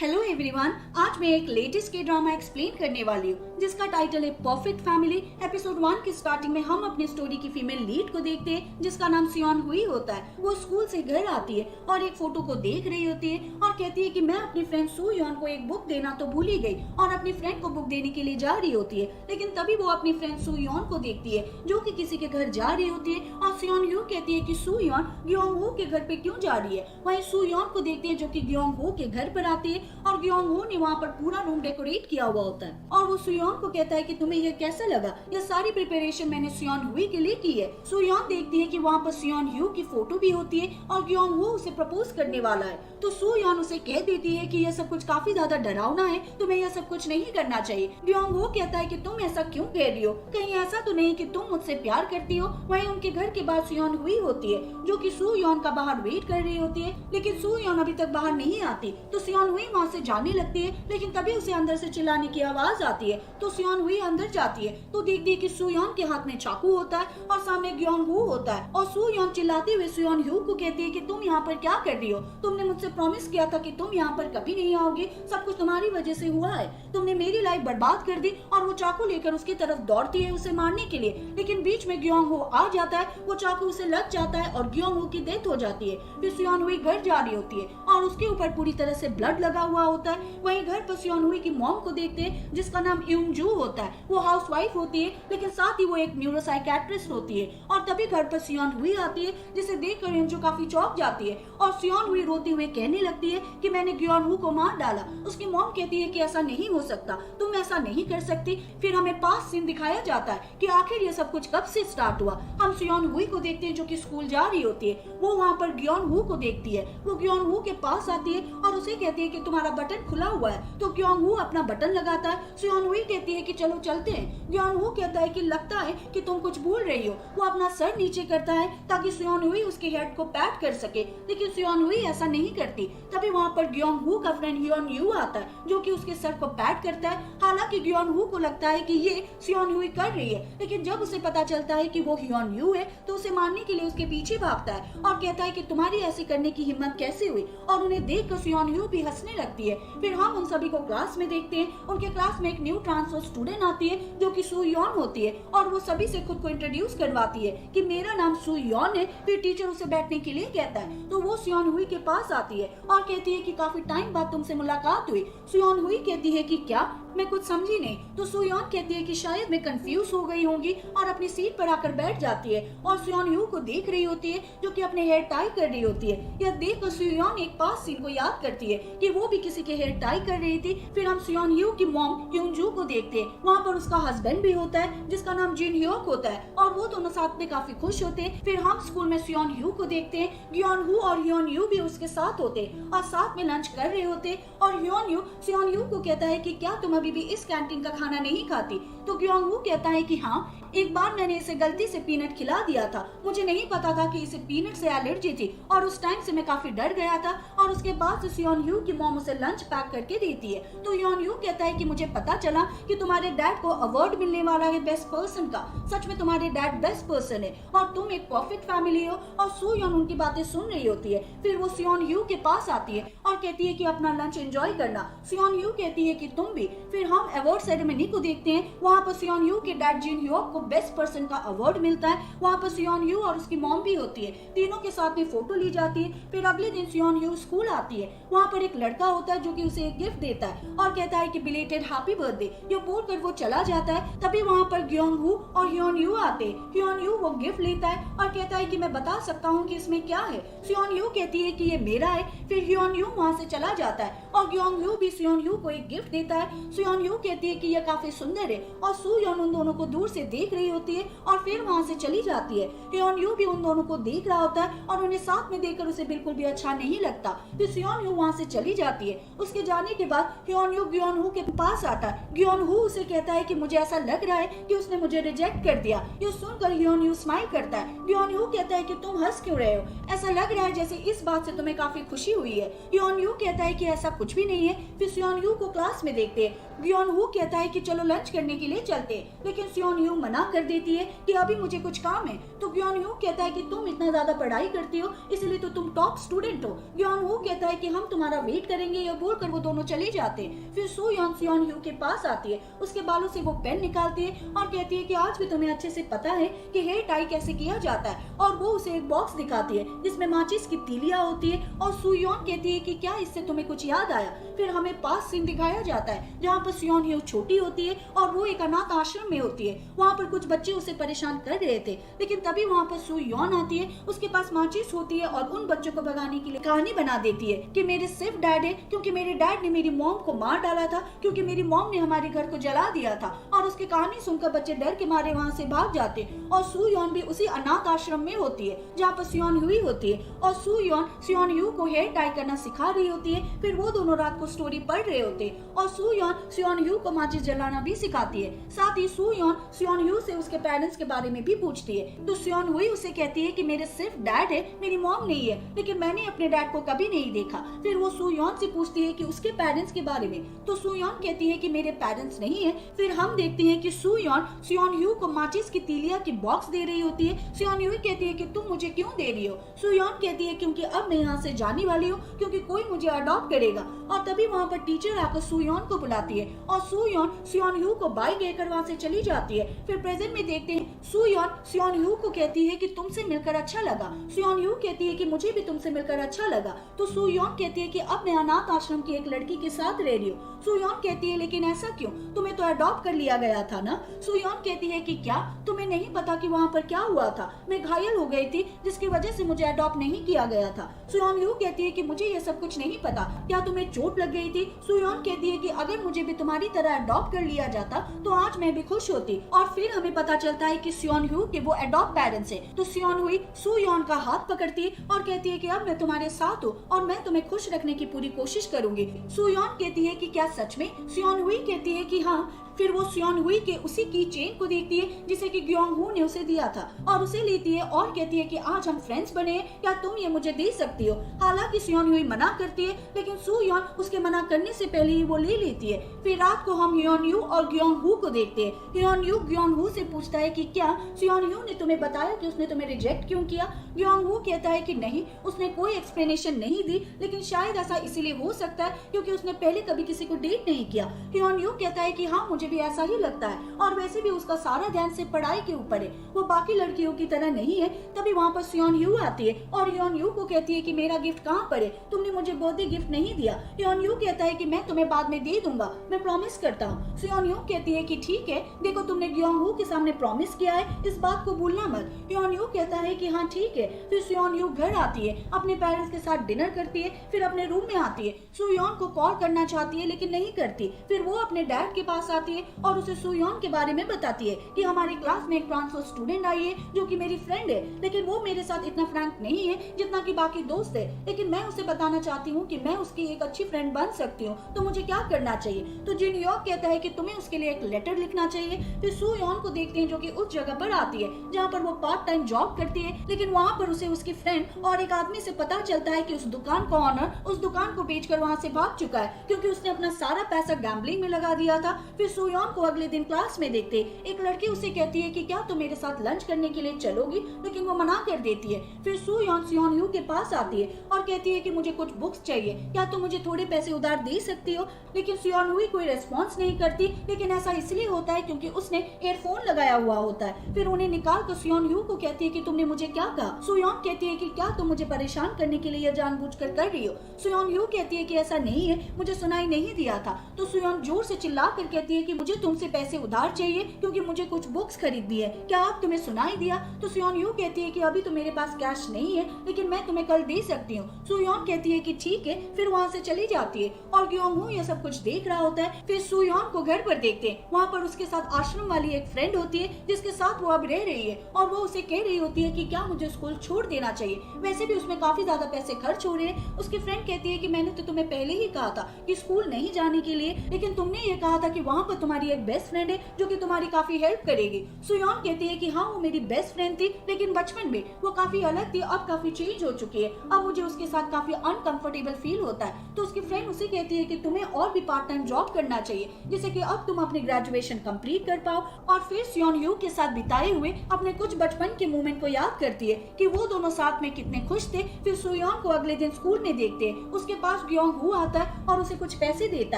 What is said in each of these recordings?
Hello everyone, आज मैं एक लेटेस्ट के ड्रामा एक्सप्लेन करने वाली हूँ जिसका टाइटल है परफेक्ट फैमिली। एपिसोड 1 की स्टार्टिंग में हम अपनी स्टोरी की फीमेल लीड को देखते हैं जिसका नाम सियोन हुई होता है। वो स्कूल से घर आती है और एक फोटो को देख रही होती है और कहती है कि मैं अपनी फ्रेंड सू योन को एक बुक देना तो भूल ही गई और अपनी फ्रेंड को बुक देने के लिए जा रही होती है। लेकिन तभी वो अपनी फ्रेंड सू योन को देखती है जो कि किसी के घर जा रही होती है और सियोन यू कहती है कि सू योन ग्योंग हो के घर पे क्यों जा रही है। वहीं सू योन को देखते हैं जो कि ग्योंग हो के घर पर आती है और ग्योंग हो ने वहाँ पर पूरा रूम डेकोरेट किया हुआ होता है और वो सुयोन को कहता है कि तुम्हें ये कैसा लगा, ये सारी प्रिपरेशन मैंने सियोन हुई के लिए की है। सुयोन देखती है कि वहाँ पर सियोन यू की फोटो भी होती है और ग्योंग हो उसे प्रपोज करने वाला है। तो सुयोन उसे कह देती है कि यह सब कुछ काफी ज्यादा डरावना है, तुम्हें यह सब कुछ नहीं करना चाहिए। ग्योंग हो कहता है कि तुम ऐसा क्यों कह रही हो, कहीं ऐसा तो नहीं कि तुम मुझसे प्यार करती हो। वहीं उनके घर के बाहर सियोन हुई होती है जो कि सुयोन का बाहर वेट कर रही होती है, लेकिन सुयोन अभी तक बाहर नहीं आती। तो सियोन हुई वहाँ से जाने लगती है, लेकिन तभी उसे अंदर से चिल्लाने की आवाज आती है। तो सियोन हुई अंदर जाती है तो देखती है कि सुयोन के हाथ में चाकू होता है और सामने ग्योंग हू होता है और सुयोन चिल्लाते हुए सियोन हू को कहती है कि तुम यहाँ पर क्या कर रही हो, तुमने मुझसे प्रॉमिस किया था कि तुम यहाँ पर कभी नहीं आओगे, सब कुछ तुम्हारी वजह से हुआ है, तुमने मेरी लाइफ बर्बाद कर दी। और वो चाकू लेकर उसकी तरफ दौड़ती है उसे मारने के लिए, लेकिन बीच में ग्योंग हू आ जाता है, वो चाकू उसे लग जाता है और ग्योंग हू की डेथ हो जाती है। फिर सियोन हुई घर जा रही होती है और उसके ऊपर पूरी तरह से ब्लड लगा हुआ होता है। वहीं घर पर सियोन हुई की मॉम को देखते हैं जिसका नाम यूंजू होता है। वो हाउसवाइफ होती है लेकिन साथ ही वो एक न्यूरोसाइकेट्रिस्ट होती है और तभी घर पर सियोन हुई आती है जिसे देखकर यूंजू काफी चौंक जाती है और सियोन हुई रोते हुए कहने लगती है कि मैंने ग्योंग हू को मार डाला। उसकी मॉम कहती है कि ऐसा नहीं हो सकता, तुम ऐसा नहीं कर सकती। फिर हमें पास सीन दिखाया जाता है कि आखिर ये सब कुछ कब से स्टार्ट हुआ। हम सियोन हुई को देखते हैं जो कि स्कूल जा रही होती है। वो वहाँ पर ग्योंग हू को देखती है, वो ग्योंग हू के पास आती है और उसे कहती है कि तुम्हारा बटन खुला हुआ है। तो ग्योंग हू अपना बटन लगाता है। सियोन हुई कहती है कि चलो चलते हैं। ग्योंग हू कहता है कि लगता है कि तुम कुछ भूल रही हो। वो अपना सर नीचे करता है ताकि सियोन हुई उसके हेड को पैट कर सके, लेकिन सियोन हुई ऐसा नहीं करती। तभी वहाँ पर ग्योंग हू का फ्रेंड ह्योन यू आता है जो कि उसके सर को पैट करता है। हालांकि ग्योंग हू को लगता है कि ये सियोन हुई कर रही है, लेकिन जब उसे पता चलता है कि वो ह्योन यू है तो उसे मारने के लिए उसके पीछे भागता है और कहता है कि तुम्हारी ऐसी करने की हिम्मत कैसे हुई। और उन्हें देख कर सियोन यू भी हंसने लगती है। फिर हम उन सभी को क्लास में देखते हैं। उनके क्लास में एक न्यू ट्रांसफर स्टूडेंट आती है जो कि सू योन होती है और वो सभी से खुद को इंट्रोड्यूस करवाती है कि मेरा नाम सू योन है। फिर टीचर उसे बैठने के लिए कहता है तो वो सियोन हुई के पास आती है और कहती है कि काफी टाइम बाद तुमसे मुलाकात हुई। सियोन हुई कहती है कि क्या, मैं कुछ समझी नहीं। तो सुयोन कहती है कि शायद मैं कंफ्यूज हो गई होंगी और अपनी सीट पर आकर बैठ जाती है और सियोन यू को देख रही होती है जो कि अपने हेयर टाई कर रही होती है। यह देखकर सियोन एक पास सीन को याद करती है कि वो भी किसी के हेयर टाई कर रही थी। फिर हम सियोन यू की मॉम यूंजू को देखते हैं। वहाँ पर उसका हस्बैंड भी होता है जिसका नाम जिन ह्योक होता है और वो दोनों साथ में काफी खुश होते हैं। फिर हम स्कूल में सियोन यू को देखते हैं। ग्योंग हू और ह्योन यू भी उसके साथ होते और साथ में लंच कर रहे होते और ह्योन यू सियोन यू को कहता है कि क्या तुम अभी भी इस कैंटीन का खाना नहीं खाती। तो ग्योंग हू कहता है कि हाँ, एक बार मैंने इसे गलती से पीनट खिला दिया था, मुझे नहीं पता था कि इसे पीनट से एलर्जी थी और उस टाइम से मैं काफी डर गया था। और उसके बाद से सियोन यू की मॉम उसे लंच पैक करके देती है। तो ह्योन यू कहता है कि मुझे पता चला कि तुम्हारे डैड को अवार्ड मिलने वाला है बेस्ट पर्सन का। सच में तुम्हारे डैड बेस्ट पर्सन है और तुम एक परफेक्ट फैमिली हो। और सू योन उनकी बातें सुन रही होती है। फिर वो सियोन यू के पास आती है और कहती है कि अपना लंच एंजॉय करना। सियोन यू कहती है कि तुम भी। फिर हम अवार्ड सेरेमनी को देखते हैं। वहाँ पर सियोन यू के डैड जिन ह्योक को बेस्ट पर्सन का अवार्ड मिलता है। वहाँ पर सियोन यू और उसकी मॉम भी होती है। तीनों के साथ में फोटो ली जाती है। फिर अगले दिन सियोन यू स्कूल आती है। वहाँ पर एक लड़का होता है जो कि उसे एक गिफ्ट देता है और कहता है कि बिलेटेड हैप्पी बर्थडे, ये बोलकर वो चला जाता है। तभी वहाँ पर ग्योंग हू और ह्योन यू आते हैं। ह्योन यू वो गिफ्ट लेता है और कहता है कि मैं बता सकता हूँ कि इसमें क्या है। सियोन यू कहती है कि ये मेरा है। फिर ह्योन यू वहाँ से चला जाता है और ग्योंग हू भी सियोन यू को एक गिफ्ट देता है। सियोन यू कहती है कि यह काफी सुंदर है और सू योन उन दोनों को दूर से देख रही होती है और फिर वहाँ से चली जाती है। ह्योन यू भी उन दोनों को देख रहा होता है और उन्हें साथ में देखकर उसे बिल्कुल भी अच्छा नहीं लगता। फिर सियोन यू वहाँ से चली जाती है। उसके जाने के बाद ह्योन यू ग्योंग हू के पास आता है। ग्योंग हू उसे कहता है कि मुझे ऐसा लग रहा है कि उसने मुझे रिजेक्ट कर दिया। ये सुनकर ह्योन यू स्माइल करता है। ग्योंग हू कहता है कि तुम हंस क्यों रहे हो, ऐसा लग रहा है जैसे इस बात से तुम्हें काफी खुशी हुई है। ह्योन यू कहता है कि ऐसा कुछ भी नहीं है। फिर सियोन यू को क्लास में देखते हैं। ग्योंग हू कहता है कि चलो लंच करने के लिए चलते हैं, लेकिन सियोन यू मना मना कर देती है कि अभी मुझे कुछ काम है। तो ग्योन हू कहता है कि तुम इतना ज्यादा पढ़ाई करती हो इसलिए तो तुम टॉप स्टूडेंट हो। ग्योन हू कहता है कि हम तुम्हारा वेट करेंगे, यह बोलकर वो दोनों चले जाते हैं। फिर सू यॉन सियोन हू के पास आती है, उसके बालों से वो पेन निकालती है और कहती है कि आज भी तुम्हें अच्छे से पता है कि हेयर टाई कैसे किया जाता है। और वो उसे एक बॉक्स दिखाती है जिसमें माचिस की तीलियां होती है और सू यॉन कहती है कि क्या इससे तुम्हें कुछ याद आया। फिर हमें पास सीन दिखाया जाता है जहाँ पर सियोन हू छोटी होती है और वो एक अनाथ आश्रम में होती है। वहाँ पर कुछ बच्चे उसे परेशान कर रहे थे, लेकिन तभी वहाँ पर सू यॉन आती है, उसके पास माचिस होती है और उन बच्चों को भगाने के लिए कहानी बना देती है कि मेरे सिर्फ डैड है क्योंकि मेरे डैड ने मेरी मॉम को मार डाला था क्योंकि मेरी मॉम ने हमारे घर को जला दिया था। और उसकी कहानी सुनकर बच्चे डर के मारे वहाँ से भाग जाते और सू यॉन भी उसी अनाथ आश्रम में होती है जहाँ पर सियोन हुई होती है और सू यॉन सियोन हू को हेयर टाई करना सिखा रही होती है। फिर वो दोनों रात को स्टोरी पढ़ रहे होते हैं और सू यॉन सियोन हू को माचिस जलाना भी सिखाती है। साथ ही सू यॉन सियोन हू से उसके पेरेंट्स के बारे में भी पूछती है। तो सियोन हुई उसे कहती है कि मेरे सिर्फ डैड है, मेरी मॉम नहीं है, लेकिन मैंने अपने डैड को कभी नहीं देखा। फिर वो सू यॉन से पूछती है कि उसके पेरेंट्स के बारे में, तो सू यॉन कहती है कि मेरे पेरेंट्स नहीं है। फिर हम देखते हैं कि सू यॉन सियोन हू को माचिस की तीलिया की बॉक्स दे रही होती है। सियोन हू कहती है कि तुम मुझे क्यों दे रही हो। सू यॉन कहती है क्योंकि अब मैं यहाँ से जाने वाली हूँ क्योंकि कोई मुझे अडॉप्ट करेगा। और तभी वहाँ पर टीचर आकर सू यॉन को बुलाती है और सू यॉन सियोन हू को बाय कहकर वहाँ से चली जाती है। फिर प्रेजेंट में देखते हैं सू यॉन सियोन हू को कहती है कि तुमसे मिलकर अच्छा लगा। सियोन हू कहती है कि मुझे भी तुमसे मिलकर अच्छा लगा। तो सू यॉन कहती है कि अब मैं अनाथ आश्रम की एक लड़की के साथ रह रही हूँ। सू यॉन कहती है लेकिन ऐसा क्यों, तुम्हें तो अडॉप्ट कर लिया गया था ना। सू यॉन कहती है कि क्या तुम्हें नहीं पता कि वहाँ पर क्या हुआ था, मैं घायल हो गई थी जिसकी वजह से मुझे अडॉप्ट नहीं किया गया था। सियोन हू कहती है कि मुझे ये सब कुछ नहीं पता, क्या तुम्हें चोट लग गई थी। सू यॉन कहती है कि अगर मुझे भी तुम्हारी तरह अडॉप्ट कर लिया जाता तो आज मैं भी खुश होती। और फिर हमें पता चलता है कि सियोन हू के वो अडॉप्ट पेरेंट्स है। तो सियोन हुई सू यॉन का हाथ पकड़ती है और कहती है कि अब मैं तुम्हारे साथ हूँ और मैं तुम्हें खुश रखने की पूरी कोशिश करूंगी। सू यॉन कहती है कि क्या सच में। सियोन हुई कहती है कि हाँ। फिर वो सियोन हुई के उसी की चेन को देखती है जिसे कि ग्योंग हू ने उसे दिया था और उसे लेती है और कहती है कि आज हम फ्रेंड्स बने हैं, क्या तुम ये मुझे दे सकती हो। हालांकि सियोन हुई मना करती है, लेकिन सू यॉन उसके मना करने से पहले ही वो ले लेती है। फिर रात को हम ह्योन यू और ग्योंग हू को देखते हैं। ह्योन यू ग्योंग हू से पूछता है कि क्या सियोन हू ने तुम्हें बताया कि उसने तुम्हें रिजेक्ट क्यों किया। ग्योंग हू कहता है कि नहीं, उसने कोई एक्सप्लेनेशन नहीं दी, लेकिन शायद ऐसा इसीलिए हो सकता है क्योंकि उसने पहले कभी किसी को डेट नहीं किया। ह्योन यू कहता है कि हाँ, मुझे भी ऐसा ही लगता है और वैसे भी उसका सारा ध्यान सिर्फ पढ़ाई के ऊपर है, वो बाकी लड़कियों की तरह नहीं है। तभी वहाँ पर सियोन यू आती है और ह्योन यू को कहती है कि मेरा गिफ्ट कहाँ पर है, तुमने मुझे बर्थडे गिफ्ट नहीं दिया। ह्योन यू कहता है कि मैं तुम्हें बाद में दे दूंगा, मैं प्रॉमिस करता हूँ। सियोन यू कहती है कि ठीक है, देखो तुमने ग्योंग हू के सामने प्रॉमिस किया है, इस बात को भूलना मत। ह्योन यू कहता है कि हाँ ठीक है। फिर सियोन यू घर आती है, अपने पेरेंट्स के साथ डिनर करती है, फिर अपने रूम में आती है। सुयोन को कॉल करना चाहती है लेकिन नहीं करती। फिर वो अपने डैड के पास आती है और उसे सुयोन के बारे में बताती है कि हमारी क्लास में एक ट्रांसफर स्टूडेंट आई है जो कि मेरी फ्रेंड है, लेकिन वो मेरे साथ इतना फ्रैंक नहीं है जितना कि बाकी दोस्त है, लेकिन मैं उसे बताना चाहती हूँ कि मैं उसकी एक अच्छी फ्रेंड बन सकती हूँ, तो मुझे क्या करना चाहिए। तो जिन योग कहता है कि तुम्हें उसके लिए एक लेटर लिखना चाहिए। फिर सुयोन को देखते हैं जो कि उस जगह पर आती है जहाँ पर वो पार्ट टाइम जॉब करती है, लेकिन वहाँ पर उसे उसकी फ्रेंड और एक आदमी से पता चलता है कि उस दुकान का ऑनर उस दुकान को बेचकर वहाँ से भाग चुका है क्योंकि उसने अपना सारा पैसा गैम्बलिंग में लगा दिया था। फिर सुयोन को अगले दिन क्लास में देखते एक लड़की उसे कहती है कि क्या तुम मेरे साथ लंच करने के लिए चलोगी, लेकिन वो मना कर देती है। फिर सुयोन सियोन यू के पास आती है और कहती है कि मुझे कुछ बुक्स चाहिए, क्या तुम मुझे थोड़े पैसे उधार दे सकती हो। लेकिन सियोन हुई कोई रेस्पॉन्स नहीं करती, लेकिन ऐसा इसलिए होता है क्योंकि उसने ईयरफोन लगाया हुआ होता है। फिर उन्हें निकाल कर सियोन यू को कहती है कि तुमने मुझे क्या कहा। सुयोन कहती है कि क्या तुम मुझे परेशान करने के लिए जानबूझकर कर रही हो। सुयोन यू कहती है कि ऐसा नहीं है, मुझे सुनाई नहीं दिया था। तो सुयोन जोर से चिल्ला कर कहती है कि मुझे तुमसे पैसे उधार चाहिए क्योंकि मुझे कुछ बुक्स खरीदनी है, क्या आप तुम्हें सुनाई दिया। तो सुयोन यू कहती है कि अभी तो मेरे पास कैश नहीं है, लेकिन मैं तुम्हें कल दे सकती हूँ। सुयोन कहती है कि ठीक है, फिर वहाँ से चली जाती है और ग्योंग हू ये सब कुछ देख रहा होता है। फिर सुयोन को घर पर देखते हैं, वहाँ पर उसके साथ आश्रम वाली एक फ्रेंड होती है जिसके साथ वो अब रह रही है और वो उसे कह रही होती है कि क्या मुझे स्कूल छोड़ देना चाहिए, वैसे भी उसमें काफी ज्यादा पैसे खर्च हो रहे हैं। उसकी फ्रेंड कहती है कि मैंने तो तुम्हें पहले ही कहा था कि स्कूल नहीं जाने के लिए, लेकिन तुमने ये कहा था कि वहाँ पर तुम्हारी एक बेस्ट फ्रेंड है जो कि तुम्हारी काफी हेल्प करेगी। सुयोन कहती है कि हाँ वो मेरी बेस्ट फ्रेंड थी, लेकिन बचपन में वो काफी अलग थी, अब काफी चेंज हो चुकी है, अब मुझे उसके साथ काफी अनकंफर्टेबल फील होता है। तो उसकी फ्रेंड उसे कहती है कि तुम्हें और भी पार्ट टाइम जॉब करना चाहिए जिससे कि अब तुम अपनी ग्रेजुएशन कंप्लीट कर पाओ। और फिर सियोन यू के साथ बिताए हुए अपने कुछ बचपन के मोमेंट को याद करती है कि वो दोनों साथ में कितने खुश थे। फिर सुयोन को अगले दिन स्कूल में देखते हैं, उसके पास ग्योंग हू आता है और उसे कुछ पैसे देता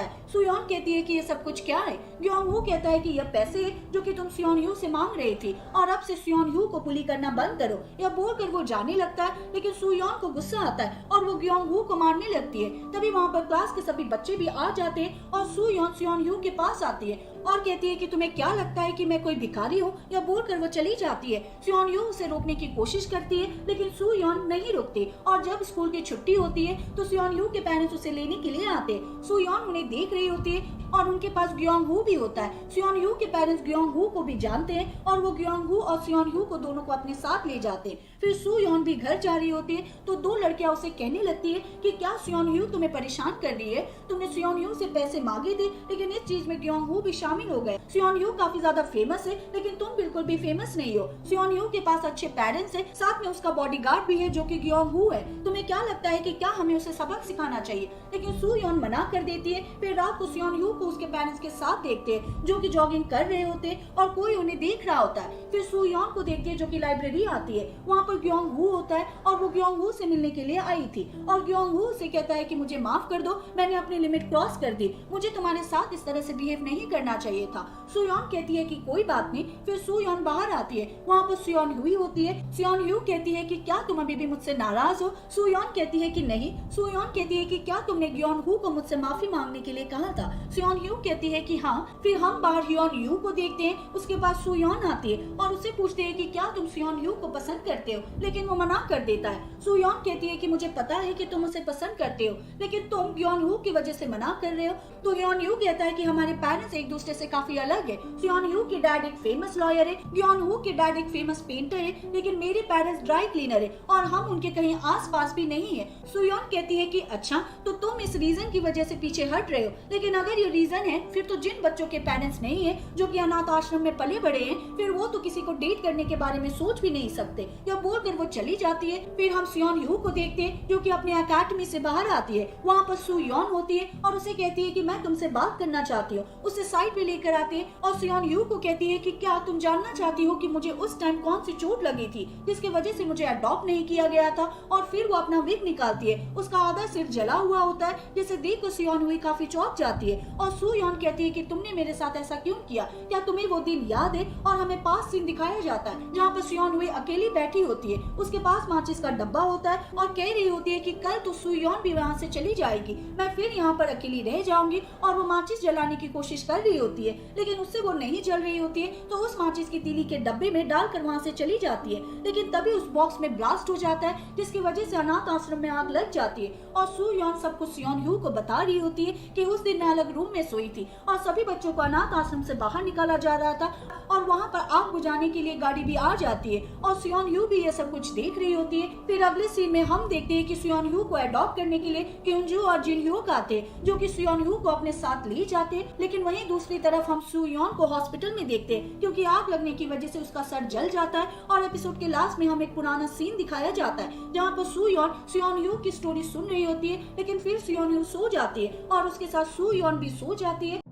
है। सुयोन कहती है कि ये सब कुछ क्या है। ग्योंग हू कहता है कि यह पैसे है जो कि तुम सियोन यू से मांग रही थी और अब से सियोन यू को बुली करना बंद करो। यह बोलकर वो जाने लगता है, लेकिन सुयोन को गुस्सा आता है और वो ग्योंग हू को मारने लगती है। तभी वहाँ पर क्लास के सभी बच्चे भी आ जाते हैं और सुयोन सियोन यू के पास आती है और कहती है कि तुम्हें क्या लगता है कि मैं कोई भिखारी हूँ, या बोलकर वो चली जाती है। सियोन यू उसे रोकने की कोशिश करती है, लेकिन सुयोन नहीं रुकती और जब स्कूल की छुट्टी होती है तो सियोन यू के पेरेंट्स उसे लेने के लिए आते हैं। सुयोन उन्हें देख रही होती है और उनके पास ग्योंग हू भी होता है। सियोन यू के पेरेंट्स ग्योंग हू को भी जानते हैं और वो ग्योंग हू और सियोन यू को दोनों को अपने साथ ले जाते हैं। फिर सुयोन भी घर जा रही होती है तो दो लड़कियां उसे कहने लगती है कि क्या सियोन यू तुम्हें परेशान कर रही है, तुमने सियोन यू से पैसे मांगे थे लेकिन इस चीज में ग्योंग हू भी शामिल हो गए। सियोन यू काफी ज्यादा फेमस है लेकिन तुम बिल्कुल भी फेमस नहीं हो। सियोन यू के पास अच्छे पेरेंट्स है, साथ में उसका बॉडीगार्ड भी है जो कि ग्योंग हू है। तुम्हें क्या लगता है कि क्या हमें उसे सबक सिखाना चाहिए, लेकिन सुयोन मना कर देती है। फिर रात को सियोन यू को उसके पेरेंट्स के साथ देखते हैं जो कि जॉगिंग कर रहे होते हैं और कोई उन्हें देख रहा होता है। फिर सुयोन को देखते हैं जो कि लाइब्रेरी आती है, वहाँ पर ग्योंग हू होता है और वो ग्योंग हू से मिलने के लिए आई थी और ग्योंग हू से कहता है कि मुझे माफ कर दो, मैंने अपनी लिमिट क्रॉस कर दी, मुझे तुम्हारे साथ इस तरह से बिहेव नहीं करना चाहिए था। सुयोन कहती है कि कोई बात नहीं। फिर सुयोन बाहर आती है, वहाँ पर सियोन यू होती है। सियोन यू कहती है कि क्या तुम अभी भी मुझसे नाराज हो। सुयोन कहती है कि नहीं। सुयोन कहती है कि क्या तुमने ग्योंग हू को मुझसे माफी मांगने के लिए कहा था। सियोन यू कहती है कि हाँ। फिर हम बाहर ह्योन यू को देखते हैं, उसके बाद सुयोन आती है और उससे पूछते हैं कि क्या तुम सियोन यू को पसंद करते हो, लेकिन वो मना कर देता है। सुयोन कहती है कि मुझे पता है कि तुम उसे पसंद करते हो, लेकिन तुम ग्योंग हू की वजह से मना कर रहे हो। तो ह्योन यू कहता है कि हमारे पेरेंट्स एक दूसरे से काफी अलग है। सियोन यू की डैड एक फेमस लॉयर है, ग्योंग हू के डैड एक फेमस पेंटर है, लेकिन मेरे पेरेंट्स ड्राई क्लीनर है और हम उनके कहीं आस पास भी नहीं है। सुयोन कहती है कि अच्छा, तो तुम इस रीजन की वजह से पीछे हट रहे हो, लेकिन अगर ये रीजन है फिर तो जिन बच्चों के पेरेंट्स नहीं है जो कि अनाथ आश्रम में पले बड़े हैं, फिर वो तो किसी को डेट करने के बारे में सोच भी नहीं सकते। यह बोलकर वो चली जाती है। फिर हम सियोन यू को देखते हैं जो कि अपने अकेडमी से बाहर आती है, वहाँ पर सुयोन होती है और उसे कहती है कि मैं तुमसे बात करना चाहती हूँ। उसे साइड पे लेकर आती है और सियोन यू को कहती है कि क्या तुम जानना चाहती हो कि मुझे उस टाइम कौन सी चोट लगी थी जिसकी वजह से मुझे अडॉप्ट नहीं किया गया था। और फिर वो अपना विग निकालती है, उसका आधा सिर जला हुआ होता है, जिसे देख कर सियोन हुई काफी चौंक जाती है और सुयोन कहती है कि तुमने मेरे साथ ऐसा क्यों किया, क्या तुम्हें वो दिन याद है। और हमें पास सीन दिखाया जाता है जहाँ पर सियोन हुई अकेली बैठी होती है, उसके पास माचिस का डब्बा होता है और कह रही होती है कि कल तो सुयोन भी वहाँ से चली जाएगी, मैं फिर यहाँ पर अकेली रह जाऊंगी। और वो माचिस जलाने की कोशिश कर रही होती है, लेकिन उससे वो नहीं जल रही होती है, तो उस माचिस की तीली के डब्बे में डालकर वहाँ से चली जाती है। लेकिन तभी उस बॉक्स में ब्लास्ट हो जाता है जिसकी वजह से अनाथ आश्रम में आग लग जाती है और सुयोन सब कुछ सियोन यू को बता रही होती है कि उस दिन मैं अलग रूम में सोई थी और सभी बच्चों को अनाथ आश्रम से बाहर निकाला जा रहा था और वहाँ पर आग बुझाने के लिए गाड़ी भी आ जाती है और सियोन यू भी ये सब कुछ देख रही होती है। फिर अगले सीन में हम देखते हैं कि सियोन यू को अडॉप्ट करने के लिए क्योंजू और जिन ह्यूक आते हैं जो कि सियोन यू को अपने साथ ले जाते हैं। लेकिन वहीं दूसरी तरफ हम सुयोन को हॉस्पिटल में देखते हैं क्योंकि आग लगने की वजह से उसका सर जल जाता है और एपिसोड के लास्ट में हमें एक पुराना सीन दिखाया जाता है जहाँ पर सुयोन सियोन यू की स्टोरी सुन रही होती है, लेकिन फिर सियोन यू सो जाती है और उसके साथ सुयोन भी सो जाती है।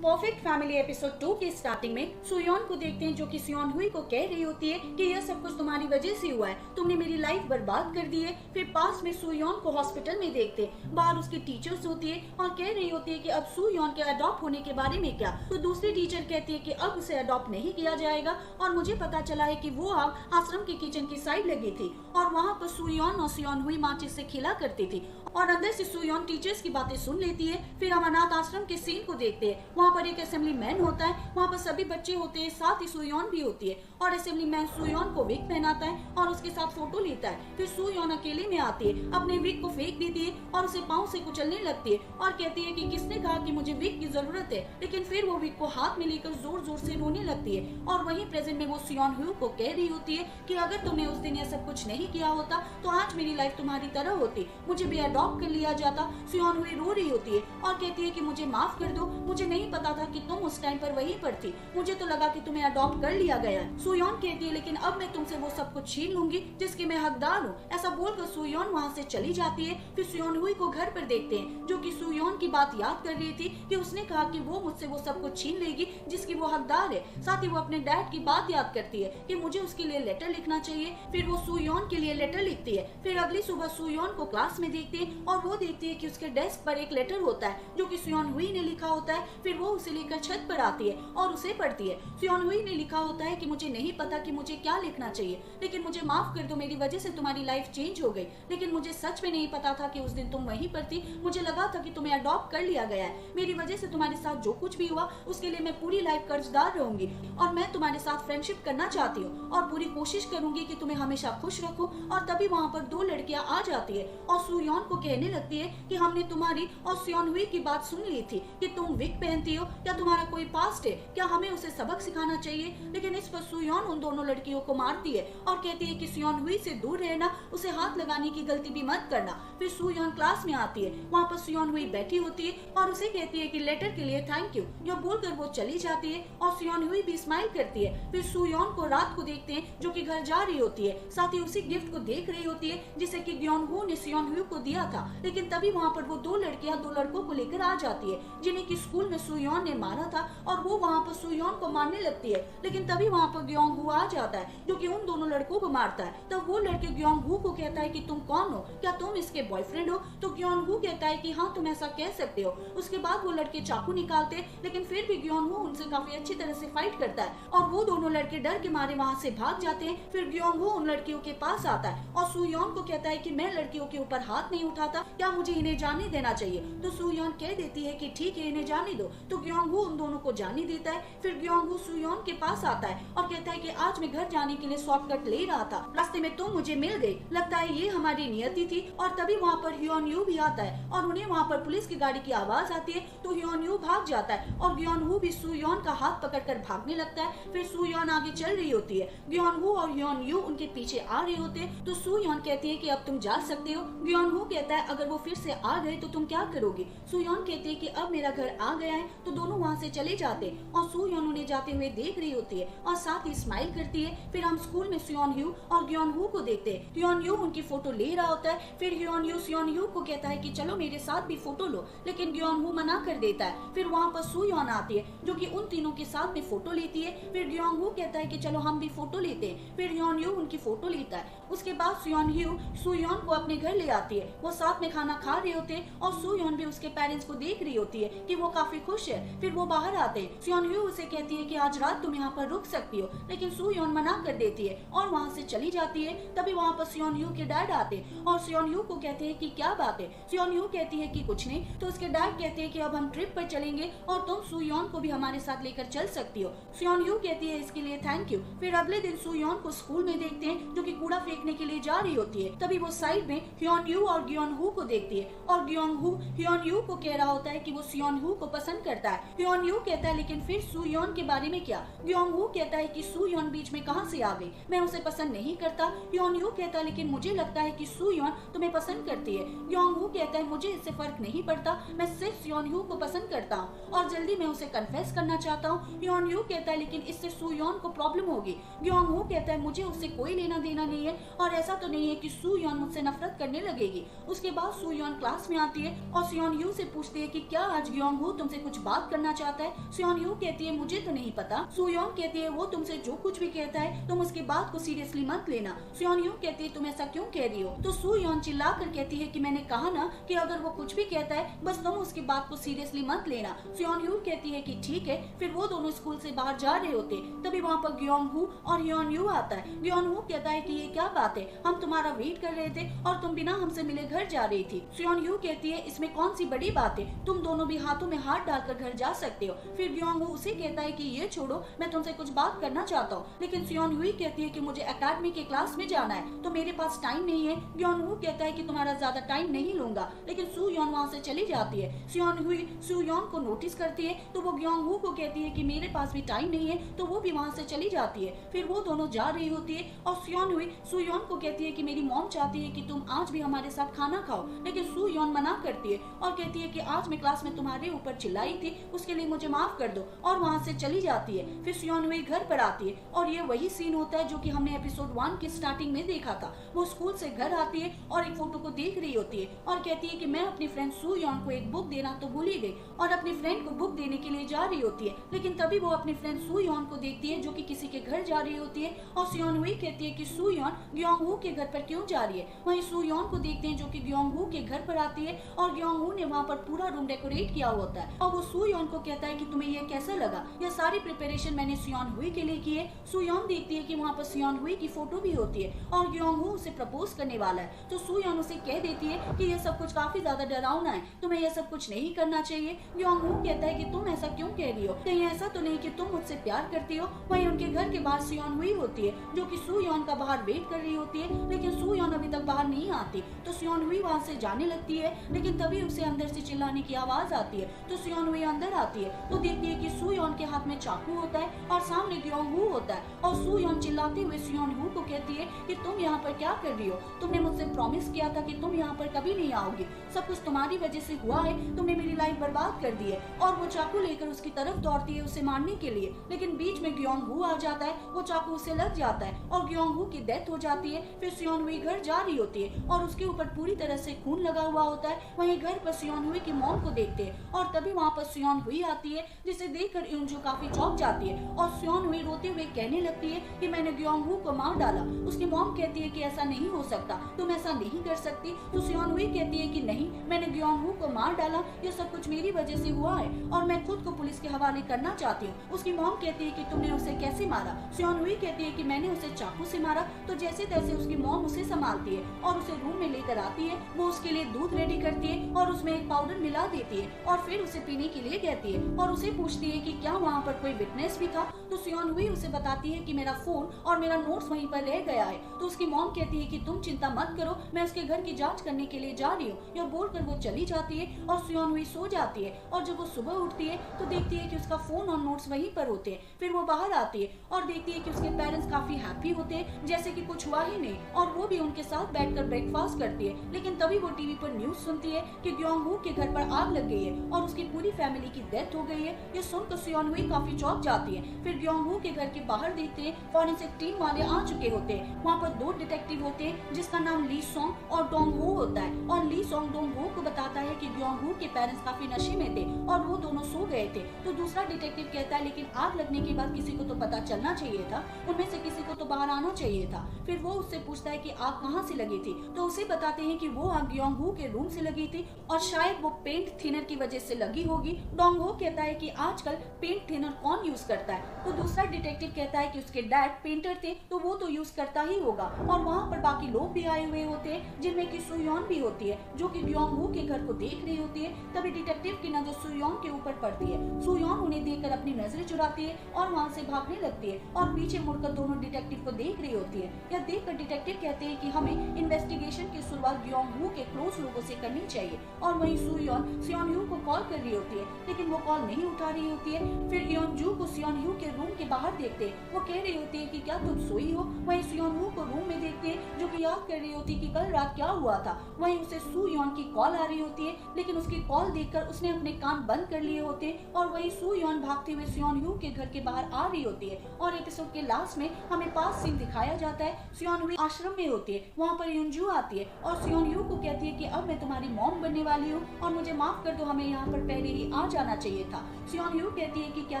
परफेक्ट फैमिली एपिसोड 2 की स्टार्टिंग में सुयोन को देखते हैं जो कि सियोन हुई को कह रही होती है कि यह सब कुछ तुम्हारी वजह से हुआ है, तुमने मेरी लाइफ बर्बाद कर दी है। फिर पास में सुयोन को हॉस्पिटल में देखते हैं, बाहर उसकी टीचर्स होती है और कह रही होती है कि अब सुयोन के अडॉप्ट होने के बारे में क्या। तो दूसरी टीचर कहती है कि अब उसे अडॉप्ट नहीं किया जाएगा और मुझे पता चला है कि वो आग आश्रम के किचन की साइड लगी थी और वहाँ पर सुयोन और सियोन हुई माचिस से खिला करती थी और अंदर से सुयोन टीचर्स की बातें सुन लेती है। फिर हम अनाथ आश्रम के सीन को देखते हैं, वहाँ पर एक असेंबली मैन होता है, वहाँ पर सभी बच्चे होते हैं, साथ ही सुयोन भी होती है और असेंबली मैन सुयोन को विग पहनाता है और उसके साथ फोटो लेता है। फिर सुयोन अकेले में आती है, अपने विग को फेंक देती है और उसे पाँव से कुचलने लगती है और कहती है कि किसने कहा कि मुझे विग की जरूरत है। लेकिन फिर वो विग को हाथ में लेकर जोर जोर से रोने लगती है और वहीं प्रेजेंट में वो सियोन ह्यू को कह रही होती है कि अगर तुमने उस दिन ये सब कुछ नहीं किया होता तो आज मेरी लाइफ तुम्हारी तरह होती, मुझे भी अडॉप्ट कर लिया जाता। सियोन हुई रो रही होती है और कहती है कि मुझे माफ कर दो, मुझे नहीं पता था कि तुम उस टाइम पर वहीं पर थी, मुझे तो लगा कि तुम्हें अडॉप्ट कर लिया गया है। सुयोन कहती है लेकिन अब मैं तुमसे वो सब कुछ छीन लूंगी जिसके मैं हकदार हूँ। ऐसा बोलकर सुयोन वहाँ से चली जाती है। फिर सियोन हुई को घर पर देखते हैं जो कि सुयोन की बात याद कर रही थी कि उसने कहा कि वो मुझसे वो सब कुछ छीन लेगी जिसकी वो हकदार है। साथ ही वो अपने डैड की बात याद करती है कि मुझे उसके लिए लेटर लिखना चाहिए। फिर वो सुयोन के लिए लेटर लिखती है। फिर अगली सुबह सुयोन को क्लास में देखते हैं और वो देखती है कि उसके डेस्क पर एक लेटर होता है जो कि सियोन हुई ने लिखा होता है। फिर वो उसे लेकर छत पर आती है और उसे पढ़ती है। सियोन हुई ने लिखा होता है कि मुझे नहीं पता कि मुझे क्या लिखना चाहिए, लेकिन मुझे माफ कर दो, मेरी वजह से तुम्हारी लाइफ चेंज हो गई, लेकिन मुझे सच में नहीं पता था कि उस दिन तुम वहीं पर थी। मुझे लगा था कि तुम्हें अडॉप्ट कर लिया गया है। मेरी वजह से तुम्हारे साथ जो कुछ भी हुआ उसके लिए मैं पूरी लाइफ कर्जदार रहूंगी और मैं तुम्हारे साथ फ्रेंडशिप करना चाहती हूँ और पूरी कोशिश करूंगी कि तुम्हें हमेशा खुश रखूं। और तभी वहाँ पर दो लड़कियां आ जाती है और सुयोन को कहने लगती है कि हमने तुम्हारी और सियोन हुई की बात सुन ली थी कि तुम विग पहनती हो, क्या तुम्हारा कोई पास्ट है, क्या हमें उसे सबक सिखाना चाहिए। लेकिन इस पर सुयोन उन दोनों लड़कियों को मारती है और कहती है कि सियोन हुई से दूर रहना, उसे हाथ लगाने की गलती भी मत करना। फिर सुयोन क्लास में आती है, वहाँ पर सियोन हुई बैठी होती है और उसे कहती है कि लेटर के लिए थैंक यू। यह बोलकर वो चली जाती है और सियोन हुई भी स्माइल करती है। फिर सुयोन को रात को देखते हैं जो कि घर जा रही होती है, साथ ही उसी गिफ्ट को देख रही होती है जिसे कि ग्योनहू ने सियोन हुई को दिया था। लेकिन तभी वहाँ पर वो दो लड़कियां दो लड़कों को लेकर आ जाती है जिन्हें कि स्कूल में सुयोन ने मारा था और वो वहाँ पर सुयोन को मारने लगती है। लेकिन तभी वहाँ पर ग्योनहू आ जाता है जो कि उन दोनों लड़कों को मारता है। तब वो लड़के ग्योनहू को कहता है कि तुम कौन हो, क्या तुम इसके बॉयफ्रेंड हो। तो ग्योनहू कहता है कि हाँ तुम ऐसा कह सकते हो। उसके बाद वो लड़के चाकू निकालते हैं, लेकिन फिर भी ग्योनहू उनसे काफी अच्छी तरह से फाइट करता है और वो दोनों लड़के डर के मारे वहाँ से भाग जाते हैं। फिर ग्योनहू उन लड़कियों के पास आता है और सुयोन को कहता है कि मैं लड़कियों के ऊपर हाथ नहीं उठाता, क्या मुझे इन्हें जाने देना चाहिए। तो सुयोन कह देती है कि ठीक है इन्हें जाने दो। तो ग्योनहू उन दोनों को जाने देता है। फिर ग्योनहू सुयोन के पास आता है और कहता है कि आज मैं घर जाने के लिए शॉर्टकट ले रहा था, रास्ते में तुम मुझे मिल गई, लगता है ये हमारी नियति थी। और तभी वहाँ पर ह्योन यू भी आता है और उन्हें वहाँ पर पुलिस की गाड़ी की आवाज आती है। तो ह्योन यू भाग जाता है और ग्योनहू भी सुयोन का हाथ पकड़कर भागने लगता है। फिर सुयोन आगे चल रही होती है, ग्योनहू और ह्योन यू उनके पीछे आ रहे होते हैं। तो सुयोन कहती है कि अब तुम जा सकते हो। ग्योनहू कहता है अगर वो फिर से आ गए तो तुम क्या करोगी। सुयोन कहती है कि अब मेरा घर आ गया है। तो दोनों वहाँ से चले जाते और सुयोन उन्हें जाते हुए देख रही होती है और साथ ही स्माइल करती है। फिर हम स्कूल में सियोन यू और ग्योनहू को देखते हैं। ह्योन यू उनकी फोटो ले रहा होता है। फिर ह्योन यू सियोन यू को कहता है कि चलो मेरे साथ भी फोटो लो, लेकिन ग्योनहू मना कर देता है। फिर वहाँ पर सुयोन आती है जो कि उन तीनों के साथ में फोटो लेती है। फिर ग्योनहू कहता है कि चलो हम भी फोटो लेते हैं। फिर ह्योन यू उनकी फोटो लेता है। उसके बाद सियोन यू सुयोन को अपने घर ले आती है। वो साथ में खाना खा रहे होते हैं और सुयोन भी उसके पेरेंट्स को देख रही होती है कि वो काफी खुश है। फिर वो बाहर आते हैं। सियोन यू उसे कहती है कि आज रात तुम यहाँ पर रुक सकती हो, लेकिन सुयोन मना कर देती है और वहाँ से चली जाती है। तभी वहाँ पर सियोन यू के डैड आते और सियोन यू को कहते हैं कि क्या बात है। सियोन यू कहती है कि कुछ नहीं। तो उसके डैड कहते हैं कि अब हम ट्रिप पर चलेंगे और तुम सुयोन को भी हमारे साथ लेकर चल सकती हो। सियोन यू कहती है इसके लिए थैंक यू। फिर अगले दिन सुयोन को स्कूल में देखते हैं जो कि कूड़ा फेंकने के लिए जा रही होती है। तभी वो साइड में ह्योन यू और ग्योनहू को देखती है और ग्योनहू ह्योन यू को कह रहा होता है कि वो सियोन हू को पसंद करता है। ह्योन यू कहता है लेकिन फिर सुयोन के बारे में क्या। ग्योनहू कहता है कि सुयोन बीच में कहाँ से आ गई, मैं उसे पसंद नहीं करता। ह्योन यू कहता है लेकिन मुझे लगता है कि सुयोन तुम्हें पसंद करती है। ग्योनहू कहता है मुझे इससे फर्क नहीं पड़ता, मैं सिर्फ सियोन हू को पसंद करता हूँ और जल्दी मैं उसे कन्फेस करना चाहता हूँ। ह्योन यू कहता है लेकिन इससे सुयोन को प्रॉब्लम होगी। ग्योनहू कहता है मुझे उससे कोई लेना देना नहीं है और ऐसा तो नहीं है कि सुयोन मुझसे नफरत करने लगेगी। उसके बाद सुयोन क्लास में आती है और सियोन यू से पूछती है कि क्या आज ग्योनहू तुमसे कुछ बात करना चाहता है। सियोन यू कहती है मुझे तो नहीं पता। सुयोन कहती है वो तुमसे जो कुछ भी कहता है तुम उसकी बात को सीरियसली मत लेना। सियोन यू कहती है तुम ऐसा क्यों कह रही हो। तो सुयोन चिल्ला कर कहती है कि मैंने कहा ना कि अगर वो कुछ भी कहता है बस तुम उसकी बात को सीरियसली मत लेना। सियोन यू कहती है कि ठीक है। फिर वो दोनों स्कूल से बाहर जा रहे होते तभी वहाँ पर ग्योनहू और ह्योन यू आता है। ग्योनहू कहता है कि ये क्या बात है, हम तुम्हारा वेट कर रहे थे और तुम बिना हमसे मिले घर जा रही थी। सियोन यू कहती है इसमें कौन सी बड़ी बात है, तुम दोनों भी हाथों में हाथ डालकर घर जा सकते हो। फिर ग्योनहू उसे कहता है कि ये छोड़ो मैं तुमसे कुछ बात करना चाहता हूँ। लेकिन सियोन हुई कहती है कि मुझे एकेडमी के क्लास में जाना है तो मेरे पास टाइम नहीं है। ग्योनहू कहता है कि तुम्हारा ज्यादा टाइम नहीं लूंगा, लेकिन सुयोन वहाँ से चली जाती है। सियोन हुई सुयोन को नोटिस करती है तो वो ग्योनहू को कहती है कि मेरे पास भी टाइम नहीं है, तो वो भी वहाँ से चली जाती है। फिर वो दोनों जा रही होती है और सियोन हुई सुयोन को कहती है कि मेरी मॉम चाहती है कि तुम आज भी हमारे साथ खाना खाना खाओ, लेकिन सू योन मना करती है और कहती है कि आज मैं क्लास में तुम्हारे ऊपर चिल्लाई थी, उसके लिए मुझे माफ कर दो, और वहाँ से चली जाती है। फिर सियोन हुई घर पर आती है और ये वही सीन होता है जो कि हमने एपिसोड 1 की स्टार्टिंग में देखा था। वो स्कूल से घर आती है और एक फोटो को देख रही होती है और कहती है कि मैं अपनी फ्रेंड सू योन को एक बुक देना तो भूल ही गई, और अपनी फ्रेंड को बुक देने के लिए जा रही होती है। लेकिन तभी वो अपनी फ्रेंड सू योन को देखती है जो कि किसी के घर जा रही होती है, और सियोन हुई कहती है कि सू योन ग्योंग हू के घर पर क्यों जा रही है। वहीं सू योन को देखते हैं जो कि ग्योंग हू के घर पर आती है और ग्योंग हू ने वहाँ पर पूरा रूम डेकोरेट किया होता है, और वो सू योन को कहता है कि तुम्हें ये कैसा लगा, यह सारी प्रिपरेशन मैंने सियोन हुई के लिए की है। सू योन देखती है कि वहाँ पर सियोन हुई की फोटो भी होती है और ग्योंग हू उसे प्रपोज करने वाला है, तो सू योन उसे कह देती है कि यह सब कुछ काफी ज्यादा डरावना है, तुम्हें यह सब कुछ नहीं करना चाहिए। ग्योंग हू कहता है कि तुम ऐसा क्यों कह रही हो, कहीं ऐसा तो नहीं कि तुम मुझसे प्यार करती हो। वहीं उनके घर के बाहर सियोन हुई होती है जो कि सू योन का बाहर वेट कर रही होती है, लेकिन सू योन अभी तक बाहर नहीं आती, तो सियोन हुई वहाँ से जाने लगती है। लेकिन तभी उसे अंदर से चिल्लाने की आवाज आती है, तो सियोन हुई अंदर आती है तो देखती है कि सू योन के हाथ में चाकू होता है और सामने ग्योंग हू होता है, और सू योन चिल्लाते हुए सियोन हू को कहती है कि तुम यहाँ पर क्या कर रही हो, तुमने मुझसे प्रॉमिस किया था कि तुम यहाँ पर कभी नहीं आओगी, सब कुछ तुम्हारी वजह से हुआ है, तुमने मेरी लाइफ बर्बाद कर दी है। और वो चाकू लेकर उसकी तरफ दौड़ती है उसे मारने के लिए, लेकिन बीच में ग्योंग हू आ जाता है, वो चाकू उसे लग जाता है और ग्योंग हू की डेथ हो जाती है। फिर सियोन हुई घर जा रही होती है और उसके ऊपर पूरी तरह से खून लगा हुआ होता है। वहीं घर पर सियोन हुई की मॉम को देखते हैं और तभी वहाँ पर सियोन हुई आती है, जिसे देखकर युनजू काफी चौंक जाती है और सियोन हुई रोते हुए कहने लगती है कि मैंने ग्योंग हू को मार डाला। उसकी मॉम कहती है कि ऐसा नहीं हो सकता, तुम ऐसा नहीं कर सकती, तो सियोन हुई कहती है कि नहीं, मैंने ग्योंग हू को मार डाला, ये सब कुछ मेरी वजह से हुआ है और मैं खुद को पुलिस के हवाले करना चाहती हूँ। उसकी मॉम कहती है कि तुमने उसे कैसे मारा। सियोन हुई कहती है कि मैंने उसे चाकू से मारा, तो जैसे तैसे उसकी मॉम उसे संभालती है और उसे रूम में लेकर आती है। वो उसके लिए दूध रेडी करती है और उसमें एक पाउडर मिला देती है और फिर उसे पीने के लिए कहती है और उसे पूछती है कि क्या वहाँ पर कोई विटनेस भी था, तो सियोन हुई उसे बताती है कि मेरा फोन और मेरा नोट्स वहीं पर रह गया है। तो उसकी मॉम कहती है कि तुम चिंता मत करो, मैं उसके घर की जांच करने के लिए जा रही हूँ। यह बोलकर वो चली जाती है और सियोन हुई सो जाती है, और जब वो सुबह उठती है तो देखती है कि उसका फोन और नोट्स वहीं पर होते हैं। फिर वो बाहर आती है और देखती है कि उसके पेरेंट्स काफी हैप्पी होते हैं जैसे कि कुछ हुआ ही नहीं, और वो भी उनके साथ बैठकर ब्रेकफास्ट करती है। लेकिन तभी वो टीवी पर न्यूज सुनती है कि ग्योंग हू के घर पर आग लग गई है और उसकी पूरी फैमिली की डेथ हो गई है। ये सुनकर सियोन हुई काफी चौंक जाती है। फिर ग्योंग हू के घर के बाहर देखते हैं फॉरेंसिक टीम वाले आ चुके होते हैं। वहाँ पर 2 डिटेक्टिव होते हैं जिसका नाम ली सोंग और डोंग हो होता है, और ली सोंग डोंग हो को बताता है कि ग्योंग हू के पेरेंट्स काफी नशे में थे और वो दोनों सो गए थे। तो दूसरा डिटेक्टिव कहता है लेकिन आग लगने के बाद किसी को तो पता चलना चाहिए था, उनमें से किसी को तो बाहर आना चाहिए था। फिर वो उससे पूछता है कि आग कहाँ से लगी थी, तो उसे बताते हैं कि वो आग ग्योंग हू के रूम से लगी थी और शायद वो पेंट थिनर की वजह से लगी होगी। डोंग हो कहता है कि आजकल पेंट थिनर कौन यूज करता है, तो दूसरा डिटेक्टिव कहता है कि उसके डैड पेंटर थे तो वो तो यूज करता ही होगा। और वहाँ पर बाकी लोग भी आए हुए होते हैं जिनमें कि सुयोन भी होती है जो कि ग्योंग हू के घर को देख रही होती है। तभी डिटेक्टिव की नजर सुयोन के ऊपर पड़ती है। सुयोन उन्हें देखकर अपनी नजरें चुराती है और वहाँ से भागने लगती है और पीछे मुड़कर दोनों डिटेक्टिव को देख रही होती है। यह देखकर डिटेक्टिव कहते हैं कि हमें इन्वेस्टिगेशन की शुरुआत ग्योंग हू के क्लोज लोगों से करनी चाहिए। और वहीं सुयोन सियोन यू को कॉल कर रही होती है लेकिन वो कॉल नहीं उठा रही होती है। फिर योनजू को सियोन यू के रूम के बाहर देखते हैं, वो कह रही होती है कि क्या तुम सोई हो। वहीं सियोन यू को रूम में देखते हैं जो कि याद कर रही होती है कि कल रात क्या हुआ था। वहीं उसे सुयोन की कॉल आ रही होती है लेकिन उसकी कॉल देखकर उसने अपने कान बंद कर लिए होते हैं और वहीं सुयोन भागते हुए सियोन यू के घर के बाहर आ रही होती है। और एपिसोड के लास्ट में हमें पास सीन दिखाया जाता है। सियोन यू आश्रम में होती है, वहाँ पर योनजू आती है और सियोन यू को कहती है कि अब मैं तुम्हारी मॉम बनने वाली हूँ और मुझे माफ कर दो, हमें यहाँ पर पहले ही आ जाना चाहिए था। सियोन यू कहती है कि क्या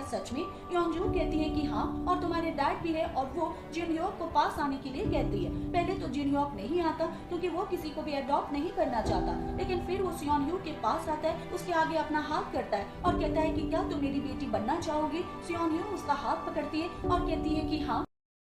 सच में? योनजू कहती है कि हाँ, और तुम्हारे डैड भी है, और वो जिनयोक को पास आने के लिए कहती है। पहले तो जिनयोक नहीं आता क्योंकि वो किसी को भी अडॉप्ट नहीं करना चाहता, लेकिन फिर वो सियोन यू के पास आता है, उसके आगे अपना हाथ करता है और कहता है कि क्या तुम मेरी बेटी बनना चाहोगी। सियोन यू उसका हाथ पकड़ती है और कहती है कि हाँ।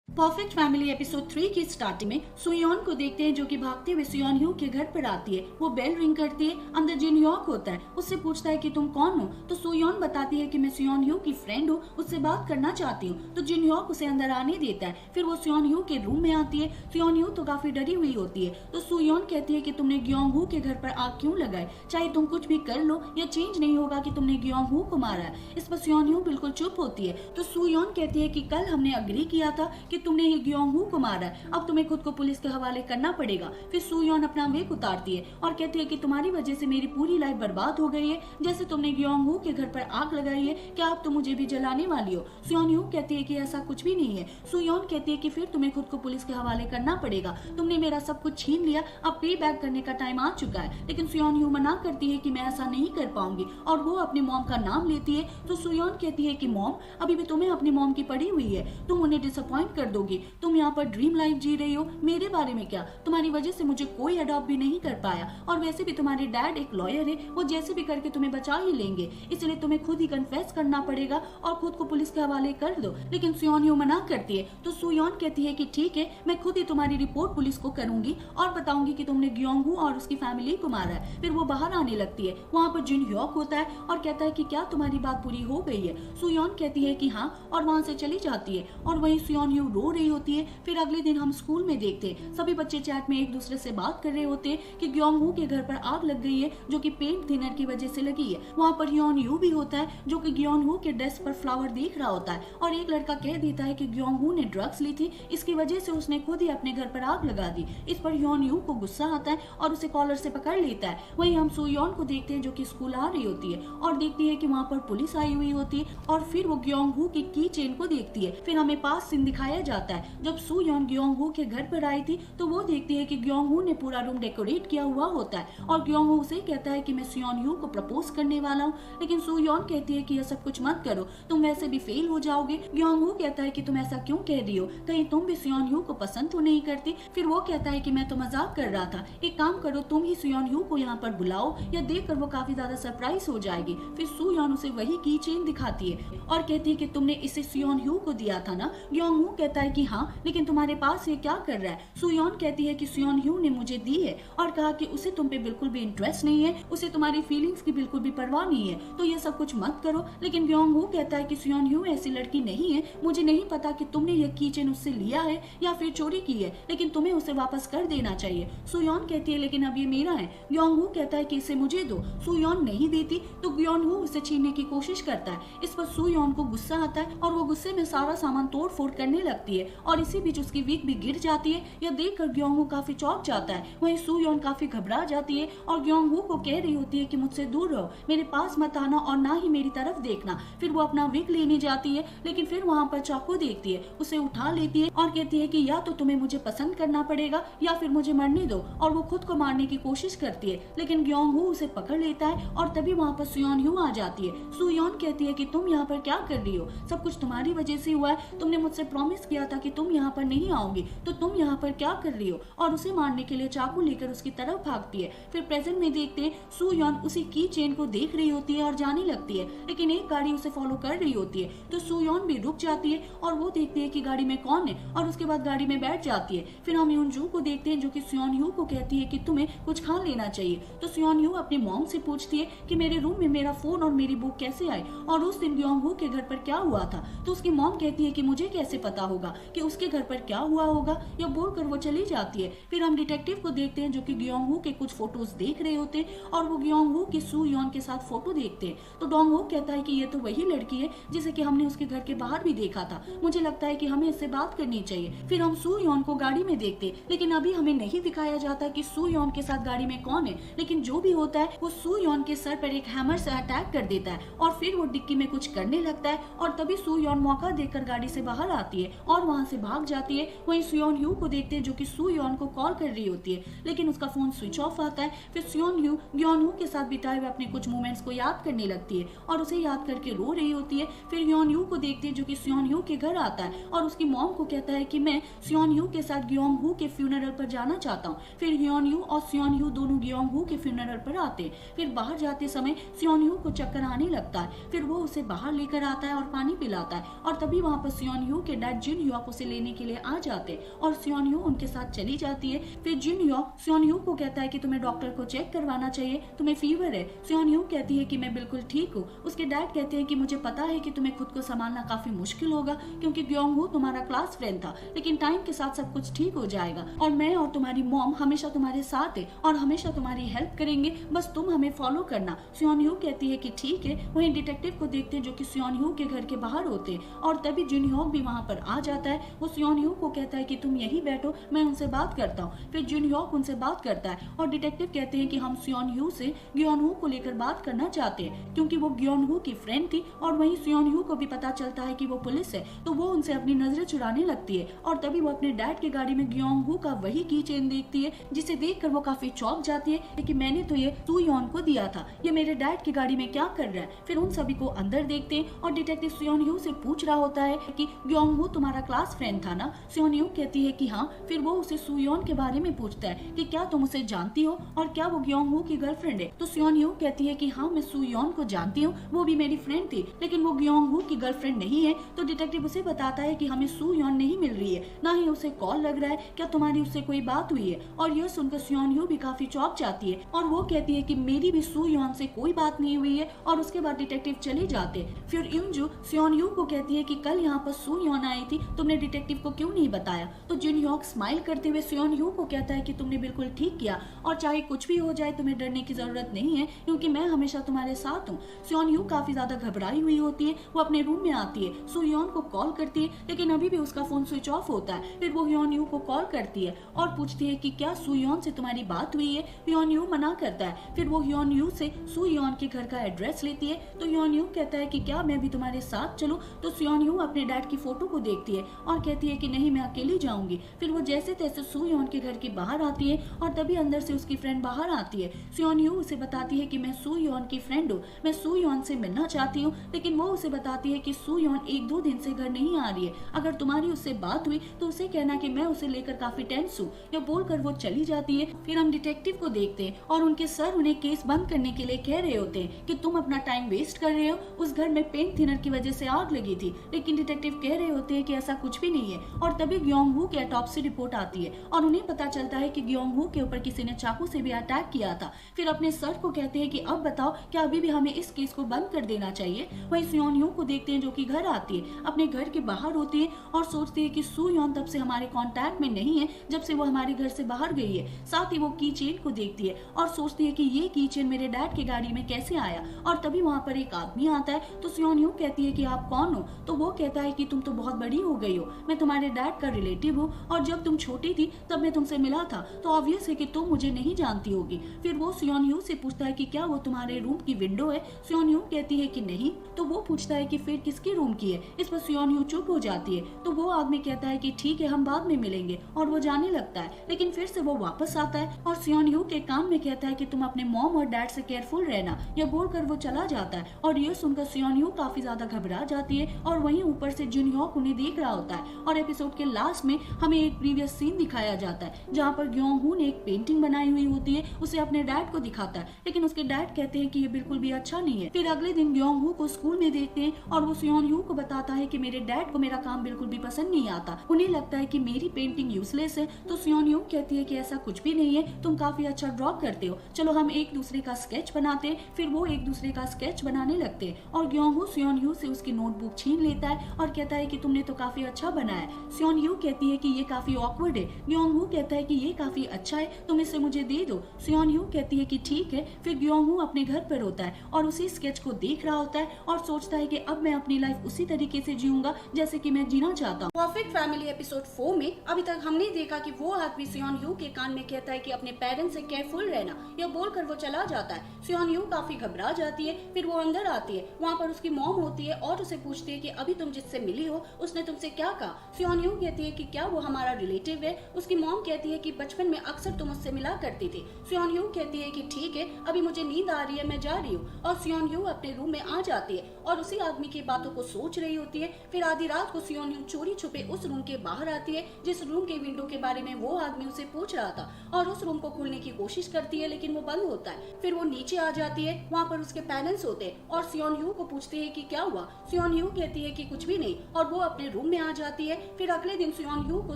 परफेक्ट फैमिली एपिसोड 3 की स्टार्टिंग में सुयोन को देखते हैं जो कि भागते हुए सियोन यू के घर पर आती है। वो बेल रिंग करती है, अंदर जिनयोक होता है, उससे पूछता है कि तुम कौन हो। तो सुयोन बताती है कि मैं सियोन यू की फ्रेंड हूँ, उससे बात करना चाहती हूँ। तो जिनयोक उसे अंदर आने देता है। फिर वो सियोन यू के रूम में आती है। सियोन यू तो काफी डरी हुई होती है। तो सुयोन कहती है कि तुमने ग्योंग हू के घर पर आग क्यों लगाई, चाहे तुम कुछ भी कर लो ये चेंज नहीं होगा कि तुमने ग्योंग हू को मारा है। इस पर सियोन यू बिल्कुल चुप होती है। तो सुयोन कहती है कि कल हमने अग्री किया था कि तुमने ही ग्योंग-हू को मारा है, अब तुम्हें खुद को पुलिस के हवाले करना पड़ेगा। फिर सूयन अपना वेग उतारती है और कहती है कि तुम्हारी वजह से मेरी पूरी लाइफ बर्बाद हो गई है, जैसे तुमने ग्योंग-हू के घर पर आग लगाई है, क्या अब तुम मुझे भी जलाने वाली हो? सूयन कहती है कि ऐसा कुछ भी नहीं है। सूयन कहती है कि फिर तुम्हें खुद को पुलिस के हवाले करना पड़ेगा, तुमने मेरा सब कुछ छीन लिया, अब पे बैक करने का टाइम आ चुका है। लेकिन सूयन मना करती है कि मैं ऐसा नहीं कर पाऊंगी और वो अपने मॉम का नाम लेती है। तो सूयन कहती है कि मॉम, अभी भी तुम्हें अपनी मॉम की पड़ी हुई है, तुम उन्हें डिसअपॉइंट कर दोगी, तुम यहाँ पर ड्रीम लाइफ जी रही हो, मेरे बारे में क्या? तुम्हारी वजह से मुझे कोई अडॉप्ट भी नहीं कर पाया और वैसे भी तुम्हारे डैड एक लॉयर है, वो जैसे भी करके तुम्हें बचा ही लेंगे, इसलिए तुम्हें खुद ही कन्फेस करना पड़ेगा और खुद को पुलिस के हवाले कर दो। लेकिन सूयन मना करती है। तो सूयन कहती है कि ठीक है, मैं खुद ही तुम्हारी रिपोर्ट पुलिस को करूंगी और बताऊंगी कि तुमने ग्योंग-हू और उसकी फैमिली को मारा है। फिर वो बाहर आने लगती है, वहाँ पर जिन ह्योक होता है और कहता है कि क्या तुम्हारी बात पूरी हो गई है? सूयन कहती है कि हाँ और वहाँ से चली जाती है और वहीं सूयन रो रही होती है। फिर अगले दिन हम स्कूल में देखते हैं, सभी बच्चे चैट में एक दूसरे से बात कर रहे होते हैं कि ग्योंग-हू के घर पर आग लग गई है, जो कि पेंट थिनर की वजह से लगी है। वहाँ पर ह्योन-यू भी होता है, जो कि ग्योंग-हू के डेस्क पर फ्लावर देख रहा होता है और एक लड़का कह देता है कि ग्योंग-हू ने ड्रग्स ली थी, इसकी वजह से उसने खुद ही अपने घर पर आग लगा दी। इस पर ह्योन-यू को गुस्सा आता है और उसे कॉलर से पकड़ लेता है। वहीं हम सूयन को देखते हैं जो कि स्कूल आ रही होती है और देखती है कि वहाँ पर पुलिस आई हुई होती है और फिर वो ग्योंग-हू की की चेन को देखती है। फिर हमें पास सीन दिखाया जाता है, जब सूयन ग्योंग-हू के घर पर आई थी तो वो देखती है कि ग्योंग-हू ने पूरा रूम डेकोरेट किया हुआ होता है और ग्योंग-हू उसे कहता है कि मैं सूयन को प्रपोज करने वाला हूँ। लेकिन सूयन कहती है कि यह सब कुछ मत करो, तुम वैसे भी फेल हो जाओगे। ग्योंग-हू कहता है कि तुम ऐसा क्यों कह रही हो, कहीं तुम भी सूयन को पसंद तो नहीं करती? फिर वो कहता है कि मैं तो मजाक कर रहा था, एक काम करो तुम ही सूयन को यहाँ पर बुलाओ, या देखकर वो काफी ज्यादा सरप्राइज हो जाएगी। फिर सूयन उसे वही की चेन दिखाती है और कहती है कि तुमने इसे सूयन को दिया था ना? ग्योंग-हू कहता है कि हाँ, लेकिन तुम्हारे पास ये क्या कर रहा है? सूयन कहती है कि सूयन ने मुझे दी है और कहा कि उसे तुम पे बिल्कुल भी इंटरेस्ट नहीं है, उसे तुम्हारी फीलिंग्स की बिल्कुल भी परवाह नहीं है, तो ये सब कुछ मत करो। लेकिन ग्योंग-हू कहता है कि सूयन ऐसी लड़की नहीं है, मुझे नहीं पता कि तुमने ये की चेन उससे लिया है या फिर चोरी की है, लेकिन तुम्हें उसे वापस कर देना चाहिए। सूयन कहती है लेकिन अब ये मेरा है। ग्योंग-हू कहता है कि इसे मुझे दो। सूयन नहीं देती तो ग्योंग-हू उसे छीनने की कोशिश करता है। इस पर सूयन को गुस्सा आता है और वो गुस्से में सारा सामान तोड़ फोड़ करने लगती है और इसी बीच उसकी विग भी गिर जाती है। यह देखकर ग्योंग-हू काफी चौंक जाता है। वहीं सूयन काफी घबरा जाती है और ग्योंग-हू को कह रही होती है कि मुझसे दूर रहो, मेरे पास मत आना और ना ही मेरी तरफ देखना। फिर वो अपना विग लेने जाती है, लेकिन फिर वहाँ पर चाकू देखती है, उसे उठा लेती है और कहती है कि या तो तुम्हें मुझे पसंद करना पड़ेगा या फिर मुझे मरने दो, और वो खुद को मारने की कोशिश करती है। लेकिन ग्योंग-हू उसे पकड़ लेता है और तभी वहाँ पर सूयन आ जाती है। सूयन कहती है कि तुम यहाँ पर क्या कर रही हो, सब कुछ तुम्हारी वजह से हुआ है, तुमने मुझसे प्रॉमिस किया था कि तुम यहाँ पर नहीं आओगी, तो तुम यहाँ पर क्या कर रही हो? और उसे मारने के लिए चाकू लेकर उसकी तरफ भागती है। फिर प्रेजेंट में देखते हैं सूयन उसी की चेन को देख रही होती है और जाने लगती है, लेकिन एक गाड़ी उसे फॉलो कर रही होती है, तो सूयन भी रुक जाती है और वो देखती है कि गाड़ी में कौन है और उसके बाद गाड़ी में बैठ जाती है। फिर हम यूनजू को देखते हैं जो कि सूयन को कहती है कि तुम्हें कुछ खा लेना चाहिए। तो सूयन अपनी मॉम से पूछती है कि मेरे रूम में मेरा फोन और मेरी बुक कैसे आई और उस दिन ग्योंग-हू के घर पर क्या हुआ था? तो उसकी मॉम कहती है कि मुझे कैसे पता होगा कि उसके घर पर क्या हुआ होगा, या बोलकर वो चली जाती है। फिर हम डिटेक्टिव को देखते हैं जो कि ग्योंग-हू के कुछ फोटोज देख रहे होते हैं और वो ग्योंग-हू की सूयन के साथ फोटो देखते हैं। तो डोंग-हू कहता है कि ये तो वही लड़की है जिसे कि हमने उसके घर के बाहर भी देखा था, मुझे लगता है कि हमें इससे बात करनी चाहिए। फिर हम सूयन को गाड़ी में देखते, लेकिन अभी हमें नहीं दिखाया जाता कि सूयन के साथ गाड़ी में कौन है, लेकिन जो भी होता है वो सूयन के सर पर एक हैमर से अटैक कर देता है और फिर वो डिक्की में कुछ करने लगता है और तभी सूयन मौका देखकर गाड़ी से बाहर आती है और वहाँ से भाग जाती है। वहीं सूयन को देखते हैं जो कि सूयन को कॉल कर रही होती है, लेकिन उसका फोन स्विच ऑफ आता है। फिर सूयन ग्योंग-हू के साथ बिताए हुए अपने कुछ मोमेंट्स को याद करने लगती है और उसे याद करके रो रही होती है। फिर ग्योंग-हू को देखते हैं जो कि सूयन के घर आता है और उसकी मॉम को कहता है कि मैं सूयन के साथ ग्योंग-हू के फ्यूनरल पर जाना चाहता हूँ। फिर ग्योंग-हू और सूयन दोनों ग्योंग-हू के फ्यूनरल पर आते हैं। फिर बाहर जाते समय सूयन को चक्कर आने लगता है, फिर वो उसे बाहर लेकर आता है और पानी पिलाता है और तभी वहाँ पर सूयन के डैड जिन ह्योक उसे लेने के लिए आ जाते हैं और सूयन उनके साथ चली जाती है। फिर जिन ह्योक सूयन को कहता है कि तुम्हें डॉक्टर को चेक करवाना चाहिए, तुम्हें फीवर है। सूयन कहती है कि मैं बिल्कुल ठीक हूँ। उसके डैड कहते हैं कि मुझे पता है कि तुम्हें खुद को संभालना काफी मुश्किल होगा क्योंकि ग्योंग-हू तुम्हारा क्लास फ्रेंड था, लेकिन टाइम के साथ सब कुछ ठीक हो जाएगा और मैं और तुम्हारी मॉम हमेशा तुम्हारे साथ है और हमेशा तुम्हारी हेल्प करेंगे, बस तुम हमें फॉलो करना। सूयन कहती है कि ठीक है। वहीं डिटेक्टिव को देखते हैं जो कि सूयन के घर के बाहर होते हैं और तभी जिन ह्योक भी वहाँ पर आ जाता है। वो सियोन यू को कहता है कि तुम यहीं बैठो, मैं उनसे बात करता हूँ। फिर जुन ह्योक उनसे बात करता है और डिटेक्टिव कहते हैं कि हम सियोन यू से ग्योन हू को लेकर बात करना चाहते हैं, क्योंकि वो ग्योन हू की फ्रेंड थी और वहीं सियोन यू को भी पता चलता है कि वो पुलिस है, तो वो उनसे अपनी नजरें चुराने लगती है। और तभी वो अपने डैड की गाड़ी में ग्योन हू का वही की चेन देखती है, जिसे देखकर वो काफी चौंक जाती है कि मैंने तो ये सू योन को दिया था, ये मेरे डैड की गाड़ी में क्या कर रहा है। फिर उन सभी को अंदर देखते हैं और डिटेक्टिव सियोन यू से पूछ रहा होता है कि ग्योन हू तुम्हारा क्लास फ्रेंड था ना। सियोन यू कहती है कि हाँ। फिर वो उसे सू योन के बारे में पूछता है कि क्या तुम उसे जानती हो और क्या वो ग्योन हू की गर्लफ्रेंड है। तो सियोन यू कहती है कि हाँ, मैं सू योन को जानती हूँ, वो भी मेरी फ्रेंड थी, लेकिन वो ग्योन हू की गर्लफ्रेंड नहीं है। तो डिटेक्टिव उसे बताता है कि हमें सू योन नहीं मिल रही है, ना ही उसे कॉल लग रहा है, क्या तुम्हारी उससे कोई बात हुई है। और यह सुनकर सियोन यू भी काफी चौंक जाती है और वो कहती है कि मेरी भी सू योन से कोई बात नहीं हुई है। और उसके बाद डिटेक्टिव चले जाते। फिर युनजू सियोन यू को कहती है कि कल यहाँ पर सू योन आई थी, तुमने डिटेक्टिव को क्यों नहीं बताया। तो जुन ह्योक स्माइल करते हुए सियोन यू को कहता है कि तुमने बिल्कुल ठीक किया और चाहे कुछ भी हो जाए तुम्हें डरने की जरूरत नहीं है, क्योंकि मैं हमेशा तुम्हारे साथ हूँ। सियोन यू काफी ज्यादा घबराई हुई होती है, वो अपने रूम में आती है, सू योन को कॉल करती है, लेकिन अभी भी उसका फोन स्विच ऑफ होता है। फिर वो ह्योन यू को कॉल करती है और पूछती है कि क्या सू योन से तुम्हारी बात हुई है। ह्योन यू मना करता है। फिर वो ह्योन यू से सू योन के घर का एड्रेस लेती है। तो ह्योन यू कहता है कि क्या मैं भी तुम्हारे साथ चलूं। तो सियोन यू अपने डैड की फोटो को देखती है और कहती है कि नहीं, मैं अकेली जाऊंगी। फिर वो जैसे तैसे सू योन के घर के बाहर आती है और तभी अंदर से उसकी फ्रेंड बाहर आती है। सियोन यू उसे बताती है कि मैं सू योन की फ्रेंड हूँ, मैं सू योन से मिलना चाहती हूँ, लेकिन वो उसे बताती है कि सू योन 1-2 दिन से घर नहीं आ रही है, अगर तुम्हारी उससे बात हुई तो उसे कहना कि मैं उसे लेकर काफी टेंस हूँ। यह बोलकर वो चली जाती है। फिर हम डिटेक्टिव को देखते हैं और उनके सर उन्हें केस बंद करने के लिए कह रहे होते हैं कि तुम अपना टाइम वेस्ट कर रहे हो, उस घर में पेंट थिनर की वजह से आग लगी थी। लेकिन डिटेक्टिव कह रहे होते हैं कि ऐसा कुछ भी नहीं है। और तभी ग्योंग हू की ऑटोप्सी रिपोर्ट आती है और उन्हें पता चलता है कि ग्योंग हू के ऊपर किसी ने चाकू से भी अटैक किया था। फिर अपने सर को कहते हैं कि अब बताओ, क्या अभी भी हमें इस केस को बंद कर देना चाहिए। वहीं सियोन यू को देखते हैं जो कि घर आती है, अपने घर के बाहर होती है और सोचती है कि सू योन तब से हमारे कांटेक्ट में नहीं है जब से वो हमारे घर से बाहर गई है। साथ ही वो की चेन को देखती है और सोचती है कि ये की चेन मेरे डैड की गाड़ी में कैसे आया। और तभी वहाँ पर एक आदमी आता है। तो सियोन यू कहती है कि आप कौन हो। तो वो कहता है कि तुम तो बहुत बड़ी हो गई हो, मैं तुम्हारे डैड का रिलेटिव हूँ और जब तुम छोटी थी तब मैं तुमसे मिला था, तो ऑब्वियस है कि तुम मुझे नहीं जानती होगी। फिर वो सियोन यू से पूछता है कि क्या वो तुम्हारे रूम की विंडो है। सियोन यू कहती है कि नहीं। तो वो पूछता है कि फिर किसके रूम की है। इस पर सियोन यू चुप हो जाती है। तो वो आदमी कहता है कि ठीक है, हम बाद में मिलेंगे, और वो जाने लगता है। लेकिन फिर से वो वापस आता है और सियोन यू के कान में कहता है कि तुम अपने मॉम और डैड से केयरफुल रहना। यह बोलकर वो चला जाता है और ये सुनकर सियोन यू काफी ज्यादा घबरा जाती है और वहीं ऊपर से जुन ह्योक उन्हें देख रहा होता है। और एपिसोड के लास्ट में हमें एक प्रीवियस सीन दिखाया जाता है जहाँ पर ग्योंग हू ने एक पेंटिंग बनाई हुई होती है, उसे अपने डैड को दिखाता है, लेकिन उसके डैड कहते हैं कि ये बिल्कुल भी अच्छा नहीं है। फिर अगले दिन ग्योंग हू को स्कूल में देखते हैं और वो सियोन यू को बताता है कि मेरे डैड को मेरा काम बिल्कुल भी पसंद नहीं आता, उन्हें लगता है कि मेरी पेंटिंग यूजलेस है। तो सियोन यू कहती है कि ऐसा कुछ भी नहीं है, तुम काफी अच्छा ड्रॉ करते हो, चलो हम एक दूसरे का स्केच बनाते हैं। फिर वो एक दूसरे का स्केच बनाने लगते हैं और ग्योंग हू सियोन यू से उसकी नोटबुक छीन लेता है और कहता है कि तुमने तो काफी अच्छा बनाया। सियोन यू कहती है कि ये काफी ऑकवर्ड है। ग्योंग हू कहता है कि ये काफी अच्छा है, तुम इसे मुझे दे दो। सियोन यू कहती है कि ठीक है। फिर ग्योंग हू अपने घर पर होता है और उसी स्केच को देख रहा होता है और सोचता है कि अब मैं अपनी लाइफ उसी तरीके से जीऊंगा जैसे कि मैं जीना चाहता हूँ। परफेक्ट फैमिली एपिसोड 4 में अभी तक हमने देखा कि वो आदमी सियोन यू के कान में कहता है कि अपने पेरेंट्स से केयरफुल रहना, यह बोलकर वो चला जाता है। सियोन यू काफी घबरा जाती है। फिर वो अंदर आती है, वहाँ पर उसकी मॉम होती है और उसे पूछती है कि अभी तुम जिससे मिली हो उसने तुमसे क्या कहा। सियोन यू कहती है कि क्या वो हमारा रिलेटिव है। उसकी मॉम कहती है कि बचपन में अक्सर तुम उससे मिला करती थी। सियोन यू कहती है कि ठीक है, अभी मुझे नींद आ रही है, मैं जा रही हूँ। और सियोन यू अपने रूम में आ जाती है और उसी आदमी की बातों को सोच रही होती है। फिर आधी रात को सियोन यू चोरी छुपे उस रूम के बाहर आती है जिस रूम के विंडो के बारे में वो आदमी उसे पूछ रहा था, और उस रूम को खोलने की कोशिश करती है लेकिन वो बंद होता है। फिर वो नीचे आ जाती है, वहाँ पर उसके पेरेंट्स होते हैं और सियोन यू को पूछते हैं कि क्या हुआ। सियोन यू कहती है कि कुछ भी नहीं, और वो अपने रूम में आ जाती है। फिर अगले दिन सियोन यू को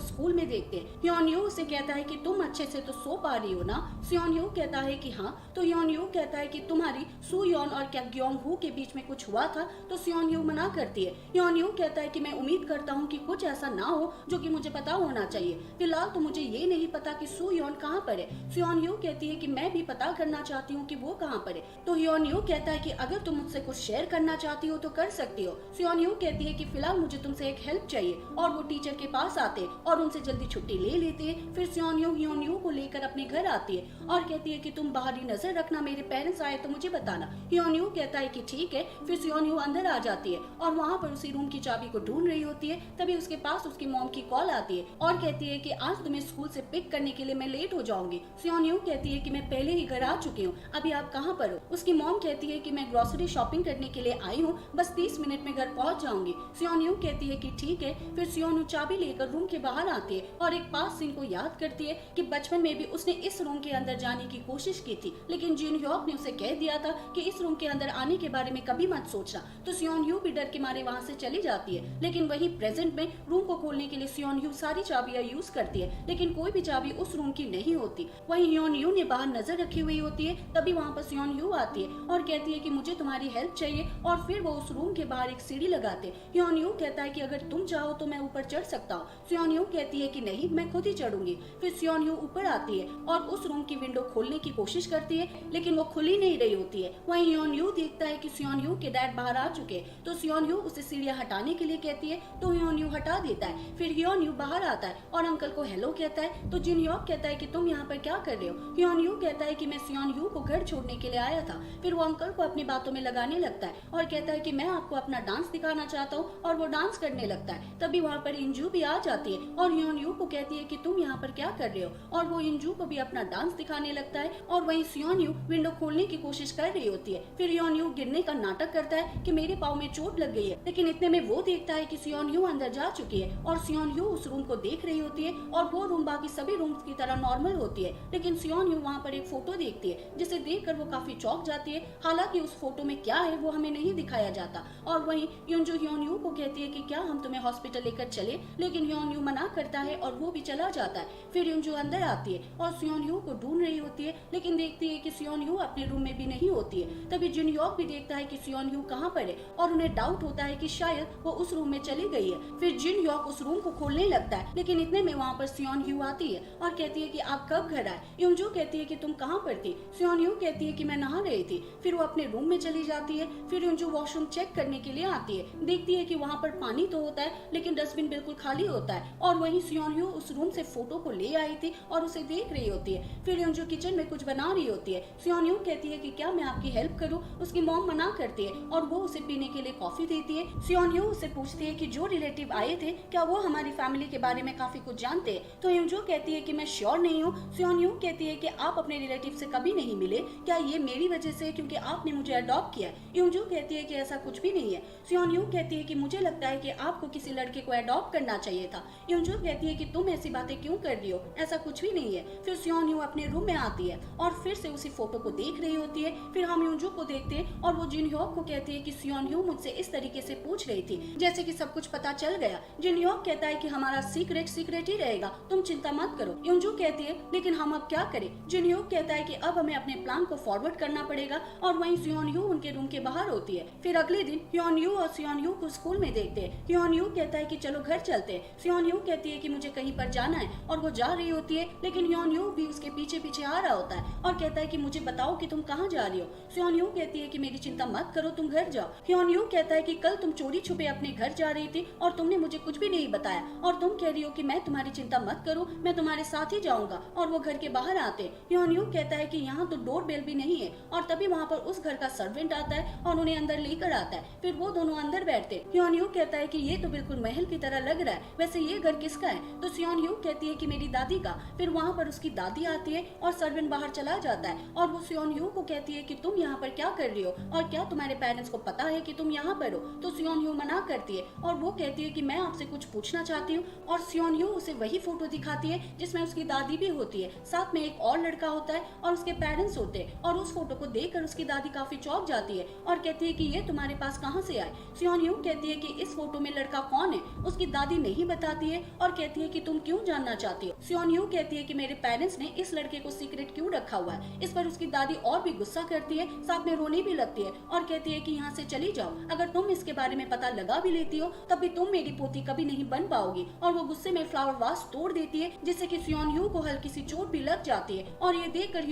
स्कूल में देखते हैं। ह्योन यू उसे कहता है कि तुम अच्छे से तो सो पा रही हो ना। सियोन यू कहता है कि हाँ। तो ह्योन यू कहता है कि तुम्हारी सू योन और क्या ग्योंग हू के बीच में कुछ हुआ था। तो सियोन यू मना करती है। ह्योन यू कहता है कि मैं उम्मीद करता हूँ कि कुछ ऐसा ना हो जो कि मुझे पता होना चाहिए, फिलहाल तो मुझे ये नहीं पता कि सू योन कहाँ पर है। सियोन यू कहती है कि मैं भी पता करना चाहती हूँ कि वो कहाँ पर है। तो ह्योन यू कहता है कि अगर तुम मुझसे कुछ शेयर करना चाहती हो तो कर सकती हो। सियोन यू कहती है कि फिलहाल मुझे तुमसे एक हेल्प हेल्प चाहिए और वो टीचर के पास आते और उनसे जल्दी छुट्टी ले लेते। फिर सियोन यू को लेकर अपने घर आती है और कहती है कि तुम बाहरी नजर रखना, मेरे पेरेंट्स आए तो मुझे बताना। हियोन यू कहता है कि ठीक है। फिर सियोन यू अंदर आ जाती है और वहाँ पर उसी रूम की चाबी को ढूंढ रही होती है। तभी उसके पास उसकी मॉम की कॉल आती है और कहती है कि आज तुम्हें स्कूल से पिक करने के लिए मैं लेट हो जाऊंगी। सियोन यू कहती है कि मैं पहले ही घर आ चुकी हूँ, अभी आप कहाँ पर हो? उसकी मॉम कहती है कि मैं ग्रोसरी शॉपिंग करने के लिए आई हूँ, बस 30 मिनट में घर पहुँच जाऊंगी। सियोन यू कहती है कि ठीक है। फिर सियोन यू चाबी लेकर रूम के बाहर आती है और एक पास सीन को याद करती है कि बचपन में भी उसने इस रूम के अंदर जाने की कोशिश की थी, लेकिन जिन ह्योक ने उसे कह दिया था कि इस रूम के अंदर आने के बारे में कभी मत सोचना। तो सियोन यू भी डर के मारे वहाँ से चली जाती है। लेकिन वही प्रेजेंट में रूम को खोलने के लिए सियोन यू सारी चाबियां यूज करती है, लेकिन कोई भी चाबी उस रूम की नहीं होती। वही हियोन यू ने बाहर नजर रखी हुई होती है। तभी वहाँ पर सियोन यू आती है और कहती है कि मुझे तुम्हारी हेल्प चाहिए और फिर वो उस रूम के बाहर एक सीढ़ी लगाते। हियोन यू कहता है कि अगर तुम चाहो तो मैं ऊपर चढ़ सकता हूँ। सियोन यू कहती है कि नहीं, मैं खुद ही चढ़ूंगी। फिर सियोन यू ऊपर आती है और उस रूम की विंडो खोलने की कोशिश करती है, लेकिन वो खुल ही नहीं रही होती है। वहीं हियोन यू देखता है कि सियोन यू के डैड बाहर आ चुके, तो सियोन यू उसे सीढ़ियां हटाने के लिए कहती है, तो हियोन यू हटा देता है। फिर हियोन यू बाहर आता है और अंकल को हेलो कहता है। तो जिन ह्योक कहता है कि तुम यहाँ पर क्या कर रहे हो? हियोन यू कहता है कि मैं सियोन यू को घर छोड़ने के लिए आया था। फिर वो अंकल को अपनी बातों में लगाने लगता है और कहता है कि मैं आपको अपना डांस दिखाना चाहता हूँ, और वो डांस करने लगता है। तभी वहाँ पर इंजू भी आ जाती है और हियोन यू को कहती है कि तुम यहाँ पर क्या कर रहे हो, और वो इंजू को भी अपना डांस दिखाने लगता है। और वहीं सियोन यू विंडो खोलने की कोशिश कर रही होती है। फिर हियोन यू गिरने का नाटक करता है कि मेरे पाँव में चोट लग गई है, लेकिन इतने में वो देखता है कि सियोन यू अंदर जा चुकी है और सियोन यू उस रूम को देख रही होती है और वो रूम बाकी सभी रूम्स की तरह नॉर्मल होती है। लेकिन सियोन यू वहाँ पर एक फोटो देखती है जिसे देखकर वो काफी चौंक जाती है। हालांकि उस फोटो में क्या है वो हमें नहीं दिखाया जाता। और वहीं युंजू हियोन यू को कहती है कि क्या हम तुम्हें हॉस्पिटल लेकर चले, लेकिन हियोन यू मना करता है और वो भी चला जाता है। फिर युंजू अंदर आती है और सियोन यू को ढूंढ रही होती है, लेकिन देखती है कि सियोन यू अपने रूम में भी नहीं होती है। तभी जिन ह्योक भी देखता है कि सियोन यू कहाँ पर है और उन्हें डाउट होता है कि शायद वो उस रूम में चली गई है। फिर जिन ह्योक उस रूम को खोलने लगता है, लेकिन इतने में वहाँ पर सियोन यू आती है और कहती है कि आप कब घर आए? युंजू कहती है कि तुम कहाँ पर थी? सियोन यू कहती है कि मैं नहा रही थी। फिर वो अपने रूम में चली जाती है। फिर युंजू वॉशरूम चेक करने के लिए आती है, देखती है कि वहाँ पर पानी तो होता है लेकिन डस्टबिन बिल्कुल खाली होता है। और वहीं सियोन यू उस रूम से फोटो को ले आई थी और उसे देख रही होती है। फिर युंजू किचन में कुछ बना रही होती है। सियोन यू कहती है कि क्या मैं आपकी हेल्प करूँ? उसकी मॉम मना करती है और वो उसे पीने के लिए कॉफी देती है। सियोन यू उससे पूछती है कि जो रिलेटिव आए थे क्या वो हमारी फैमिली के बारे में काफी कुछ जानते हैं? तो युंजू कहती है कि मैं श्योर नहीं हूँ। सियोन यू कहती है कि आप अपने रिलेटिव से कभी नहीं मिले, क्या ये मेरी वजह से क्योंकि आपने मुझे अडॉप्ट किया? युंजू कहती है कि ऐसा कुछ भी नहीं है। सियोन यू कहती है कि मुझे लगता है कि आपको किसी लड़के को अडॉप्ट करना चाहिए था। युंजू कहती है कि तुम ऐसी बातें क्यों कर रही हो, ऐसा कुछ भी नहीं है। फिर सियोन यू अपने रूम में आती है और फिर से उसी फोटो को देख रही होती है। फिर हम युंजू को देखते हैं और वो जिन ह्योक को कहती है कि सियोन यू मुझसे इस तरीके से पूछ रही थी जैसे कि सब कुछ पता चल गया। जिन ह्योक कहता है कि हमारा सीक्रेट सीक्रेट ही रहेगा, तुम चिंता मत करो। युंजू कहती है लेकिन हम अब क्या करें? जिन ह्योक कहता है कि अब हमें अपने प्लान को फॉरवर्ड करना पड़ेगा। और वहीं सियोन यू उनके रूम के बाहर होती है। फिर अगले दिन हियोन यू और सियोन यू को स्कूल में देखते हैं। हियोन यू कहता है कि चलो घर चलते हैं। सियोन यू कहती है कि मुझे कहीं पर जाना है और वो जा रही होती है, लेकिन हियोन यू भी उसके पीछे पीछे आ रहा होता है और कहता है कि मुझे बताओ कि तुम कहाँ जा रही हो। सियोन यू कहती है कि मेरी चिंता मत करो, तुम घर जाओ। हियोन यू कहता है कि कल तुम चोरी छुपे अपने घर जा रही थी और तुमने मुझे कुछ भी नहीं बताया, और तुम कह रही हो कि मैं तुम्हारी चिंता मत करूं, मैं तुम्हारे साथ ही जाऊंगा। और वो घर के बाहर आते हैं। हियोन यू कहता है कि यहाँ तो डोर बेल भी नहीं है, और तभी वहाँ पर उस घर का सर्वेंट आता है और उन्हें अंदर लेकर आता है। फिर वो दोनों अंदर बैठते। हियोन यू कहता है कि ये तो बिल्कुल महल की तरह लग रहा है, वैसे ये घर किसका है? तो सियोन यू कहती है कि मेरी दादी का। फिर वहाँ पर उसकी दादी आती है और सर्वेंट बाहर चला जाता है और वो सियोन यू को कहती है कि तुम यहाँ पर क्या कर रही हो और क्या तुम्हारे पेरेंट्स को पता है कि तुम यहाँ पर हो? तो सियोन यू मना करती है और वो कहती है कि मैं आपसे कुछ पूछना चाहती हूँ। और सियोन यू उसे वही फोटो दिखाती है जिसमें उसकी दादी भी होती है, साथ में एक और लड़का होता है और उसके पेरेंट्स होते हैं। और उस फोटो को देखकर उसकी दादी काफी चौंक जाती है और कहती है कि ये तुम्हारे पास कहाँ से आए? सियोन यू कहती है कि इस फोटो में लड़का कौन है? उसकी दादी नहीं बताती है और कहती है कि तुम क्यों जानना चाहती हो? सियोन यू कहती है कि मेरे पेरेंट्स ने इस लड़के को को सीक्रेट क्यों रखा हुआ है। इस पर उसकी दादी और भी गुस्सा करती है, साथ में रोने भी लगती है और कहती है कि यहाँ से चली जाओ, अगर तुम इसके बारे में पता लगा भी लेती हो तब भी तुम मेरी पोती कभी नहीं बन पाओगी। और वो गुस्से में फ्लावर वास तोड़ देती है, जिससे कि सियोन यू को हल्की सी चोट भी लग जाती है। और ये देखकर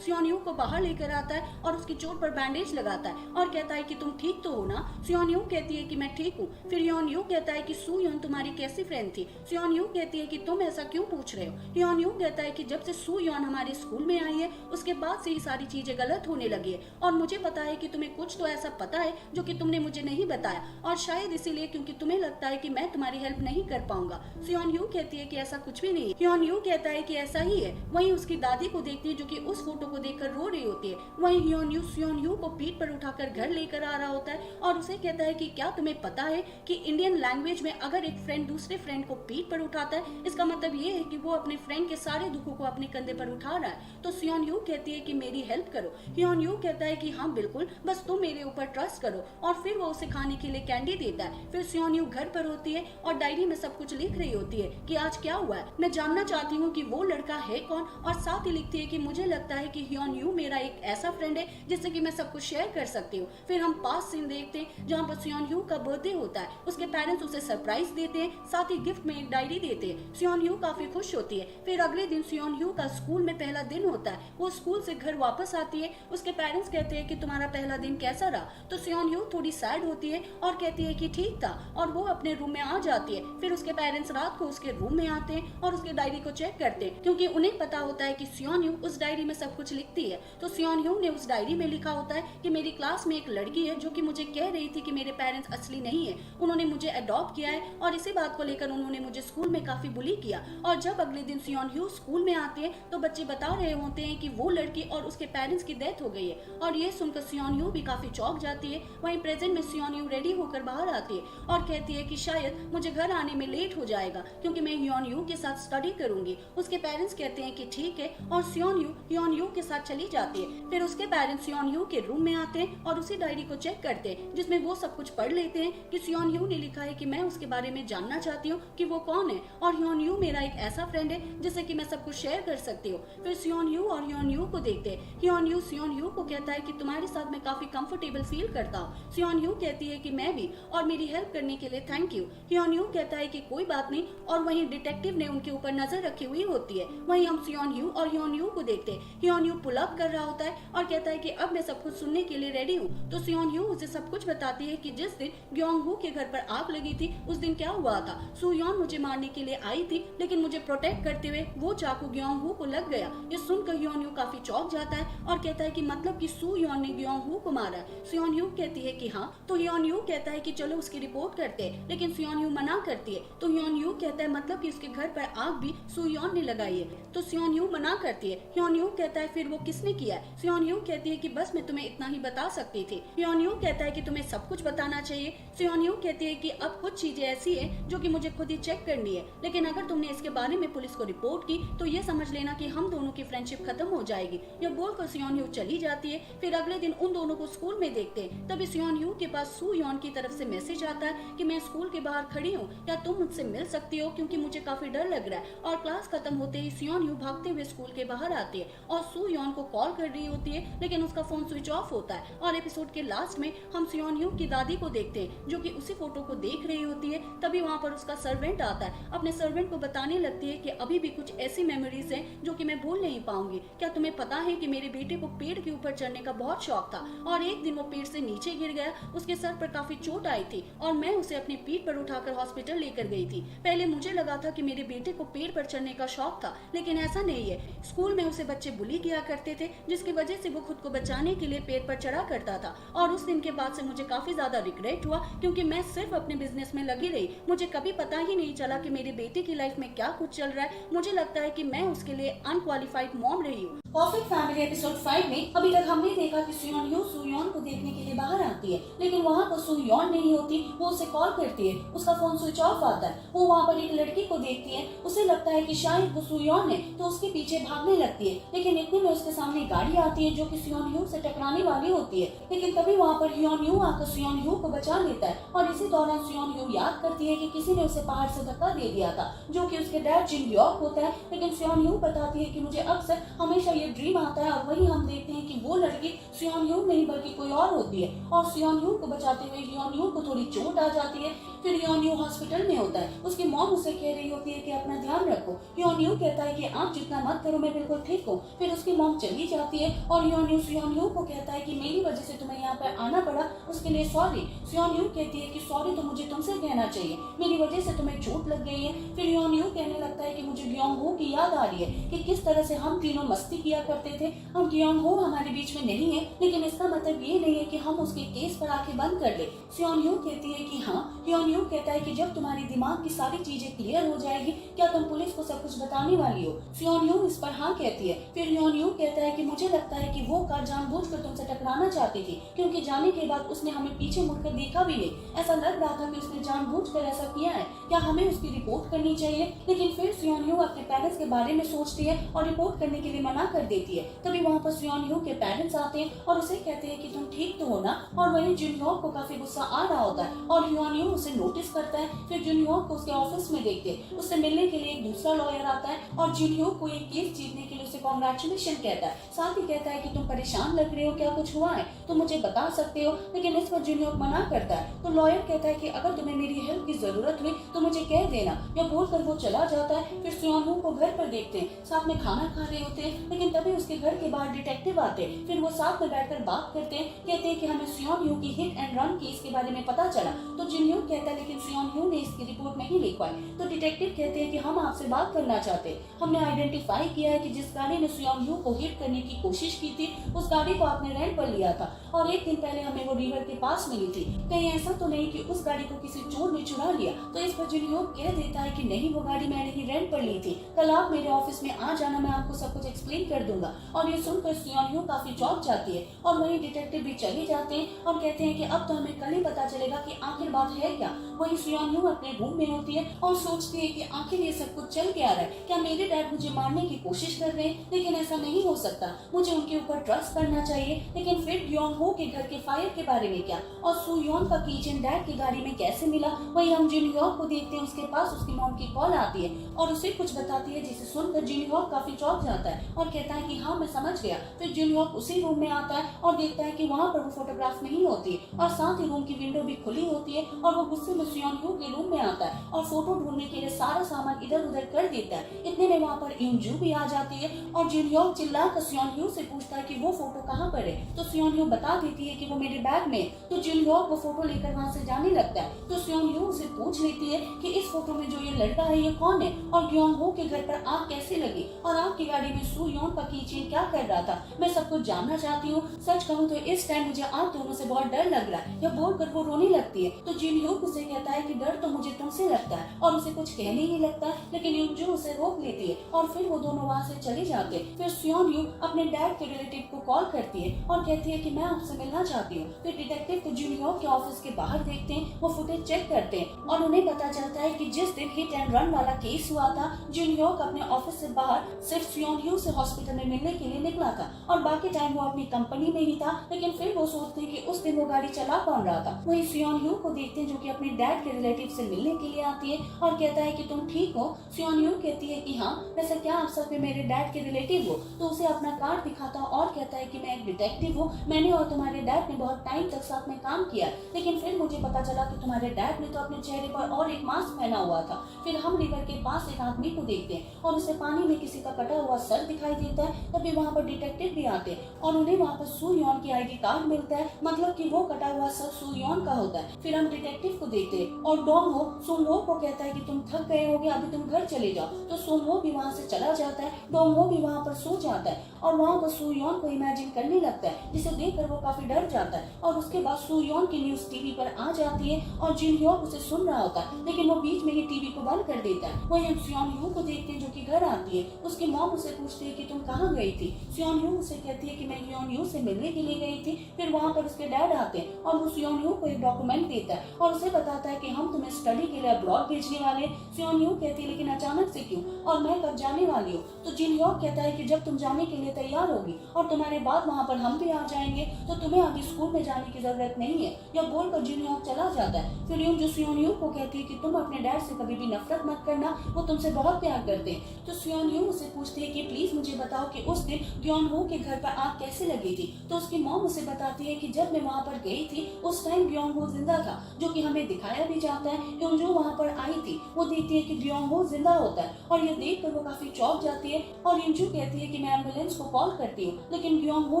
सियोन यू को बाहर लेकर आता है और उसकी चोट पर बैंडेज लगाता है और कहता है कि तुम ठीक तो हो ना। सियोन यू कहती है कि मैं ठीक हूँ। फिर हियोन यू कहता है कि सू योन तुम्हारी कैसी फ्रेंड थी। सियोन यू कहती है कि तुम ऐसा क्यों पूछ रहे हो। हियोन यू कहता है कि जब से सू योन हमारे स्कूल में आई है उसके बाद से ही सारी चीजें गलत होने लगी है और मुझे पता है कि तुम्हें कुछ तो ऐसा पता है जो कि तुमने मुझे नहीं बताया, और शायद इसीलिए क्योंकि तुम्हें लगता है कि मैं तुम्हारी हेल्प नहीं कर पाऊंगा। सियोन यू कहती है कि ऐसा कुछ भी नहीं है। हियोन यू कहता है कि ऐसा ही है। वहीं उसकी दादी को देखती है जो कि उस फोटो को देखकर रो रही होती है। वहीं हियोन यू सियोन यू को पीठ पर उठाकर घर लेकर आ रहा होता है और उसे कहता है कि क्या तुम्हें पता है कि इंडियन लैंग्वेज में अगर एक फ्रेंड दूसरे फ्रेंड को पीठ पर उठाता है इसका मतलब ये है कि वो अपने फ्रेंड के सारे दुखों को अपने कंधे पर उठा रहा है। तो सियोन यू कहती है कि मेरी हेल्प करो। हियोन यू कहता है कि हाँ बिल्कुल, बस तुम मेरे ऊपर ट्रस्ट करो, और फिर वो उसे खाने के लिए कैंडी देता है। फिर सियोन यू घर पर होती है और डायरी में सब कुछ लिख रही होती है कि आज क्या हुआ है, मैं जानना चाहती हूँ कि वो लड़का है कौन, और साथ ही लिखती है कि मुझे लगता है कि हियोन यू मेरा एक ऐसा फ्रेंड है जिससे कि मैं सब कुछ शेयर कर सकती हूँ। फिर हम पास सीन देखते हैं जहाँ पर सियोन यू का बर्थडे होता है। उसके पेरेंट्स उसे सरप्राइज देते हैं, साथ ही गिफ्ट में एक डायरी देते हैं। सियोन यू काफी खुश होती है। फिर अगले दिन सियोन यू का स्कूल में पहला दिन होता है। वो स्कूल से घर वापस आती है। उसके पेरेंट्स कहते हैं कि तुम्हारा पहला दिन कैसा रहा। तो सियोन यू थोड़ी सैड होती है और कहती है कि ठीक था, और वो अपने रूम में आ जाती है। फिर उसके पेरेंट्स रात को उसके रूम में आते हैं और उसके डायरी को चेक करते हैं, क्योंकि उन्हें पता होता है कि सियोन यू उस डायरी में सब कुछ लिखती है। तो सियोन यू ने उस डायरी में लिखा होता है कि मेरी क्लास में एक लड़की है जो कि मुझे कह रही थी कि मेरे पेरेंट्स असली नहीं है, उन्होंने मुझे अडॉप्ट किया है, और इसी बात को लेकर उन्होंने मुझे स्कूल में काफी बुली किया। और जब अगले दिन सियोन यू स्कूल में आती है तो बच्चे बता रहे होते हैं कि वो लड़की और उसके पेरेंट्स की डेथ हो गई है, और ये सुनकर सियोन यू भी काफी चौंक जाती है। वहीं प्रेजेंट में सियोन यू रेडी होकर बाहर आती है और कहती है कि शायद मुझे घर आने में लेट हो जाएगा क्योंकि मैं हियोन यू के साथ स्टडी करूंगी। उसके पेरेंट्स कहते हैं कि ठीक है, और सियोन यू हियोन यू के साथ चली जाती है। फिर उसके पेरेंट्स सियोन यू के रूम में आते हैं और उसी डायरी को चेक करते हैं, जिसमें वो सब कुछ पढ़ लेते हैं कि सियोन यू ने लिखा है कि मैं उसके बारे में जानना चाहती हूँ कि वो कौन है, और हियोन यू मेरा एक ऐसा फ्रेंड है जिससे कि मैं सब कुछ शेयर कर सकती हूँ। फिर सियोन यू और हियोन यू को देखते हैं। हियोन यू को कहता है कि तुम्हारे साथ मैं काफी कंफर्टेबल फील करता हूँ। सियोन यू कहती है कि मैं भी, और मेरी हेल्प करने के लिए थैंक यू। हियोन यू कहता है कि कोई बात नहीं, और वहीं डिटेक्टिव ने उनके ऊपर नजर रखी हुई होती है। वहीं हम सियोन यू और हियोन यू को देखते हैं। हियोन यू पुल अप कर रहा होता है और कहता है कि अब मैं सब कुछ सुनने के लिए रेडी हूँ। तो सियोन यू उसे सब कुछ बताती है कि जिस दिन ग्योंग हू के घर पर आग लगी थी उस दिन क्या हुआ था। सू योन मुझे मारने के लिए आई थी, लेकिन मुझे प्रोटेक्ट करते हुए वो चाकू ग्योंग हू को लग गया। ये सुनकर हियोन यू काफी चौंक जाता है और कहता है कि मतलब कि सू योन ने ग्योंग हू को मारा है। सियोन यू कहती है कि हाँ। तो हियोन यू कहता है कि चलो उसकी रिपोर्ट करते हैं, लेकिन सियोन यू मना करती है। तो हियोन यू कहता है मतलब कि उसके घर पर आग भी सू योन ने लगाई है। तो सियोन यू मना करती है। हियोन यू कहता है फिर वो किसने किया है। सियोन यू कहती है कि बस मैं तुम्हें इतना ही बता सकती थी। हियोन यू कहता है कि तुम्हें सब कुछ बताना चाहिए। सियोन यू कहती है कि अब कुछ चीजें ऐसी है जो कि मुझे खुद ही चेक करनी है, लेकिन अगर तुमने इसके बारे में पुलिस को रिपोर्ट की तो ये समझ लेना कि हम दोनों की फ्रेंडशिप खत्म हो जाएगी। यह बोलकर सियोन यू चली जाती है। फिर अगले दिन उन दोनों को स्कूल में देखते हैं। तभी सियोन यू के पास सू योन की तरफ से मैसेज आता है कि मैं स्कूल के बाहर खड़ी हूँ, क्या तुम मुझसे मिल सकती हो क्योंकि मुझे काफी डर लग रहा है। और क्लास खत्म होते ही सियोन यू भागते हुए स्कूल के बाहर आती है और सू योन को कॉल कर रही होती है, लेकिन उसका फोन स्विच ऑफ होता है। और एपिसोड के लास्ट में हम सियोन यू की दादी को देखते हैं जो कि उसी फोटो को देख रही होती है। तभी वहाँ पर उसका सर्वेंट आता है। अपने सर्वेंट को बताने लगती है कि अभी भी कुछ ऐसी मेमोरीज हैं जो कि मैं भूल नहीं पाऊंगी। क्या तुम्हें पता है कि मेरे बेटे को पेड़ के ऊपर चढ़ने का बहुत शौक था और एक दिन वो पेड़ से नीचे गिर गया, उसके सर पर काफी चोट आई थी और मैं उसे अपनी पीठ पर उठाकर हॉस्पिटल लेकर गई थी। पहले मुझे लगा था कि मेरे बेटे को पेड़ पर चढ़ने का शौक था, लेकिन ऐसा नहीं है। स्कूल में उसे बच्चे बुली किया करते थे, जिसकी वजह से वो खुद को बचाने के लिए पेड़ पर चढ़ा करता था। और उस दिन के बाद से मुझे काफी ज्यादा रिग्रेट हुआ क्योंकि मैं सिर्फ अपने बिजनेस में लगी रही। मुझे कभी पता ही नहीं चला कि मेरे बेटे की लाइफ में क्या कुछ चल रहा है। मुझे लगता है कि मैं उसके लिए अनक्वालिफाइड मॉम रही हूँ परफेक्ट फैमिली एपिसोड 5 में अभी तक हमने देखा कि सुयोन यू सुयोन को देखने के लिए बाहर आती है, लेकिन वहाँ पर सुयोन नहीं होती। वो उसे कॉल करती है, उसका फोन स्विच ऑफ आता है। वो वहाँ पर एक लड़की को देखती है, उसे लगता है कि शायद वो सुयोन है, तो उसके पीछे भागने लगती है। लेकिन इतने में उसके सामने गाड़ी आती है जो कि सुयोन यू से टकराने वाली होती है, लेकिन तभी वहाँ पर ह्योन यू आकर सुयोन यू को बचा लेता है। और इसी दौरान सुयोन यू याद करती है कि किसी ने उसे पहाड़ से धक्का दे दिया था, जो कि उसके डैड जिन यॉक होता है। लेकिन सुयोन यू बताती है कि मुझे अक्सर हमेशा ये ड्रीम आता है, और वही हम देखते हैं कि वो लड़की सुयोन यू नहीं बल्कि कोई और होती है। और सुयोन यू को बचाते हुए ह्योन यू को थोड़ी चोट आ जाती है। फिर ह्योन यू हॉस्पिटल में होता है। उसकी मॉम उसे कह रही होती है कि अपना ध्यान रखो। ह्योन यू कहता है कि आप जितना मत करो, मैं बिल्कुल ठीक हूँ। फिर उसकी मॉम चली जाती है और ह्योन यू को कहता है कि मेरी वजह से तुम्हें यहाँ पर आना पड़ा, उसके लिए सॉरी। ह्योन यू कहती है कि सॉरी तो मुझे तुमसे कहना चाहिए, मेरी वजह से तुम्हें चोट लग गई है। फिर ह्योन यू कहने लगता है कि मुझे ग्योंग हो की याद आ रही है कि किस तरह से हम तीनों मस्ती किया करते थे। हम ग्योंग हो हमारे बीच में नहीं है, लेकिन इसका मतलब ये नहीं है कि हम उसके केस पर आंखें बंद कर ले। सुयोन यू कहती है कि हाँ। ह्योन यू कहता है कि जब तुम्हारी दिमाग की सारी चीजें क्लियर हो जाएगी, क्या तुम पुलिस को सब कुछ बताने वाली हो? सुयोन यू इस पर हाँ कहती है। फिर ह्योन यू कहता है कि मुझे लगता है कि वो कार जानबूझकर तुमसे टकराना चाहती थी, क्योंकि जाने के बाद उसने हमें पीछे मुड़कर देखा भी नहीं। ऐसा लग रहा था कि उसने जानबूझकर ऐसा किया है। क्या हमें उसकी रिपोर्ट करनी चाहिए? लेकिन फिर सुयोन यू अपने पेरेंट्स के बारे में सोचती है और रिपोर्ट करने के लिए मना कर देती है। तभी वहाँ पर सुयोन यू के पेरेंट्स आते हैं और उसे कहते हैं कि तुम ठीक तो हो ना? और वहीं जुनहोक को काफी गुस्सा आ रहा होता है और ह्योन यू उसे नोटिस करता है। फिर जुनहोक को उसके ऑफिस में देखते हैं। उससे मिलने के लिए एक दूसरा लॉयर आता है और जुनहोक को एक केस जीतने के लिए उसे कांग्रेचुलेशन कहता है। साथ ही कहता है कि तुम परेशान लग रहे हो, क्या कुछ हुआ है तो मुझे बता सकते हो। लेकिन इस पर जुनहोक मना करता है। तो लॉयर कहता है कि अगर तुम्हें मेरी हेल्प की जरूरत हुई तो मुझे कह देना। यह बोलकर वो चला जाता है। फिर सुयोन यू को घर पर देखते हैं, साथ में खाना खा रहे होते हैं। लेकिन तभी उसके घर के बाहर डिटेक्टिव आते हैं। फिर वो साथ में बैठकर बात करते हैं। कहते हैं कि हमें सुयोन यू की हिट एंड रन केस के बारे में पता चला। तो जुनहोक कहता है लेकिन सुयोन यू ने इसकी रिपोर्ट नहीं लिखवाई। तो डिटेक्टिव कहते हैं कि हम आपसे बात करना चाहते हैं। हमने आइडेंटिफाई किया है कि जिस गाड़ी ने सुयोन यू को हिट करने की कोशिश की थी, उस गाड़ी को आपने रेंट पर लिया था और एक दिन पहले हमें वो रिवर के पास मिली थी। कहीं ऐसा तो नहीं कि उस गाड़ी को किसी चोर ने चुरा लिया? तो इस पर जुनहोक कह देता है कि नहीं, वो गाड़ी मैंने ही रेंट पर ली थी। कल आप मेरे ऑफिस में आ जाना, मैं आपको सब कुछ एक्सप्लेन कर दूंगा। और ये सुनकर सुयोन यू काफी चौंक जाती है और वहीं डिटेक्टिव भी चले जाते हैं और कहते हैं कि अब तो हमें कल ही पता चलेगा कि आखिर बात है क्या। वहीं सुयोन यू अपने रूम में होती है और सोचती है कि आखिर ये सब कुछ चल क्या रहा है। क्या मेरे डैड मुझे मारने की कोशिश कर रहे हैं? लेकिन ऐसा नहीं हो सकता, मुझे उनके ऊपर ट्रस्ट करना चाहिए। लेकिन फिर ग्योंग हो के घर के फायर के बारे में क्या, और सुयोन का कीचेन डैड की गाड़ी में कैसे मिला? वहीं हम जुनहोक को देखते हैं, उसके पास उसकी मॉम की कॉल आती है और उसे कुछ बताती है, जिसे सुनकर जुनहोक काफी चौंक जाता है और कहता है कि हाँ मैं समझ गया। फिर जुनहोक उसी रूम में आता है और देखता है कि वहाँ पर वो फोटोग्राफ नहीं होती और साथ ही रूम की विंडो भी खुली होती है। और वो गुस्से में सुयोन यू के रूम में आता है और फोटो ढूंढने के लिए सारा सामान इधर उधर कर देता है। इतने में वहाँ पर यूनजू भी आ जाती है और जुनहोक चिल्लाकर सुयोन यू से पूछता है कि वो फोटो कहाँ पर है। तो सुयोन यू बता देती है कि वो मेरे बैग में। तो जुनहोक वो फोटो लेकर वहाँ से जाने लगता है। तो सुयोन यू उसे पूछ लेती है कि इस फोटो में जो ये लड़का है ये कौन है, और ग्योंग हो के घर पर आग कैसे लगी, और आपकी गाड़ी में सुयोन का कीचेन क्या कर रहा था? मैं सब कुछ जानना चाहती हूँ। सच कहूँ तो इस टाइम मुझे आप दोनों से बहुत डर लग रहा है। यह बोलकर वो रोने लगती है। तो जुनहोक उसे कहता है कि डर तो मुझे तुमसे लगता है, और उसे कुछ कहने ही लगता है। लेकिन यूनजू उसे रोक लेती है और फिर वो दोनों वहाँ से चले जाते हैं। फिर सुयोन यू अपने डैड के रिलेटिव को कॉल करती है और कहती है कि मैं आपसे मिलना चाहती हूँ। फिर डिटेक्टिव को जुनहोक के ऑफिस के बाहर देखते हैं, वो फुटेज चेक करते हैं और उन्हें पता चलता है कि जिस दिन हिट एंड रन वाला केस हुआ था, जुनहोक अपने ऑफिस से बाहर सिर्फ सुयोन यू से हॉस्पिटल में मिलने के लिए निकला था और बाकी टाइम वो अपनी कंपनी में ही था। लेकिन फिर वो सोचते हैं कि उस दिन वो गाड़ी चला कौन रहा था। वही सुयोन यू को देखते हैं जो कि अपने डैड के रिलेटिव से मिलने के लिए आती है और कहता है कि तुम ठीक हो? सुयोन यू कहती है कि हाँ। वैसे क्या आप सब मेरे डैड के रिलेटिव हो? तो उसे अपना कार्ड दिखाता और कहता है कि मैं एक डिटेक्टिव हूँ, मैंने और तुम्हारे डैड ने बहुत टाइम तक साथ में काम किया, लेकिन फिर मुझे पता चला कि तुम्हारे डैड ने तो अपने चेहरे पर और एक मास्क पहना हुआ था। फिर हम रिवर के पास एक आदमी को देखते हैं और उसे पानी में किसी का कटा हुआ सर दिखाई देता है। तभी वहाँ पर डिटेक्टिव भी आते हैं और उन्हें वहाँ पर सुयोन की आईडी कार्ड मिलता है, मतलब कि वो कटा हुआ सर सुयोन का होता है। फिर हम डिटेक्टिव को देखते देते और डोंग हो सुंग हो को कहता है कि तुम थक गए होगे, अभी तुम घर चले जाओ। तो सुंग हो भी वहाँ से चला जाता है, डोंग हो भी वहाँ पर सो जाता है और वहाँ पर सू योन को इमेजिन करने लगता है, जिसे देखकर वो काफी डर जाता है। और उसके बाद सू योन की न्यूज टीवी पर आ जाती है और जिन ह्योक उसे सुन रहा होता है, लेकिन वो बीच में ही टीवी को बंद कर देता है। वही हम सियोन ह्यू को देखते हैं जो कि घर आती है। उसकी मॉम उसे पूछती है कि तुम कहाँ गई थी। सियोन ह्यू उसे कहती है कि मैं योन ह्यू से मिलने के लिए गई थी। फिर वहाँ पर उसके डैड आते हैं और वो सियोन ह्यू को एक डॉक्यूमेंट देता है और उसे बताता है कि हम तुम्हें स्टडी के लिए अब्रॉड भेजने वाले। सियोन ह्यू कहती है लेकिन अचानक से क्यों, और मैं कब जाने वाली हूँ। तो जिन ह्योक कहता है कि जब तुम जाने के लिए तैयार होगी और तुम्हारे बाद वहाँ पर हम भी आ जाएंगे तो तुम्हें अभी स्कूल में जाने की जरूरत नहीं है। यह बोलकर जिन ह्योक चला जाता है। फिर यून जो सियोन ह्यू को कहती है कि तुम अपने डैड से कभी भी नफरत मत करना, वो तुमसे बहुत प्यार करते हैं। तो सियोन ह्यू उसे पूछती है कि प्लीज मुझे बताओ कि उस दिन ग्योन हो के घर पर आग कैसे लगी थी। तो उसकी मॉम उसे बताती है कि जब मैं वहाँ पर गई थी उस टाइम ग्योन हो जिंदा था, जो कि हमें दिखाया भी जाता है। यून जो वहाँ पर आई थी वो देखती है कि ग्योन हो जिंदा होता है और यह देख कर वो काफी चौंक जाती है और यूनजू कहती है कि मैं एम्बुलेंस को कॉल करती हूँ, लेकिन ग्योन हो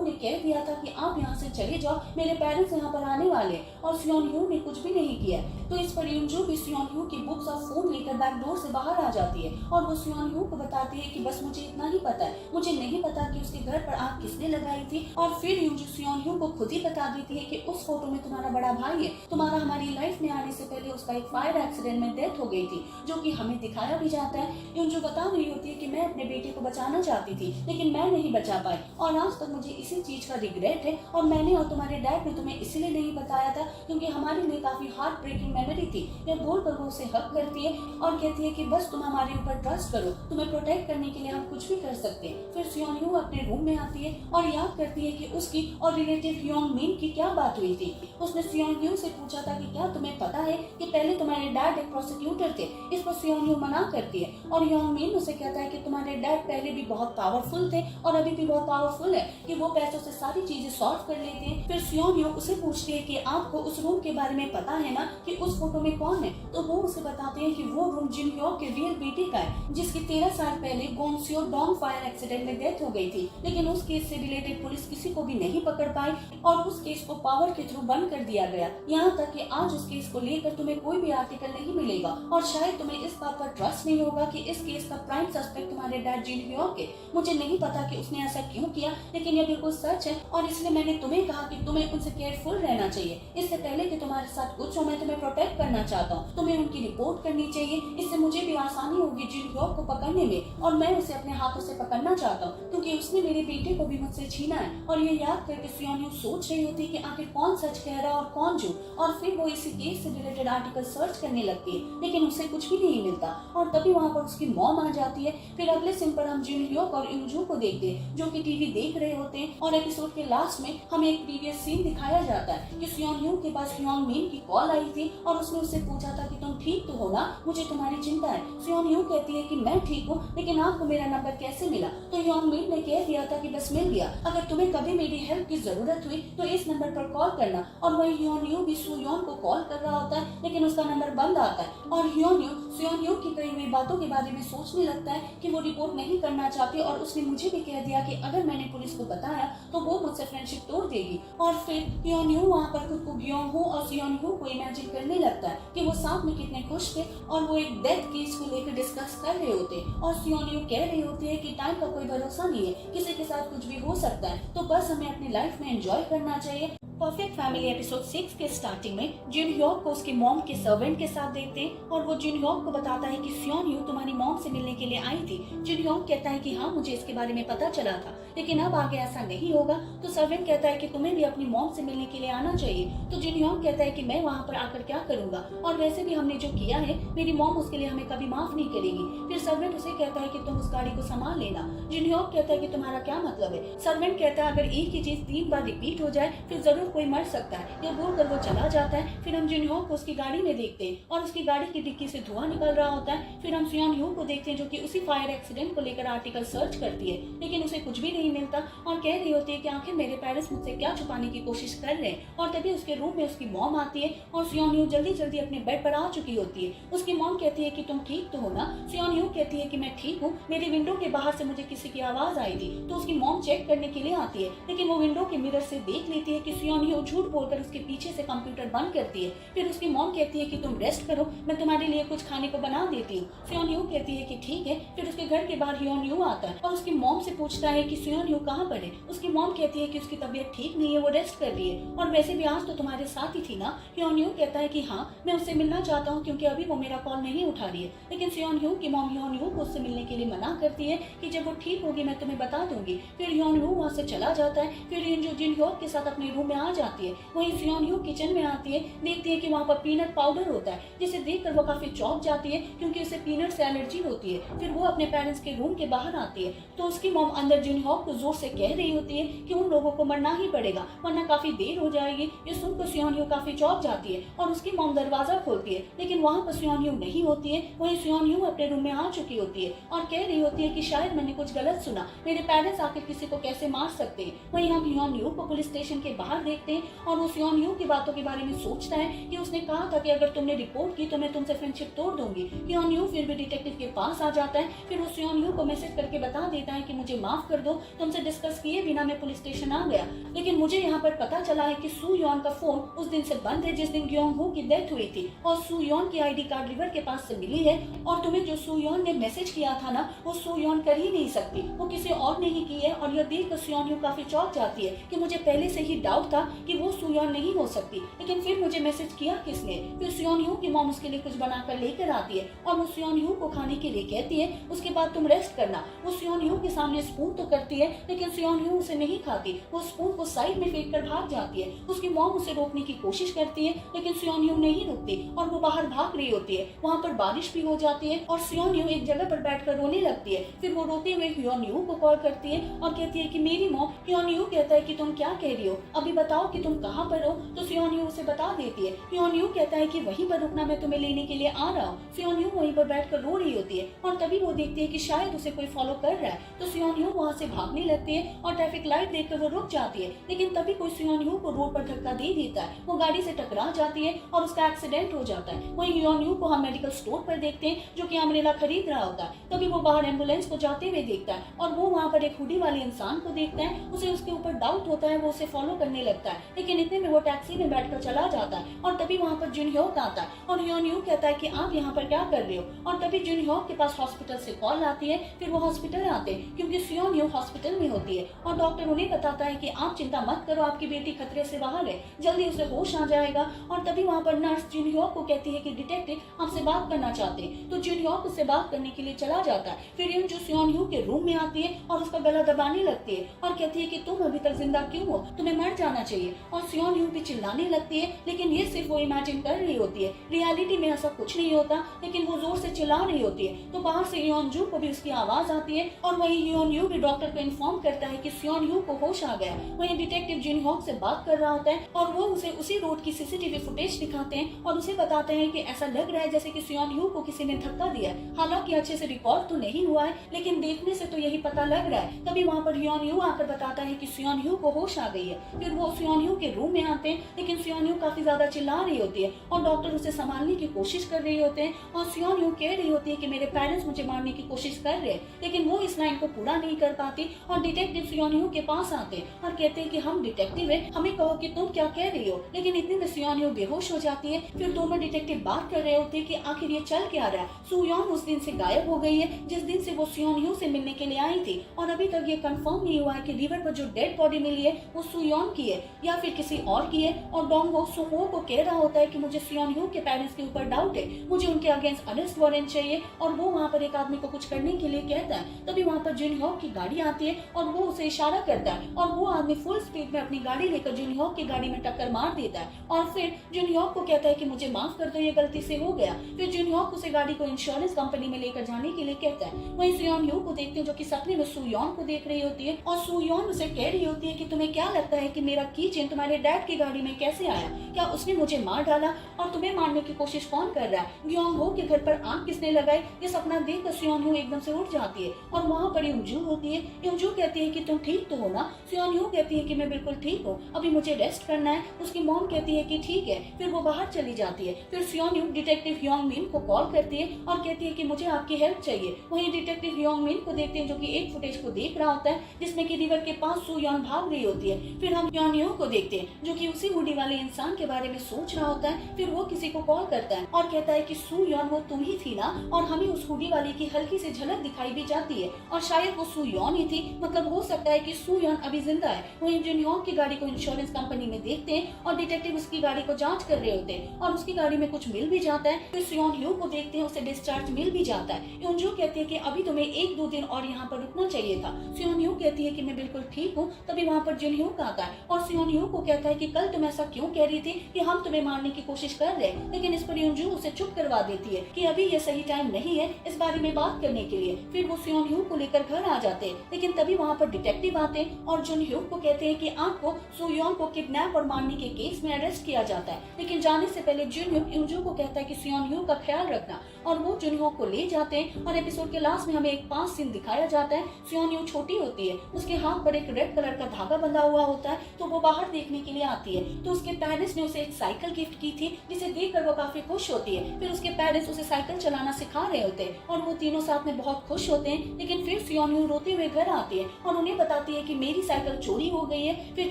ने कह दिया था कि आप यहाँ से चले जाओ, मेरे पेरेंट्स यहाँ पर आने वाले, और सियोन ह्यू ने कुछ भी नहीं किया। तो इस पर यूनजू भी सियोन ह्यू की बुक्स और फोन लेकर बैक डोर से बाहर आ जाती है और वो सियोन ह्यू को बताती है कि बस मुझे इतना ही पता है, मुझे नहीं पता कि उसके घर पर आग किसने लगाई थी। और फिर यूनजू सियोन ह्यू को खुद ही बता देती है कि उस फोटो में तुम्हारा बड़ा भाई है, तुम्हारा हमारी लाइफ में आने से पहले उसका एक फायर एक्सीडेंट में डेथ हो गई थी, जो कि हमें दिखाया भी जाता है। यूनजू बता रही होती है कि मैं अपने बेटे को बचाना चाहती थी लेकिन मैं नहीं बचा पाई और आज तक मुझे इसी चीज का रिग्रेट है और मैंने और तुम्हारे डैड ने तुम्हें इसलिए नहीं बताया था क्योंकि हमारे लिए काफी हार्ट ब्रेकिंग मेमोरी थी। यह बोलकर वो उसे हक करती है और कहती है कि बस तुम हमारे ऊपर ट्रस्ट करो, तुम्हें प्रोटेक्ट करने के लिए हम कुछ भी कर सकते हैं। फिर सियोन ह्यू अपने रूम में आती है और याद करती है कि उसकी और रिलेटिव योंग मिन की क्या बात हुई थी। उसने सियोन ह्यू से पूछा था कि क्या तुम्हें पता है कि पहले तुम्हारे डैड एक प्रोसिक्यूटर थे। इस पर सियोन ह्यू मना करती है और योंग मिन उसे कहता है कि तुम्हारे डैड पहले भी बहुत पावरफुल थे और अभी भी बहुत पावरफुल है कि वो पैसों से सारी चीजें सॉल्व कर लेते हैं। फिर सियोन ह्यू उसे पूछती है कि आपको उस रूम के बारे में पता है ना कि उस फोटो में कौन है। तो वो उसे बताते हैं कि वो रूम जिन ह्योक के रियल बेटे का है, जिसकी 13 साल पहले गोंगसियो डोंग फायर एक्सीडेंट में डेथ हो गई थी, लेकिन उस केस से रिलेटेड पुलिस किसी को भी नहीं पकड़ पाई और उस केस को पावर के थ्रू बंद कर दिया गया। यहाँ तक कि आज उस केस को लेकर तुम्हें कोई भी आर्टिकल नहीं मिलेगा और शायद तुम्हें इस बात पर ट्रस्ट नहीं होगा कि इस केस का प्राइम सस्पेक्ट तुम्हारे डैड जिन ह्योक है। मुझे नहीं पता कि उसने ऐसा क्यों किया, लेकिन यह बिल्कुल सच है और इसलिए मैंने तुम्हें कहा कि तुम्हें उनसे केयरफुल रहना चाहिए। इससे पहले कि तुम्हारे साथ कुछ हो मैं तुम्हें प्रोटेक्ट करना चाहता हूँ, तुम्हें उनकी रिपोर्ट करनी चाहिए, इससे मुझे भी आसानी होगी जिन ह्योक को पकड़ने में और मैं उसे अपने हाथों से पकड़ना चाहता हूँ क्योंकि उसने मेरे बेटे को भी मुझसे छीना है। और ये याद करके सियोन ह्यू सोच रही होती कि आखिर कौन सच कह रहा और कौन झूठ, और फिर वो इसी केस से रिलेटेड आर्टिकल सर्च करने लगती है लेकिन उसे कुछ भी नहीं मिलता और तभी वहाँ पर उसकी मॉम आ जाती है। फिर अगले सीन पर हम जिन ह्योक और यूजू को देखते हैं जो कि टीवी देख रहे होते हैं और एपिसोड के लास्ट में हमें एक प्रीवियस सीन दिखाया जाता है कि सियोन ह्यू के पास ह्योंग मिन की कॉल आई थी और उसने उससे पूछा था कि तुम ठीक तो हो ना, मुझे तुम्हारी चिंता है। सियोन ह्यू कहती है कि मैं ठीक हूँ लेकिन आपको मेरा नंबर कैसे मिला। तो ह्योंग मिन ने कह दिया था कि बस मिल गया, अगर तुम्हें कभी मेरी हेल्प की जरूरत हुई तो इस नंबर पर कॉल करना। और वही ह्योन ह्यू भी सुयोन को कॉल कर रहा होता है लेकिन उसका नंबर बंद आता है और ह्योन ह्यू सियोन ह्यू की कही हुई बातों के बारे में सोचने लगता है कि वो रिपोर्ट नहीं करना चाहती और उसने मुझे भी कह दिया कि अगर मैंने पुलिस को बताया तो वो मुझसे फ्रेंडशिप तोड़ देगी। और फिर ह्योन ह्यू वहाँ पर खुद को ग्योंग हो और सियोन ह्यू को इमेजिन करने लगता है कि वो साथ में कितने खुश थे और वो एक डेथ केस को लेकर डिस्कस कर रहे होते और सियोन ह्यू कह रही होती है कि टाइम का कोई भरोसा नहीं है, किसी के साथ कुछ भी हो सकता है, तो बस हमें अपनी लाइफ में एंजॉय करना चाहिए। परफेक्ट फैमिली एपिसोड 6 के स्टार्टिंग में जिन ह्योक को उसकी मॉम के सर्वेंट के साथ देखते हैं और वो जिन ह्योक को बताता है कि सियोन ह्यू तुम्हारी मॉम से मिलने के लिए आई थी। जिन ह्योक कहता है कि हाँ मुझे इसके बारे में पता चला था लेकिन अब आगे ऐसा नहीं होगा। तो सर्वेंट कहता है कि तुम्हें भी अपनी मॉम से मिलने के लिए आना चाहिए। तो जिन ह्योक कहता है कि मैं वहाँ पर आकर क्या करूंगा और वैसे भी हमने जो किया है मेरी मॉम उसके लिए हमें कभी माफ नहीं करेगी। फिर सर्वेंट उसे कहता है कि तुम उस गाड़ी को संभाल लेना। जिन ह्योक कहता है कि तुम्हारा क्या मतलब है। सर्वेंट कहता है अगर एक ही चीज 3 बार रिपीट हो जाए फिर जरूर कोई मर सकता है। यह बोलकर वो चला जाता है। फिर हम जिन ह्योक को उसकी गाड़ी में देखते हैं और उसकी गाड़ी की डिक्की से धुआं निकल रहा होता है। फिर हम सियोन ह्यू को देखते हैं जो कि उसी फायर एक्सीडेंट को लेकर आर्टिकल सर्च करती है लेकिन उसे कुछ भी नहीं मिलता और कह रही होती है कि आखिर मेरे पेरेंट्स मुझसे क्या छुपाने की कोशिश कर रहे हैं। और तभी उसके रूम में उसकी मॉम आती है और सियोन ह्यू जल्दी जल्दी अपने बेड पर आ चुकी होती है। उसकी मॉम कहती है कि तुम ठीक तो हो ना। सियोन ह्यू कहती है कि मैं ठीक हूँ, मेरी विंडो के बाहर से मुझे किसी की आवाज आई थी। तो उसकी मॉम चेक करने के लिए आती है लेकिन वो विंडो के मिरर से देख लेती है कि सियोन सियोन ह्यू झूठ बोलकर उसके पीछे से कंप्यूटर बंद करती है। फिर उसकी मॉम कहती है कि तुम रेस्ट करो, मैं तुम्हारे लिए कुछ खाने को बना देती हूँ। सियोन ह्यू कहती है कि ठीक है। फिर उसके घर के बाहर ह्योन ह्यू आता है और उसकी मॉम से पूछता है कि सियोन ह्यू कहाँ पर है। उसकी मॉम कहती है कि उसकी तबीयत ठीक नहीं है, वो रेस्ट कर रही है और वैसे भी आज तो तुम्हारे साथ ही थी ना। ह्योन ह्यू कहता है कि हाँ, मैं उससे मिलना चाहता हूँ क्योंकि अभी वो मेरा कॉल नहीं उठा रही है। लेकिन सियोन ह्यू की मॉम ह्योन ह्यू को उससे मिलने के लिए मना करती है कि जब वो ठीक होगी मैं तुम्हें बता दूंगी। फिर ह्योन ह्यू वहाँ से चला जाता है। फिर जिन ह्यो के साथ अपने रूम में आ जाती है। वहीं सियोन ह्यू किचन में आती है, देखती है कि वहाँ पर पीनट पाउडर होता है, जिसे देखकर वो काफी चौंक जाती है क्योंकि उसे पीनट से एलर्जी होती है। फिर वो अपने पेरेंट्स के रूम के बाहर आती है तो उसकी मॉम अंदर जिन ह्यो को जोर से कह रही होती है कि उन लोगों को मरना ही पड़ेगा वरना काफी देर हो जाएगी। ये सुनकर सियोन ह्यू काफी चौंक जाती है और उसकी मॉम दरवाजा खोलती है, लेकिन वहाँ पर सियोन ह्यू नहीं होती है। वहीं सियोन ह्यू अपने रूम में आ चुकी होती है और कह रही होती है कि शायद मैंने कुछ गलत सुना, मेरे पेरेंट्स आकर किसी को कैसे मार सकते हैं। वहीं हम ह्योन ह्यू को पुलिस स्टेशन के बाहर देखते हैं और वो सियोन ह्यू की बातों के बारे में सोचता है कि उसने कहा था कि अगर तुमने रिपोर्ट की तो मैं तुमसे फ्रेंडशिप तोड़ दूंगी। ह्योन ह्यू फिर भी डिटेक्टिव के पास आ जाता है। फिर वो सियोन ह्यू को मैसेज करके बता देता है कि मुझे माफ कर दो, तुमसे डिस्कस किए बिना मैं पुलिस स्टेशन आ गया, लेकिन मुझे यहाँ पर पता चला है कि सू योन का फोन उस दिन से बंद है जिस दिन ग्योंग हो की डेथ हुई थी और सू योन की आईडी कार्ड रिवर के पास से मिली है और तुम्हें जो सू योन ने मैसेज किया था ना वो सू योन कर ही नहीं सकती, वो किसी और ने ही की है। और यह देखकर सियोन ह्यू काफी चौंक जाती है कि मुझे पहले से ही डाउट था कि वो सू योन नहीं हो सकती, लेकिन फिर मुझे मैसेज किया किसने। फिर सियोन ह्यू की मॉम उसके लिए कुछ बनाकर लेकर आती है और वो सियोन ह्यू को खाने के लिए कहती है, उसके बाद तुम रेस्ट करना। वो सियोन ह्यू के सामने स्पून तो करती है लेकिन सियोन ह्यू उसे नहीं खाती, वो स्पून को साइड में फेंक कर भाग जाती है। उसकी मॉम उसे रोकने की कोशिश करती है लेकिन सियोन ह्यू नहीं रुकती और वो बाहर भाग रही होती है। वहाँ पर बारिश भी हो जाती है और सियोन ह्यू एक जगह पर बैठकर रोने लगती है। फिर वो रोते हुए ह्योन ह्यू को कॉल करती है और कहती है कि मेरी मॉम। ह्योन ह्यू कहता है कि तुम क्या कह रही हो, अभी बताओ कि तुम कहाँ पर हो। तो सियोन ह्यू उसे बता देती है। ह्योन ह्यू कहता है कि वहीं पर रुकना, मैं तुम्हें लेने के लिए आ रहा हूँ। सियोन ह्यू वहीं पर बैठकर रो रही होती है और तभी वो देखती है कि शायद उसे कोई फॉलो कर रहा है। तो सियोन ह्यू वहाँ से भागने लगती है और ट्रैफिक लाइट देखकर वो रुक जाती है, लेकिन तभी कोई सियोन ह्यू को रोड पर धक्का दे देता है। वो गाड़ी से टकरा जाती है और उसका एक्सीडेंट हो जाता है। वहीं ह्योन ह्यू को हम मेडिकल स्टोर पर देखते हैं जो कि अम्ब्रेला खरीद रहा होता है। तभी वो बाहर एम्बुलेंस को जाते हुए देखता है और वो वहाँ पर एक हुडी वाले इंसान को देखता है। उसे उसके ऊपर डाउट होता है, वो उसे फॉलो करने लगता है, लेकिन इतने में वो टैक्सी में बैठकर चला जाता है और तभी वहाँ पर जुन ह्योक आता है और ह्योन ह्यू कहता है कि आप यहाँ पर क्या कर रहे हो। और तभी जुन ह्योक के पास हॉस्पिटल से कॉल आती है। फिर वो हॉस्पिटल आते हैं क्योंकि सियोन ह्यू हॉस्पिटल में होती है और डॉक्टर उन्हें बताता है कि आप चिंता मत करो, आपकी बेटी खतरे से बाहर है, जल्दी उसे होश आ जाएगा। और तभी वहाँ पर नर्स जुन ह्योक को कहती है कि डिटेक्टिव आपसे बात करना चाहते हैं। तो जुन ह्योक उससे बात करने के लिए चला जाता है। फिर यून जो सियोन ह्यू के रूम में आती है और उसका गला दबाने लगती है और कहती है कि तुम अभी तक जिंदा क्यों हो, तुम्हें मर जाना चाहिए। और सियोन ह्यू भी चिल्लाने लगती है, लेकिन ये सिर्फ वो इमेजिन कर रही होती है, रियलिटी में ऐसा कुछ नहीं होता, लेकिन वो जोर से चिल्ला रही होती है। तो बाहर से ह्योन जू को भी उसकी आवाज आती है और वही ह्योन ह्यू भी डॉक्टर को इन्फॉर्म करता है कि सियोन ह्यू को होश आ गया। वही डिटेक्टिव जिन ह्योक से बात कर रहा होता है और वो उसे उसी रोड की सीसीटीवी फुटेज दिखाते हैं और उसे बताते हैं कि ऐसा लग रहा है जैसे कि सियोन ह्यू को किसी ने धक्का दिया है। हालांकि अच्छे से रिकॉर्ड तो नहीं हुआ है, लेकिन देखने से तो यही पता लग रहा है। तभी वहाँ पर ह्योन ह्यू आकर बताता है कि सियोन ह्यू को होश आ गई है। फिर वो सियोन ह्यू के रूम में आते हैं, लेकिन सियोन ह्यू काफी ज्यादा चिल्ला रही होती है और डॉक्टर उसे संभालने की कोशिश कर रही होते हैं और सियोन ह्यू कह रही होती है कि मेरे पेरेंट्स मुझे मारने की कोशिश कर रहे हैं, लेकिन वो इस लाइन को पूरा नहीं कर पाती और डिटेक्टिव सियोन ह्यू के पास आते हैं और कहते हैं कि हम डिटेक्टिव है, हमें कहो कि तुम क्या कह रही हो। लेकिन इतने में सियोन ह्यू बेहोश हो जाती है। फिर दोनों डिटेक्टिव बात कर रहे होते हैं कि आखिर ये चल क्या रहा है। सू योन उस दिन से गायब हो गई है जिस दिन से वो सियोन ह्यू से मिलने के लिए आई थी और अभी तक ये कंफर्म नहीं हुआ है कि रिवर पर जो डेड बॉडी मिली है वो सू योन की है या फिर किसी और की है। और डोंगो सुहो को कह रहा होता है कि मुझे सियोन ह्यू के पेरेंट्स के ऊपर डाउट है, मुझे उनके अगेंस्ट अरेस्ट वारंट चाहिए। और वो वहाँ पर एक आदमी को कुछ करने के लिए कहता है। तभी वहाँ पर जिन ह्यू की गाड़ी आती है और वो उसे इशारा करता है और वो आदमी फुल स्पीड में अपनी गाड़ी लेकर जिन ह्यू की गाड़ी में टक्कर मार देता है और फिर जिन ह्यू को कहता है कि मुझे माफ कर दो, ये गलती से हो गया। फिर जिन ह्यू उसे गाड़ी को इंश्योरेंस कंपनी में लेकर जाने के लिए कहता है। वहीं सियोन ह्यू को देखते हैं जो कि सपने में सू योन को देख रही होती है और सू योन उसे कह रही होती है कि तुम्हें क्या लगता है कि मेरा की चेन तुम्हारे डैड की गाड़ी में कैसे आया, क्या उसने मुझे मार डाला और तुम्हें मारने की कोशिश कौन कर रहा है, ग्योंग हो के घर पर आग किसने लगाई। ये सपना देखकर सियोन ह्यू एकदम से उठ जाती है और वहाँ पर यूजू होती है। यूजू कहती है कि तुम ठीक तो हो ना। सियोन ह्यू कहती है कि मैं बिल्कुल ठीक हूँ, अभी मुझे रेस्ट करना है। उसकी मॉम कहती है कि ठीक है। फिर वो बाहर चली जाती है। फिर सियोन ह्यू डिटेक्टिव ह्योंग मिन को कॉल करती है और कहती है कि मुझे आपकी हेल्प चाहिए। वहीं डिटेक्टिव ह्योंग मिन को देखते हैं जो कि एक फुटेज को देख रहा होता है जिसमें कि रिवर के पास सू योन भाग रही होती है। फिर हम ह्योंग जिनह्यो को देखते हैं जो कि उसी हुडी वाले इंसान के बारे में सोच रहा होता है। फिर वो किसी को कॉल करता है और कहता है कि सू यॉन वो तुम ही थी ना, और हमें उस हुडी वाले की हल्की सी झलक दिखाई भी जाती है और शायद वो सू यॉन ही थी। मतलब हो सकता है कि सू यॉन अभी जिंदा है। वो जिनह्यो की गाड़ी को इंश्योरेंस कंपनी में देखते हैं और डिटेक्टिव उसकी गाड़ी को जांच कर रहे होते हैं और उसकी गाड़ी में कुछ मिल भी जाता है। फिर जिनह्यो को देखते हैं, उसे डिस्चार्ज मिल भी जाता है। युनजो कहती है कि अभी तुम्हें 1-2 दिन और यहाँ पर रुकना चाहिए था। जिनह्यो कहती है कि मैं बिल्कुल ठीक हूँ। तभी वहाँ पर जिनह्यो आता है और जिनह्यो को कहता है कि कल तुम ऐसा क्यों कह रही थी कि हम तुम्हें मारने की कोशिश कर रहे हैं, लेकिन इस पर युनजो उसे चुप करवा देती है कि अभी ये सही टाइम नहीं है इस बारे में बात करने के लिए। फिर वो जिनह्यो को लेकर घर आ जाते हैं, लेकिन तभी वहाँ पर डिटेक्टिव आते हैं और जिनह्यो को कहते हैं कि आपको सू यॉन को किडनैप और मारने के केस में अरेस्ट किया जाता है। लेकिन जाने से पहले जिनह्यो युनजो को कहता है कि जिनह्यो का ख्याल रखना, और वो जिनह्यो को ले जाते हैं। और एपिसोड के लास्ट में हमें एक पास सीन दिखाया जाता है। जिनह्यो छोटी होती है, उसके हाथ पर एक रेड कलर का धागा बंधा हुआ होता है, तो वो बाहर देखने के लिए आती है। तो उसके पेरेंट्स ने उसे एक साइकिल गिफ्ट की थी जिसे देखकर वो काफी खुश होती है। फिर उसके पेरेंट्स उसे साइकिल चलाना सिखा रहे होते हैं और वो तीनों साथ में बहुत खुश होते हैं। लेकिन फिर जिनह्यो रोते हुए घर आती है और उन्हें बताती है कि मेरी साइकिल चोरी हो गई है। फिर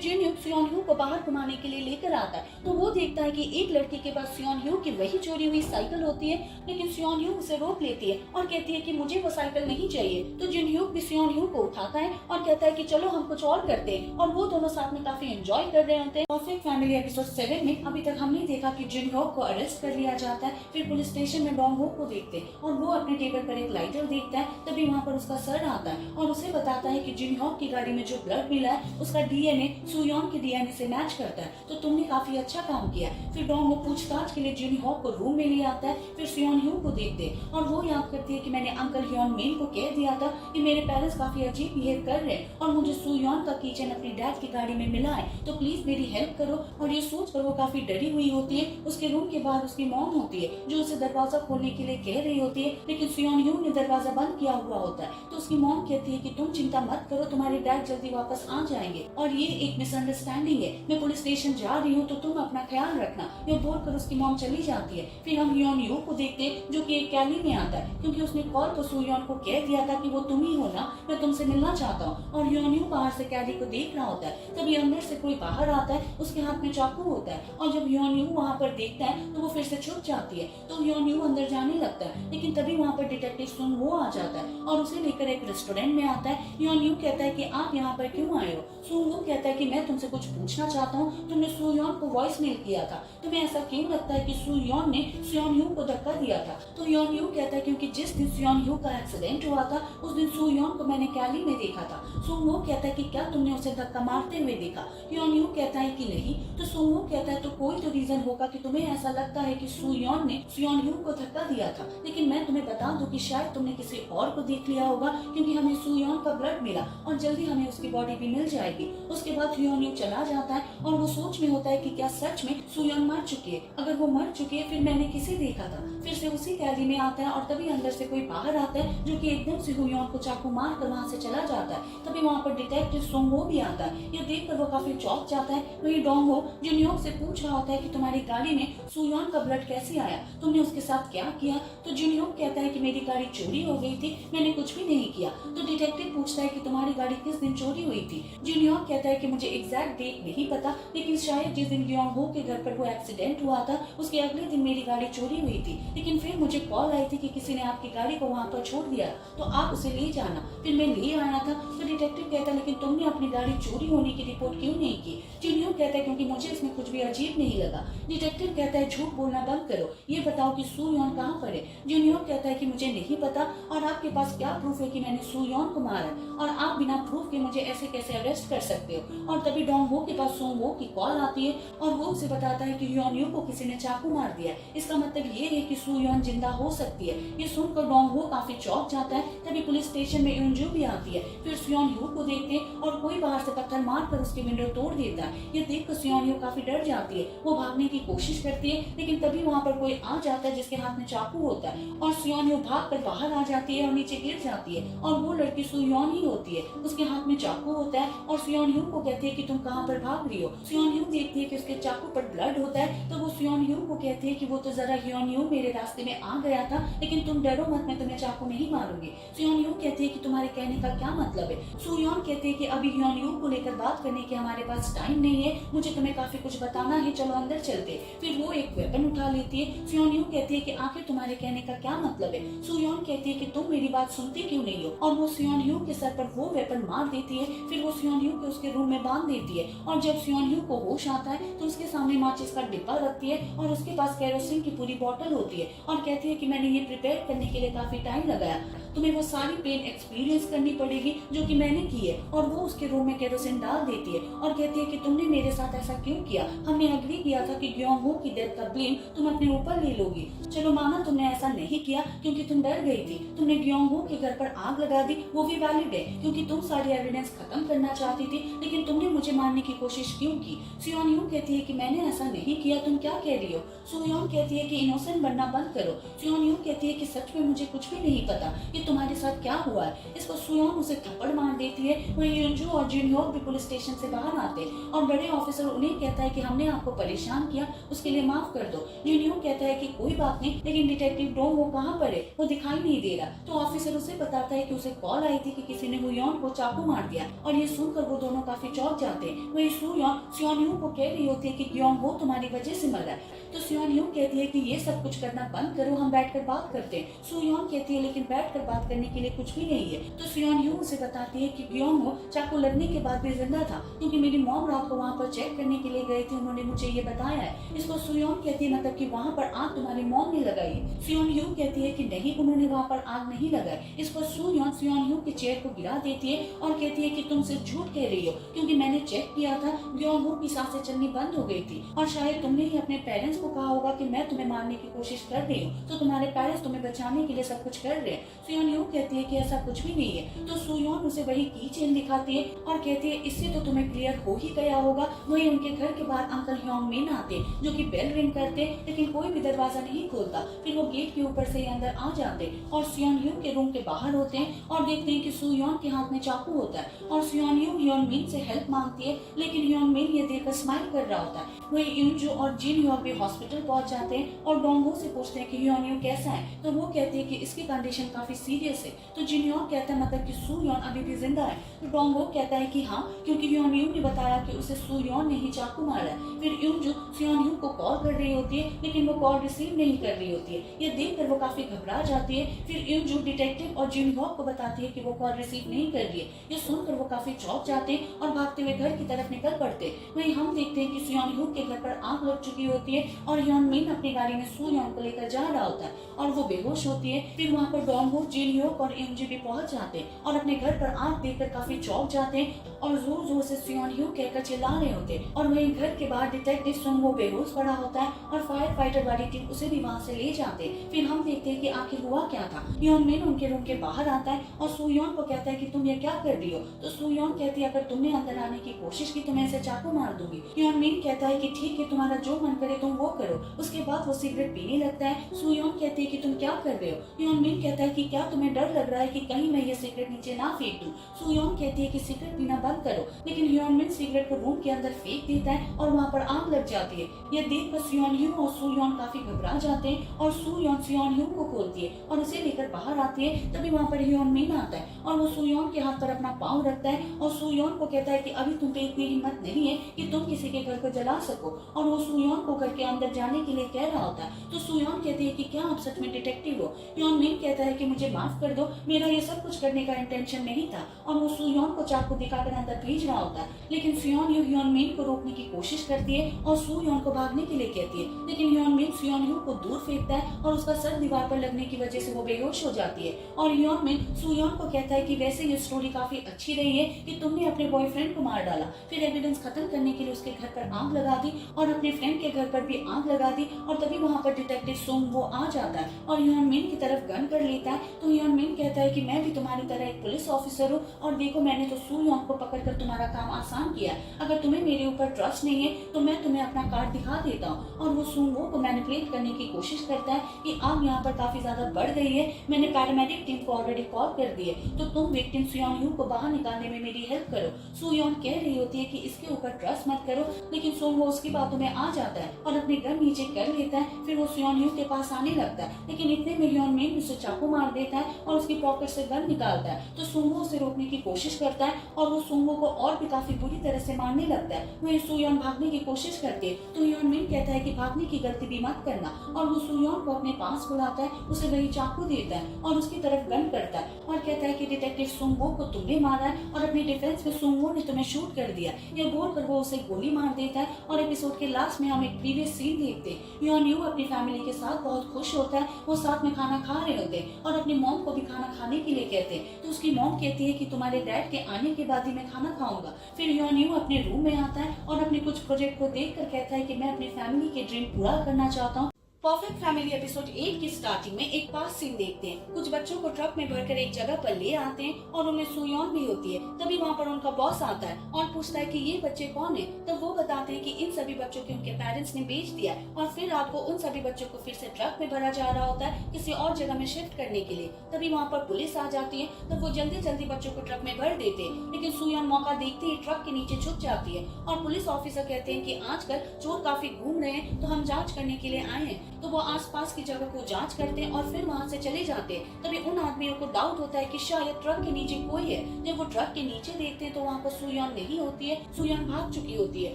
जिनह्यो को बाहर घुमाने के लिए लेकर आता है, तो वो देखता है कि एक लड़की के पास जिनह्यो की वही चोरी हुई साइकिल होती है। लेकिन जिनह्यो उसे रोक लेती है और कहती है कि मुझे वो साइकिल नहीं चाहिए। तो जिनह्यो भी जिनह्यो को उठाता है और कहता है कि चलो हम कुछ और करते हैं, और वो दोनों साथ में काफी एंजॉय कर रहे होते हैं। परफेक्ट फैमिली एपिसोड 7 में अभी तक हमने देखा कि जिनह्यो को अरेस्ट कर लिया जाता है। फिर पुलिस स्टेशन में डोंग हो को देखते हैं और वो अपने टेबल पर एक लाइटर देखता है। तभी वहाँ पर उसका सर आता है और उसे बताता है कि जिनह्यो की गाड़ी में जो ब्लड मिला है उसका डीएनए सू यॉन के डीएनए से मैच करता है, तो तुमने काफी अच्छा काम किया। फिर डोंग हो पूछताछ के लिए जिनह्यो को रूम में ले आता है। फिर जिनह्यो को देखते हैं और वो याद करती है कि मैंने अंकल ह्योन मेन को कह दिया था कि मेरे पेरेंट्स काफी अजीब बिहेव कर रहे हैं और मुझे सू यॉन का किचन अपनी डैड की गाड़ी में मिला है, तो प्लीज मेरी हेल्प करो। और ये सोच कर वो काफी डरी हुई होती है। उसके रूम के बाहर उसकी मॉम होती है जो उसे दरवाजा खोलने के लिए कह रही होती है, लेकिन जिनह्यो ने दरवाजा बंद किया हुआ होता है। तो उसकी मॉम कहती है कि तुम चिंता मत करो, तुम्हारे डैड जल्दी वापस आ जाएंगे और ये एक मिसअंडरस्टैंडिंग है, मैं पुलिस स्टेशन जा रही हूँ तो तुम अपना ख्याल रखना। ये बोलकर उसकी मॉम चली जाती है। फिर हम जिनह्यो को देखते हैं जो कि एक कैली में आता है, क्योंकि उसने कॉल तो सू यॉन को कह दिया था कि वो तुम ही हो ना, मैं तुमसे मिलना चाहता हूँ। और जिनह्यो बाहर से कैली को देख रहा होता है। तभी अंदर से कोई बाहर आता है, उसके हाथ में चाकू होता है, और जब जिनह्यो वहाँ पर देखता है तो वो फिर से छुप जाती है। तो जिनह्यो अंदर जाने लगता है, लेकिन तभी वहाँ पर डिटेक्टिव सुंग वो आ जाता है और उसे लेकर एक रेस्टोरेंट में आता है। जिनह्यो कहता है कि आप यहाँ पर क्यों आए हो। सुंग वो कहता है कि मैं तुमसे कुछ पूछना चाहता हूँ, तुमने सू यॉन को वॉइस मेल किया था, तुम्हें ऐसा क्यों लगता है कि सू यॉन ने जिनह्यो को धक्का दिया था। तो जिनह्यो कहता है क्योंकि जिस दिन जिनह्यो का एक्सीडेंट हुआ था उस दिन सू यॉन को मैंने कैली में देखा था। सुंग वो कहता है कि क्या तुमने उसे धक्का मारते हुए देखा। जिनह्यो कहता है कि नहीं। तो सुंग वो कहता है तो कोई तो रीजन होगा कि तुम्हें ऐसा लगता है कि सू यॉन ने जिनह्यो को धक्का दिया था, लेकिन मैं तुम्हें बता दूं कि शायद तुमने किसी और को देख लिया होगा, क्योंकि हमें सू यॉन का ब्लड मिला और जल्दी हमें उसकी बॉडी भी मिल जाएगी। उसके बाद जिनह्यो चला जाता है और वो सोच में होता है कि क्या सच में सू यॉन मर चुकी है। अगर वो मर चुकी है फिर मैंने किसे देखा था। फिर से उसी कैदी में आता है और तभी अंदर से कोई बाहर आता है जो कि एकदम से सू यॉन को चाकू मार कर वहाँ से चला जाता है। तभी वहाँ पर डिटेक्टिव सुंग हो भी आता है। ये देखकर वो काफी चौंक जाता है। वही डोंग हो जिनह्यो से पूछ रहा होता है कि तुम्हारी गाड़ी में सू यॉन का ब्लड कैसे आया, तुमने उसके साथ क्या किया। तो जिनह्यो कहता है कि मेरी गाड़ी चोरी हो गई थी, मैंने कुछ भी नहीं किया। तो डिटेक्टिव पूछता है कि तुम्हारी गाड़ी किस दिन चोरी हुई थी। जिनह्यो कहता है कि मुझे एग्जैक्ट डेट नहीं पता, लेकिन शायद जिस दिन डोंग हो के घर पर वो एक्सीडेंट हुआ था उसके अगले दिन मेरी गाड़ी चोरी हुई थी। लेकिन फिर मुझे कॉल आई थी कि किसी ने आपकी गाड़ी को वहाँ पर छोड़ दिया, तो आप उसे ले जाना। फिर मैं ले आया था। तो डिटेक्टिव कहता है लेकिन तुमने अपनी गाड़ी चोरी होने की रिपोर्ट क्यों नहीं की। जिनह्यो कहता है क्योंकि मुझे इसमें कुछ भी अजीब नहीं लगा। डिटेक्टिव कहता है झूठ बोलना बंद करो, ये बताओ कि सू यॉन कहाँ पर है। जिनह्यो कहता है कि मुझे नहीं पता और आपके पास क्या प्रूफ है कि मैंने सू यॉन को मारा, और आप बिना प्रूफ के मुझे ऐसे कैसे अरेस्ट कर सकते हो। और तभी डोंग हो के पास सुंग हो की कॉल आती है और वो उसे बताता है कि जिनह्यो को किसी ने चाकू मार दिया। इसका मतलब ये है कि सू यॉन जिंदा हो सकती है। ये सुनकर डोंग हो काफी चौंक जाता है। तभी पुलिस स्टेशन में युनजो भी आती है। फिर जिनह्यो को देखते हैं और कोई बाहर से पत्थर मारकर उसकी विंडो तोड़ देता है। ये देखकर जिनह्यो काफी डर जाती है। वो भागने की कोशिश करती है, लेकिन तभी वहाँ पर कोई आ जाता है जिसके हाथ में चाकू होता है और जिनह्यो भागकर बाहर आ जाती है और नीचे गिर जाती है। और वो लड़की सू यॉन ही होती है, उसके हाथ में चाकू होता है और जिनह्यो को कहती है कि तुम कहाँ पर भाग रही हो। जिनह्यो देखती है कि उसके चाकू पर ब्लड होता है, तो वो जिनह्यो को कहती है कि वो तो जरा जिनह्यो मेरे रास्ते में आ गया था, लेकिन तुम डरो मत, मैं तुम्हें चाकू नहीं मारूंगी। जिनह्यो कहती है कि तुम्हारे कहने का क्या मतलब है। सू यॉन कहती है कि अभी जिनह्यो को लेकर बात करने के हमारे पास टाइम नहीं है, मुझे तुम्हें काफी कुछ बताना है, चलो अंदर चलते। फिर वो एक वेपन उठा लेती है। सुयोन कहती है कि आखिर तुम्हारे कहने का क्या मतलब है। सुयोन कहती है कि तुम मेरी बात सुनती क्यों नहीं हो, और वो सुयोन के सर पर वो वेपन मार देती है। फिर वो सुयोन को उसके रूम में बांध देती है, और जब सुयोन को होश आता है तो उसके सामने माचिस का डिब्बा रखती है और उसके पास केरोसिन की पूरी बोतल होती है, और कहती है कि मैंने ये प्रिपेयर करने के लिए काफी टाइम लगाया, तुम्हें वो सारी पेन एक्सपीरियंस करनी पड़ेगी जो कि मैंने की है। और वो उसके रूम में केरोसिन डाल देती है और कहती है कि तुमने मेरे साथ ऐसा क्यों किया, हमने एग्री किया था कि ग्योंगहो की डेथ का ब्लेम तुम अपने ऊपर ले लोगी। चलो माना तुमने ऐसा नहीं किया क्योंकि तुम डर गई थी, तुमने ग्योंगहो के घर पर आग लगा दी, वो भी वैलिड है क्योंकि तुम सारी एविडेंस खत्म करना चाहती थी, लेकिन तुमने मुझे मारने की कोशिश क्यों की। सुयोन कहती है कि मैंने ऐसा नहीं किया, तुम क्या कह रही हो। सुयोन कहती है कि इनोसेंट बनना बंद करो। सुयोन कहती है कि सच में मुझे कुछ भी नहीं पता कि तुम्हारे साथ क्या हुआ है। इस पर सुयोन उसे थप्पड़ मार देती है। वहीं युनजू और जिनह्योक भी पुलिस स्टेशन से बाहर आते और बड़े ऑफिसर उन्हें कहता है कि हमने आपको परेशान किया, उसके लिए माफ कर दो। जिनह्योक कहता है कि कोई बात नहीं, लेकिन डिटेक्टिव डोंग वो कहाँ पर है, वो दिखाई नहीं दे रहा। तो ऑफिसर उसे बताता है कि उसे कॉल आई थी कि किसी ने हुयोन को चाकू मार दिया, और ये सुनकर वो दोनों काफी चौंक जाते हैं। वही सुयोन को कह रही होती है कि ग्योंगहो तुम्हारी वजह से मरा है। तो सुयोन कहती है कि ये सब कुछ करना बंद करो, हम बैठकर बात करते हैं। सुयोन कहती है लेकिन बैठकर बात करने के लिए कुछ भी नहीं है। तो सुयोन उसे बताती है कि ग्योंगहो चाकू लगने के बाद भी जिंदा था, क्योंकि मेरी मॉम रात को वहाँ पर चेक करने के लिए गए थे, उन्होंने मुझे ये बताया है। इसको सुयोन कहती है मतलब कि वहाँ पर आग तुम्हारी मॉम ने लगाई। सुयोन कहती है कि नहीं, उन्होंने वहाँ पर आग नहीं लगाई। इस पर सुयोन की चेयर को गिरा देती है और कहती है कि तुम सिर्फ झूठ कह रही हो, क्योंकि मैंने चेक किया था, ग्योंगहो की सांसें चलनी बंद हो गई थी, और शायद तुमने ही अपने पेरेंट्स को कहा होगा कि मैं तुम्हें मारने की कोशिश कर रही हूँ, तो तुम्हारे पेरेंट्स तुम्हें बचाने के लिए सब कुछ कर रहे हैं। सुयोन कहती है कि ऐसा कुछ भी नहीं है। तो सुयोन उसे वही की चेन दिखाती है और कहती है इससे तो तुम्हें क्लियर हो ही गया होगा। वही उनके घर के बाहर अंकल ह्योंग मिन आते जो कि बेल रिंग करते, लेकिन कोई भी दरवाजा नहीं खोलता। फिर वो गेट के ऊपर से अंदर आ जाते और सुयोन के रूम के बाहर होते हैं और देखते हैं कि सुयोन के हाथ में चाकू होता है, और सुयोन ह्योंग मिन से हेल्प मांगती है, लेकिन ह्योंग मिन ये देखकर स्माइल कर रहा होता है। वही युनजू और जिनह्योक भी हॉस्पिटल पहुंच जाते हैं और डोंगहो से पूछते हैं कि ह्योंग कैसा है। तो वो कहती है कि इसकी कंडीशन काफी सीरियस है। तो जिनह्योक कहता है मतलब कि सुयोन अभी भी जिंदा है। तो डोंगहो कहता है कि हाँ, क्योंकि ह्योंग ने बताया कि उसे सुयोन ने ही चाकू मारा है। फिर युनजू सुयोन को कॉल कर रही होती है, लेकिन वो कॉल रिसीव नहीं कर रही होती है। ये देखकर वो काफी घबरा जाती है। फिर युनजू डिटेक्टिव और जिनह्योक को बताती है कि वो कॉल रिसीव नहीं कर रही है। ये सुनकर वो काफी चौंक जाते हैं और भागते हुए घर की तरफ निकल पड़ते। वहीं हम देखते हैं कि सुयोन के घर पर आग लग चुकी होती है और ह्योंग मिन अपनी गाड़ी में सुयोन को लेकर जा रहा होता है और वो बेहोश होती है। फिर वहाँ पर डोंगहो, जिनह्योक और युनजू भी पहुंच जाते हैं और अपने घर पर आग देखकर काफी चौंक जाते हैं और जोर जोर से सुयोन कहकर चिल्ला रहे होते हैं। और वहीं घर के बाहर डिटेक्टिव सुंगहो बेहोश पड़ा होता है और फायर फाइटर वाली टीम उसे भी वहाँ से ले जाते हैं। फिर हम देखते हैं कि आखिर हुआ क्या था। ह्योंग मिन उनके रूम के बाहर आता है और सुयोन को कहता है कि तुम ये क्या कर रही हो। तो सुयोन कहती है अगर तुमने अंदर आने की कोशिश की तो मैं इसे चाकू मार दूंगी। ह्योंग मिन कहता है कि ठीक है, तुम्हारा जो मन करे तुम वो करो। उसके बाद वो सिगरेट पीने लगता है। सुयोन कहती है कि तुम क्या कर रहे हो। ह्योंग मिन कहता है कि क्या तुम्हें डर लग रहा है कि कहीं मैं ये सिगरेट नीचे ना फेंक दूं। सुयोन कहती है कि सिगरेट पीना बंद करो, लेकिन ह्योंग मिन सिगरेट को रूम के अंदर फेंक देता है और वहाँ पर आग लग जाती है। यह देखकर सुयोन और सुयोन काफी घबरा जाते हैं और सुयोन को खोलती है और उसे लेकर बाहर आती है। तभी वहाँ पर ह्योंग मिन आता है और वो सुयोन के हाथ पर अपना पाँव रखता है और सुयोन को कहता है कि अभी तुम पे इतनी हिम्मत नहीं है कि तुम किसी के घर को जला सको, और वो सुयोन को घर के अंदर जाने के लिए कह रहा होता है। तो सुयोन कहती है कि क्या आप सच में डिटेक्टिव हो। ह्योंग मिन कहता है कि मुझे माफ कर दो, मेरा ये सब कुछ करने का इंटेंशन नहीं था, और वो सुयोन को चाकू दिखाकर अंदर भेज रहा होता है। लेकिन सुयोन ह्योंग मिन को रोकने की कोशिश करती है और सुयोन को भागने के लिए कहती है, लेकिन ह्योंग मिन सुयोन को दूर फेंकता है और उसका सर दीवार पर लगने की वजह से वो बेहोश हो जाती है। और ह्योंग मिन सुयोन को कहता है कि वैसे ये स्टोरी काफी अच्छी रही है कि तुमने अपने बॉयफ्रेंड को मार डाला, फिर एविडेंस खत्म करने के लिए उसके घर पर आग लगा दी और अपने फ्रेंड के घर पर भी आग लगा दी, और तभी वहाँ पर डिटेक्टिव सुंग वो आ जाता है और ह्योंग मिन की तरफ गन कर लेता है। तो ह्योंग मिन कहता है कि मैं भी तुम्हारी तरह एक पुलिस ऑफिसर हूँ, और देखो मैंने तो सुयोन को पकड़कर तुम्हारा काम आसान किया। अगर तुम्हें मेरे ऊपर ट्रस्ट नहीं है तो मैं तुम्हें अपना कार्ड दिखा देता हूँ। और वो सुंगो को मैनिपुलेट करने की कोशिश करता है कि आग यहाँ पर काफी ज्यादा बढ़ गई है, मैंने पैरामेडिक टीम को ऑलरेडी कॉल कर दी है, तो तुम विक्टिम सुयोन को बाहर निकालने में मेरी हेल्प करो। सुयोन कह रही होती है कि इसके ऊपर ट्रस्ट मत करो, लेकिन सुंगो उसकी बातों में आ जाता है और अपने गन नीचे कर लेता है। फिर वो सियोन ह्यू के पास आने लगता है, लेकिन इतने में ह्योन मिन उसे चाकू मार देता है और उसकी पॉकेट से गन निकालता है। तो सुंगवो उसे रोकने की कोशिश करता है और वो सुंगवो को और भी काफी बुरी तरह से मारने लगता है। वहीं सुयोन भागने की कोशिश करती है तो ह्योन मिन कहता है कि भागने की गलती भी मत करना, और वो सुयोन को अपने पास बुलाता है, उसे वही चाकू देता है और उसकी तरफ गन करता है और कहता है कि डिटेक्टिव सुंगवो को तुमने मारा है और अपनी डिफेंस में सुंगवो ने तुम्हें शूट कर दिया। यह बोलकर वो उसे गोली मार देता है और एपिसोड के लास्ट में हम एक प्रीवियस सीन देखते हैं। ह्योन यू अपनी फैमिली के साथ बहुत खुश होता है, वो साथ में खाना खा रहे होते हैं और अपनी मॉम को भी खाना खाने के लिए कहते हैं। तो उसकी मॉम कहती है कि तुम्हारे डैड के आने के बाद ही मैं खाना खाऊंगा। फिर ह्योन यू अपने रूम में आता है और अपने कुछ प्रोजेक्ट को देखकर कहता है कि मैं अपनी फैमिली के ड्रीम पूरा करना चाहता हूँ। परफेक्ट फैमिली एपिसोड 8 की स्टार्टिंग में एक पास सीन देखते हैं। कुछ बच्चों को ट्रक में भरकर एक जगह पर ले आते हैं और उनमें सुयोन भी होती है। तभी वहाँ पर उनका बॉस आता है और पूछता है कि ये बच्चे कौन है। तब वो बताते हैं कि इन सभी बच्चों को उनके पेरेंट्स ने बेच दिया है और फिर रात को उन सभी बच्चों को फिर से ट्रक में भरा जा रहा होता है किसी और जगह में शिफ्ट करने के लिए। तभी वहाँ पर पुलिस आ जाती है, तब वो जल्दी जल्दी बच्चों को ट्रक में भर देते हैं, लेकिन सुयोन मौका देखते ही ट्रक के नीचे छुप जाती है और पुलिस ऑफिसर कहते हैं कि आजकल चोर काफी घूम रहे हैं तो हम जाँच करने के लिए आए हैं। तो वो आसपास की जगह को जांच करते हैं और फिर वहां से चले जाते हैं। तभी उन आदमियों को डाउट होता है कि शायद ट्रक के नीचे कोई है। जब वो ट्रक के नीचे देखते हैं तो वहाँ पर सुयोन नहीं होती है, सुयोन भाग चुकी होती है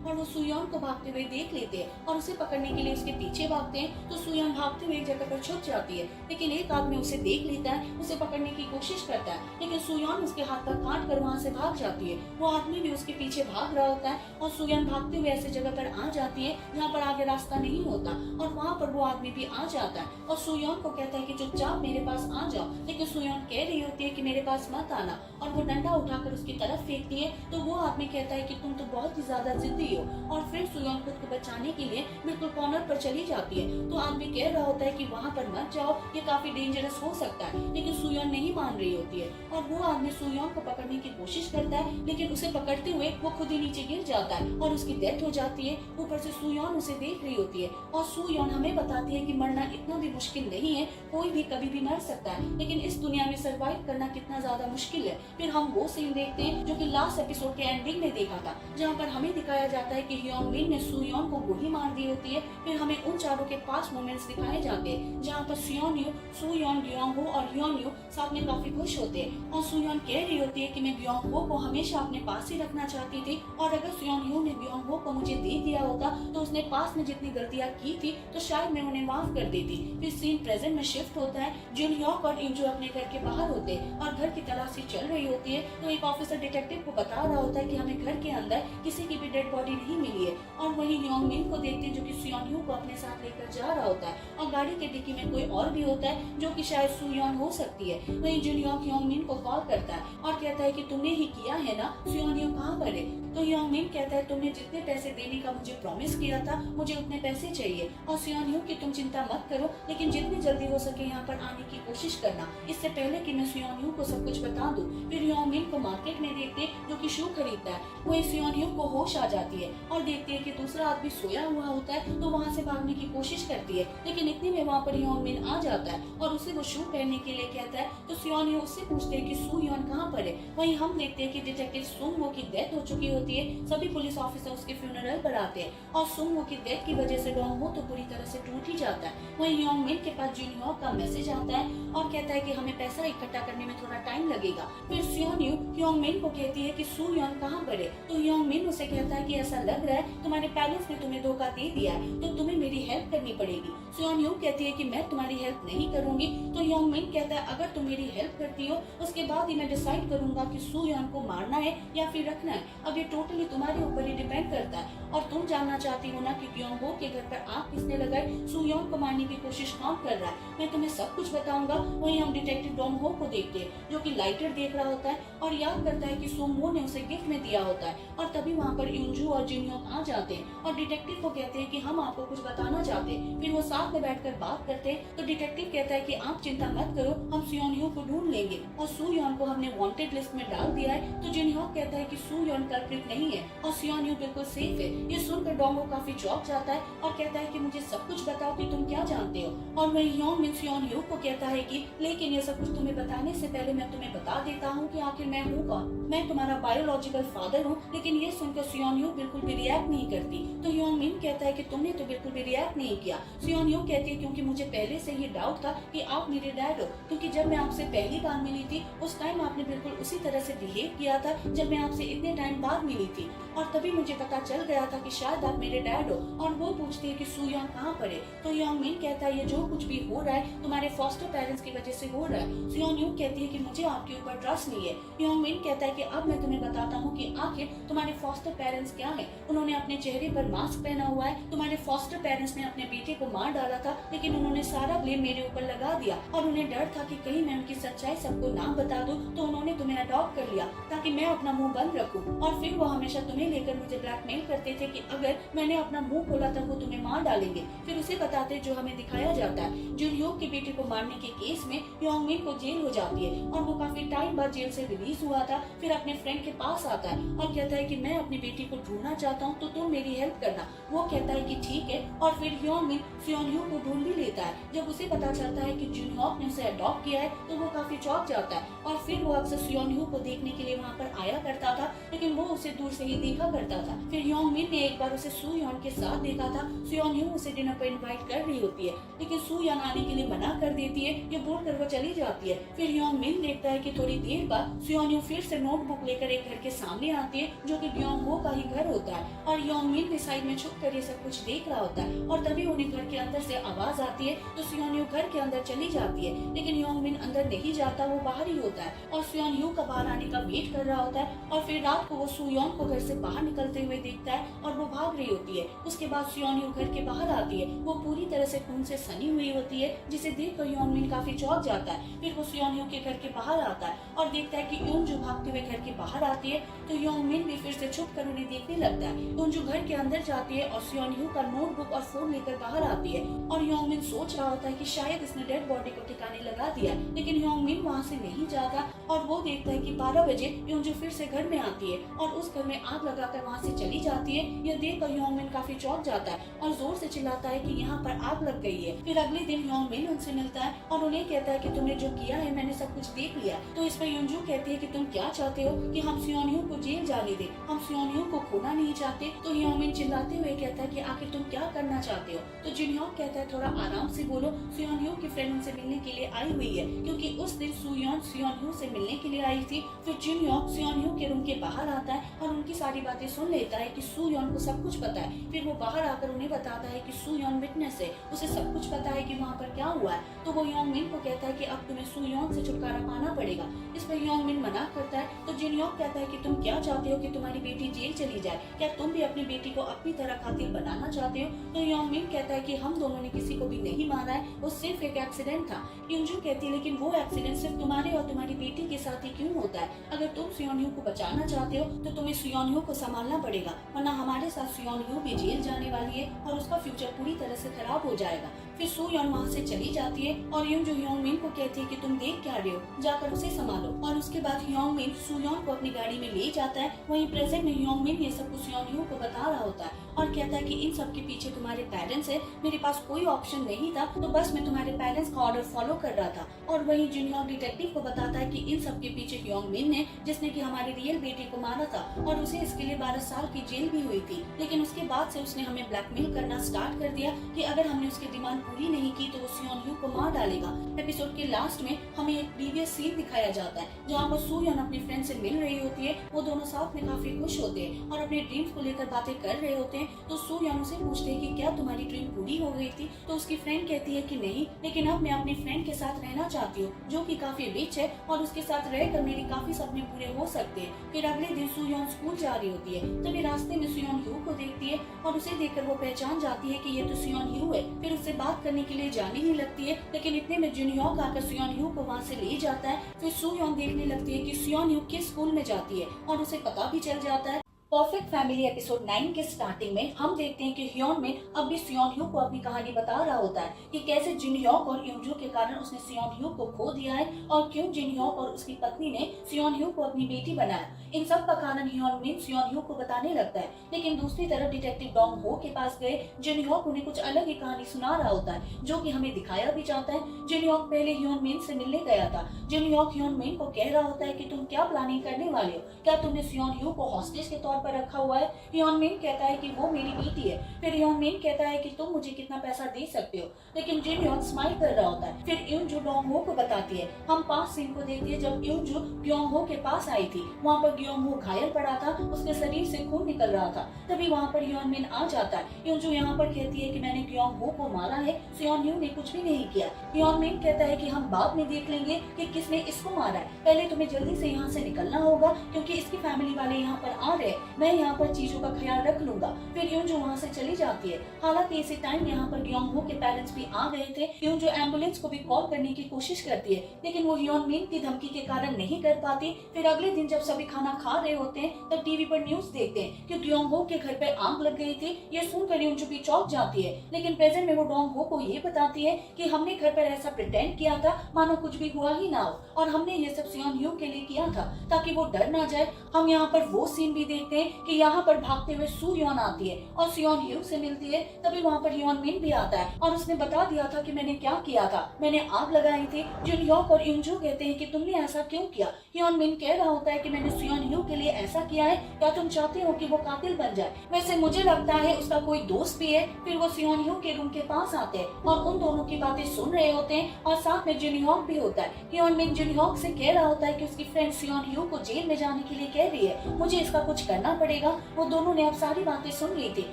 और वो सुयोन को भागते हुए देख लेते हैं और उसे पकड़ने के लिए उसके पीछे भागते हैं। तो सुयोन भागते हुए एक जगह पर छुप जाती है, लेकिन एक आदमी उसे देख लेता है, उसे पकड़ने की कोशिश करता है, लेकिन सुयोन उसके हाथ पर काट कर वहाँ से भाग जाती है। वो आदमी भी उसके पीछे भाग रहा होता है और सुयोन भागते हुए ऐसी जगह पर आ जाती है जहाँ पर आगे रास्ता नहीं होता और वहाँ पर वो आदमी भी आ जाता है और सुयोन को कहता है कि चुपचाप मेरे पास आ जाओ, लेकिन सुयोन कह रही होती है कि मेरे पास मत आना और वो डंडा उठाकर उसकी तरफ फेंकती है। तो वो आदमी कहता है कि तुम तो बहुत ही ज्यादा जिद्दी हो और फिर सुयोन खुद को बचाने के लिए बिल्कुल कॉर्नर पर चली जाती है। तो आदमी कह रहा होता है कि वहाँ पर मत जाओ, ये काफी डेंजरस हो सकता है, लेकिन सुयोन नहीं मान रही होती है और वो आदमी सुयोन को पकड़ने की कोशिश करता है, लेकिन उसे पकड़ते हुए वो खुद ही नीचे गिर जाता है और उसकी डेथ हो जाती है। ऊपर से सुयोन उसे देख रही होती है और सुयोन हमें बताती है कि मरना इतना भी मुश्किल नहीं है, कोई भी कभी भी मर सकता है, लेकिन इस दुनिया में सरवाइव करना कितना ज्यादा मुश्किल है। फिर हम वो सीन देखते हैं जो कि लास्ट एपिसोड के एंडिंग में देखा था, जहाँ पर हमें दिखाया जाता है कि ह्योन मिन ने सुयोन को गोली मार दी होती है। फिर हमें उन चारों के 5 मोमेंट्स दिखाए जाते हैं जहाँ पर सुयोन ग्योंगहो और ह्योन यू साथ में काफी खुश होते हैं और सुयोन कह रही होती है कि मैं ग्योंगहो को हमेशा अपने पास ही रखना चाहती थी और अगर सुयोन ने ग्योंगहो को मुझे दे दिया होता तो उसने पास में जितनी गलतियाँ की थी तो शायद मैं उन्हें माफ कर देती। फिर सीन प्रेजेंट में शिफ्ट होता है। जिन ह्योक और इंजो अपने घर के बाहर होते हैं और घर की तलाशी चल रही होती है तो एक ऑफिसर डिटेक्टिव को बता रहा होता है कि हमें घर के अंदर किसी की भी डेड बॉडी नहीं मिली है और वही ह्योंग मिन को देखते हैं जो कि सुयोन को अपने साथ लेकर जा रहा होता है और गाड़ी के डिक्की में कोई और भी होता है जो कि शायद सुयोन हो सकती है। वही जिन ह्योंग मिन को कॉल करता है और कहता है कि तुमने ही किया है ना, सुयोन कहाँ पर है। तो ह्योंग मिन कहता है तुमने जितने पैसे देने का मुझे प्रॉमिस किया था मुझे उतने पैसे चाहिए और सुयोन कि तुम चिंता मत करो, लेकिन जितनी जल्दी हो सके यहाँ पर आने की कोशिश करना इससे पहले कि मैं सुयोन को सब कुछ बता दूं। फिर ह्योंग मिन को मार्केट में देखते जो कि शू खरीदता है, वही सुयोन को होश आ जाती है और देखती है कि दूसरा आदमी सोया हुआ होता है तो वहाँ से भागने की कोशिश करती है, लेकिन इतने में वहाँ पर ह्योंग मिन आ जाता है और उसे वो शू पहनने के लिए कहता है। तो सुयोन उससे पूछते हैं कि सुयोन कहाँ पर है। वहीं हम देखते हैं कि डिटेक्टिव सुंगवो की डेथ हो चुकी होती है। सभी पुलिस ऑफिसर उसके फ्यूनरल पर आते हैं और सुंगवो की डेथ की वजह से डोंगहो तो पूरी तरह से टूट ही जाता है। वहीं ह्योंग मिन के पास जिन ह्योक का मैसेज आता है और कहता है कि हमें पैसा इकट्ठा करने में थोड़ा टाइम लगेगा। फिर सुयोन ह्योंग मिन को कहती है कि सुयोन कहाँ पर है। तो ह्योंग मिन उसे कहता है कि ऐसा लग रहा है तुम्हारे पेरेंट्स ने तुम्हें धोखा दे दिया है तो तुम्हें मेरी हेल्प करनी पड़ेगी। सुयोन कहती है कि मैं तुम्हारी हेल्प नहीं करूंगी। तो ह्योंग मिन कहता है अगर तुम मेरी हेल्प करती हो उसके बाद ही मैं डिसाइड करूंगा कि सुयोन को मारना है या फिर रखना है। अब ये टोटली तुम्हारे ऊपर ही डिपेंड करता है और तुम जानना चाहती हो ना कि ग्योंगहो के घर पर आग किसने लगाई, सुयोन को मारने की कोशिश कौन कर रहा है, मैं तुम्हें सब कुछ बताऊंगा। वहीं हम डिटेक्टिव डोंगहो को देखते हैं जो कि लाइटर देख रहा होता है और याद करता है कि सुंगवो ने उसे गिफ्ट में दिया होता है और तभी वहाँ पर इंजू और जिनयोंग आ जाते हैं और डिटेक्टिव को कहते हैं कि हम आपको कुछ बताना चाहते हैं। फिर वो साथ में बैठकर बात करते हैं तो डिटेक्टिव कहता है कि आप चिंता मत करो, हम सुयोन को ढूंढ लेंगे और सुयोन को हमने वांटेड लिस्ट में डाल दिया है। तो जिनयोंग कहता है कि सुयोन कल्प्रिट पेंडेमिक नहीं है और सियोन यू बिल्कुल सेफ है। ये सुनकर डोंगो काफी चौंक जाता है और कहता है कि मुझे सब कुछ बताओ कि तुम क्या जानते हो। और वही योंगमिन सियोन यू को कहता है कि लेकिन ये सब कुछ तुम्हें बताने से पहले मैं तुम्हें बता देता हूँ कि आखिर मैं हूँ कौन। मैं तुम्हारा बायोलॉजिकल फादर हूँ। लेकिन ये सुनकर सियोन यू बिल्कुल भी रिएक्ट नहीं करती। तो योंगमिन कहता है कि तुमने तो बिल्कुल भी रिएक्ट नहीं किया। सियोन यू कहती है क्योंकि मुझे पहले से ये डाउट था कि आप मेरे डैड हो, क्योंकि जब मैं आपसे पहली बार मिली थी उस टाइम आपने बिल्कुल उसी तरह से बिहेव किया था जब मैं आपसे इतने टाइम बाद मिली थी, और तभी मुझे पता चल गया था कि शायद आप मेरे डैड हो। और वो पूछती है कि सुयोंग कहाँ पर है। तो योंगमिन कहता है ये जो कुछ भी हो रहा है तुम्हारे फॉस्टर पेरेंट्स की वजह से हो रहा है। सियोन यू कहती है कि मुझे आपके ऊपर ट्रस्ट नहीं है। योंगमिन कहता है कि अब मैं तुम्हें बताता हूँ कि आखिर तुम्हारे फॉस्टर पेरेंट्स क्या है। उन्होंने अपने चेहरे पर मास्क पहना हुआ है। तुम्हारे फॉस्टर पेरेंट्स ने अपने बेटे को मार डाला था, लेकिन उन्होंने सारा ब्लेम मेरे ऊपर लगा दिया और उन्हें डर था कि कहीं मैं उनकी सच्चाई सबको ना बता दूं, तो उन्होंने तुम्हें अडॉप्ट कर लिया ताकि मैं अपना मुंह बंद रखूं। और फिर वो हमेशा तुम्हें लेकर मुझे ब्लैकमेल करते थे कि अगर मैंने अपना मुंह खोला तो वो तुम्हें मार डालेंगे। फिर उसे बताते जो हमें दिखाया जाता है। जुनयोक के बेटे को मारने के केस में योंगमिन को जेल हो जाती है और वो काफी टाइम बाद जेल से रिलीज हुआ था। फिर अपने फ्रेंड के पास आता है और कहता है कि मैं अपनी बेटी को ढूंढना चाहता हूँ, तो तुम मेरी हेल्प करना। वो कहता है कि ठीक है और फिर योंगमिन सियोनयू को ढूंढ भी लेता है। जब उसे पता चलता है कि जुनयोक ने उसे अडॉप्ट किया है तो वो काफी चौंक जाता है और फिर वो अक्सर सियोनयू को देखने के लिए वहाँ पर आया करता था, लेकिन वो उसे दूर से ही देखा करता था। फिर योंगमिन ने एक बार उसे सुयोन के साथ देखा था। सियोनयू उसे डिनर पर इनवाइट कर रही होती है, लेकिन सुयोन आने के लिए मना कर देती है। ये बोलकर वो चली जाती है। फिर योंगमिन देखता है कि थोड़ी देर बाद सियोनयू फिर से नोटबुक लेकर एक घर के सामने आती है जो कि ग्योंगहो का ही घर होता है और योंगमिन भी साइड में छुप कर ये सब कुछ देख रहा होता है। और तभी उन्हें घर के अंदर से आवाज आती है तो सियोनयू घर के अंदर चली जाती है, लेकिन योंगमिन अंदर नहीं जाता, वो बाहर ही होता है और सियोनयू का बाहर आने का वेट कर रहा होता है। और फिर रात को वो सुयोन को घर से बाहर निकलते हुए देखता है और वो भाग रही होती है। उसके बाद सियोनयू घर के बाहर आती है। वो पूरी तरह से खून से सनी हुई होती है, जिसे देखकर योंगमिन काफी चौंक जाता है। फिर वो सियोनयू के घर के बाहर आता है और देखता है कि योंजू भागते हुए घर के बाहर आती है, तो योंगमिन भी फिर से छुप कर उन्हें देखने लगता है। योंजू घर के अंदर जाती है और सियोनयू का नोटबुक और फोन लेकर बाहर आती है और योंगमिन सोच रहा होता है कि शायद इसने डेड बॉडी को ठिकाने लगा दिया, लेकिन योंगमिन वहाँ से नहीं जाता और वो देखता है कि 12 बजे योंजू फिर से घर में आती है और उस घर में आग लगाकर वहाँ से चली जाती है। यह देखकर योंगमिन काफी चौंक जाता है और जोर से चिल्लाता है कि यहाँ पर आग लग गई है। फिर अगले दिन योंगमिन उनसे मिलता है और उन्हें कहता है कि तुमने जो किया है मैंने सब कुछ देख लिया। तो इस पर योंजू कहती है कि तुम क्या चाहते हो कि हम सियोनयू को जेल जाने दे, हम सियोनयू को खोना नहीं चाहते। तो योंगमिन चिल्लाते हुए कहता है कि आखिर तुम क्या करना चाहते हो। तो जिनयोक कहता है थोड़ा आराम से बोलो, सियोनयू की फ्रेंड उनसे मिलने के लिए आई हुई है, क्योंकि उस दिन सुयोन सियोनयू से मिलने के लिए आई थी। फिर जिनयोक सियोनयू के रूम के बाहर आता है और उनकी सारी बातें सुन लेता है कि सुयोन को सब कुछ पता है। फिर वो बाहर आकर उन्हें बताता है कि सुयोन विटनेस है, उसे सब कुछ पता है कि वहाँ पर क्या हुआ है। तो वो योंगमिन को कहता है कि अब तुम्हें सुयोन से छुटकारा पाना पड़ेगा। इस पर योंगमिन मना करता है। तो जिनयोक कहता है कि तुम क्या चाहते हो कि तुम्हारी बेटी जेल चली जाए, क्या तुम भी अपनी बेटी को अपनी तरह कातिल बनाना चाहते हो। तो योंगमिन कहता है कि हम दोनों ने किसी को भी नहीं मारा है, वो सिर्फ एक एक्सीडेंट था। योंजू कहती है लेकिन वो एक्सीडेंट सिर्फ तुम्हारे और तुम्हारी बेटी के साथ ही क्यों होता है। अगर तुम सियोनयू को बचाना चाहते हो तो तुम्हें सियोनयू को संभालना पड़ेगा, वरना हमारे साथ सियोनयू भी जेल जाने वाली है और उसका फ्यूचर पूरी तरह से खराब हो जाएगा। फिर सुयोन वहाँ से चली जाती है और योंजू योंगमिन को कहती है कि तुम देख क्या रहे हो, जाकर उसे संभालो। और उसके बाद योंगमिन सुयोन को अपनी गाड़ी में ले जाता है। वहीं प्रेजेंट में योंगमिन ये सब कुछ सियोनयू को बता रहा होता है और कहता है कि इन सब के पीछे तुम्हारे पेरेंट्स है, मेरे पास कोई ऑप्शन नहीं था, तो बस मैं तुम्हारे पेरेंट्स का ऑर्डर फॉलो कर रहा था। और वहीं जिनयोक डिटेक्टिव को बताता है कि इन सब के पीछे योंगमिन ने, जिसने कि हमारे रियल बेटे को मारा था और उसे इसके लिए 12 साल की जेल भी हुई थी। लेकिन उसके बाद से उसने हमें ब्लैकमेल करना स्टार्ट कर दिया कि अगर हमने उसकी डिमांड पूरी नहीं की तो वो सियोनयू को मार डालेगा। एपिसोड के लास्ट में हमें एक प्रीवियस सीन दिखाया जाता है जहाँ पर सुयोन अपनी फ्रेंड से मिल रही होती है। वो दोनों साथ में काफी खुश होते हैं और अपने ड्रीम्स को लेकर बातें कर रहे होते हैं। तो सुयोन उसे पूछते हैं कि क्या तुम्हारी ड्रीम पूरी हो गई थी। तो उसकी फ्रेंड कहती है कि नहीं, लेकिन अब मैं अपनी फ्रेंड के साथ रहना चाहती हूँ जो कि काफी रिच है और उसके साथ रहकर मेरे काफी सपने पूरे हो सकते हैं। फिर अगले दिन सुयोन स्कूल जा रही होती है, तभी रास्ते में सुयोन यू को देखती है और उसे देखकर वो पहचान जाती है कि ये तो सियोन यू है। फिर उससे बात करने के लिए जाने ही लगती है, लेकिन इतने में जिनयोक आकर सियोन यू को वहाँ से ले जाता है। फिर सुयोन देखने लगती है कि सियोन यू किस स्कूल में जाती है और उसे पता भी चल जाता है परफेक्ट फैमिली एपिसोड 9 के स्टार्टिंग में हम देखते हैं कि ह्योन मिन अब भी सियोन ह्यू को अपनी कहानी बता रहा होता है कि कैसे जिन ह्योक और यूजू के कारण उसने सियोन ह्यू को खो दिया है और क्यों जिन ह्योक और उसकी पत्नी ने सियोन ह्यू को अपनी बेटी बनाया। इन सब का कारण ह्योन मिन सियोन ह्यू को बताने लगता है, लेकिन दूसरी तरफ डिटेक्टिव डोंग हो के पास गए जिन ह्योक उन्हें कुछ अलग ही कहानी सुना रहा होता है, जो कि हमें दिखाया भी जाता है। जिन ह्योक पहले ह्योन मिन से मिलने गया था। जिन ह्योक ह्योन मिन को कह रहा होता है कि तुम क्या प्लानिंग करने वाले हो, क्या तुमने सियोन ह्यू को हॉस्टेज के तौर पर रखा हुआ है। ह्योन मिन कहता है कि वो मेरी बेटी है। फिर ह्योन मिन कहता है कि तुम मुझे कितना पैसा दे सकते हो, लेकिन जिन ह्योक स्माइल कर रहा होता है। फिर यूजू डोंग हो को बताती है। हम पास सीन को देखते हैं जब यूजू ग्योंग हो के पास आई थी। वहाँ पर ग्योंग हो घायल पड़ा था, उसके शरीर से खून निकल रहा था। तभी वहाँ पर ह्योन मिन आ जाता है। यूजू यहाँ पर कहती है कि मैंने ग्योंग हो को मारा है, सियोन ह्यू ने कुछ भी नहीं किया। ह्योन मिन कहता है कि हम बाद में देख लेंगे कि किसने इसको मारा है, पहले तुम्हें जल्दी से यहाँ से निकलना होगा क्योंकि इसकी फैमिली वाले यहाँ पर आ रहे हैं, मैं यहाँ पर चीजों का ख्याल रख लूंगा। फिर यूजू वहाँ से चली जाती है। हालांकि इसी टाइम यहाँ पर ग्योंग हो के पेरेंट्स भी आ गए थे। यूजू एम्बुलेंस को भी कॉल करने की कोशिश करती है, लेकिन वो ह्योन मिन की धमकी के कारण नहीं कर पाती। फिर अगले दिन जब सभी खाना खा रहे होते हैं तब टीवी पर न्यूज देखते हैं कि ग्योंग हो के घर पे आग लग गई थी। ये सुनकर यूजू भी चौंक जाती है, लेकिन प्रेजेंट में वो डोंग हो को ये बताती है कि हमने घर पर ऐसा प्रिटेंड किया था मानो कुछ भी हुआ ही ना हो, और हमने ये सब सियोन ह्यू के लिए किया था ताकि वो डर ना जाए। हम यहाँ पर वो सीन भी देखते हैं कि यहाँ पर भागते हुए सू योन आती है और सियोन ह्यू से मिलती है। तभी वहाँ पर ह्योन मिन भी आता है और उसने बता दिया था कि मैंने क्या किया था, मैंने आग लगाई थी। जिन ह्योक और यूजू कहते हैं कि तुमने ऐसा क्यों किया। ह्योन मिन कह रहा होता है कि मैंने सियोन ह्यू के लिए ऐसा किया है, क्या तुम चाहते हो कि वो कातिल बन जाए। वैसे मुझे लगता है उसका कोई दोस्त भी है। फिर वो सियोन ह्यू के रूम के पास आते हैं और उन दोनों की बातें सुन रहे होते हैं और साथ में जिन ह्योक भी होता है। ह्योन मिन जिन ह्योक से कह रहा होता है कि उसकी फ्रेंड सियोन ह्यू को जेल में जाने के लिए कह रही है, मुझे इसका कुछ करना पड़ेगा। वो दोनों ने अब सारी बातें सुन ली थी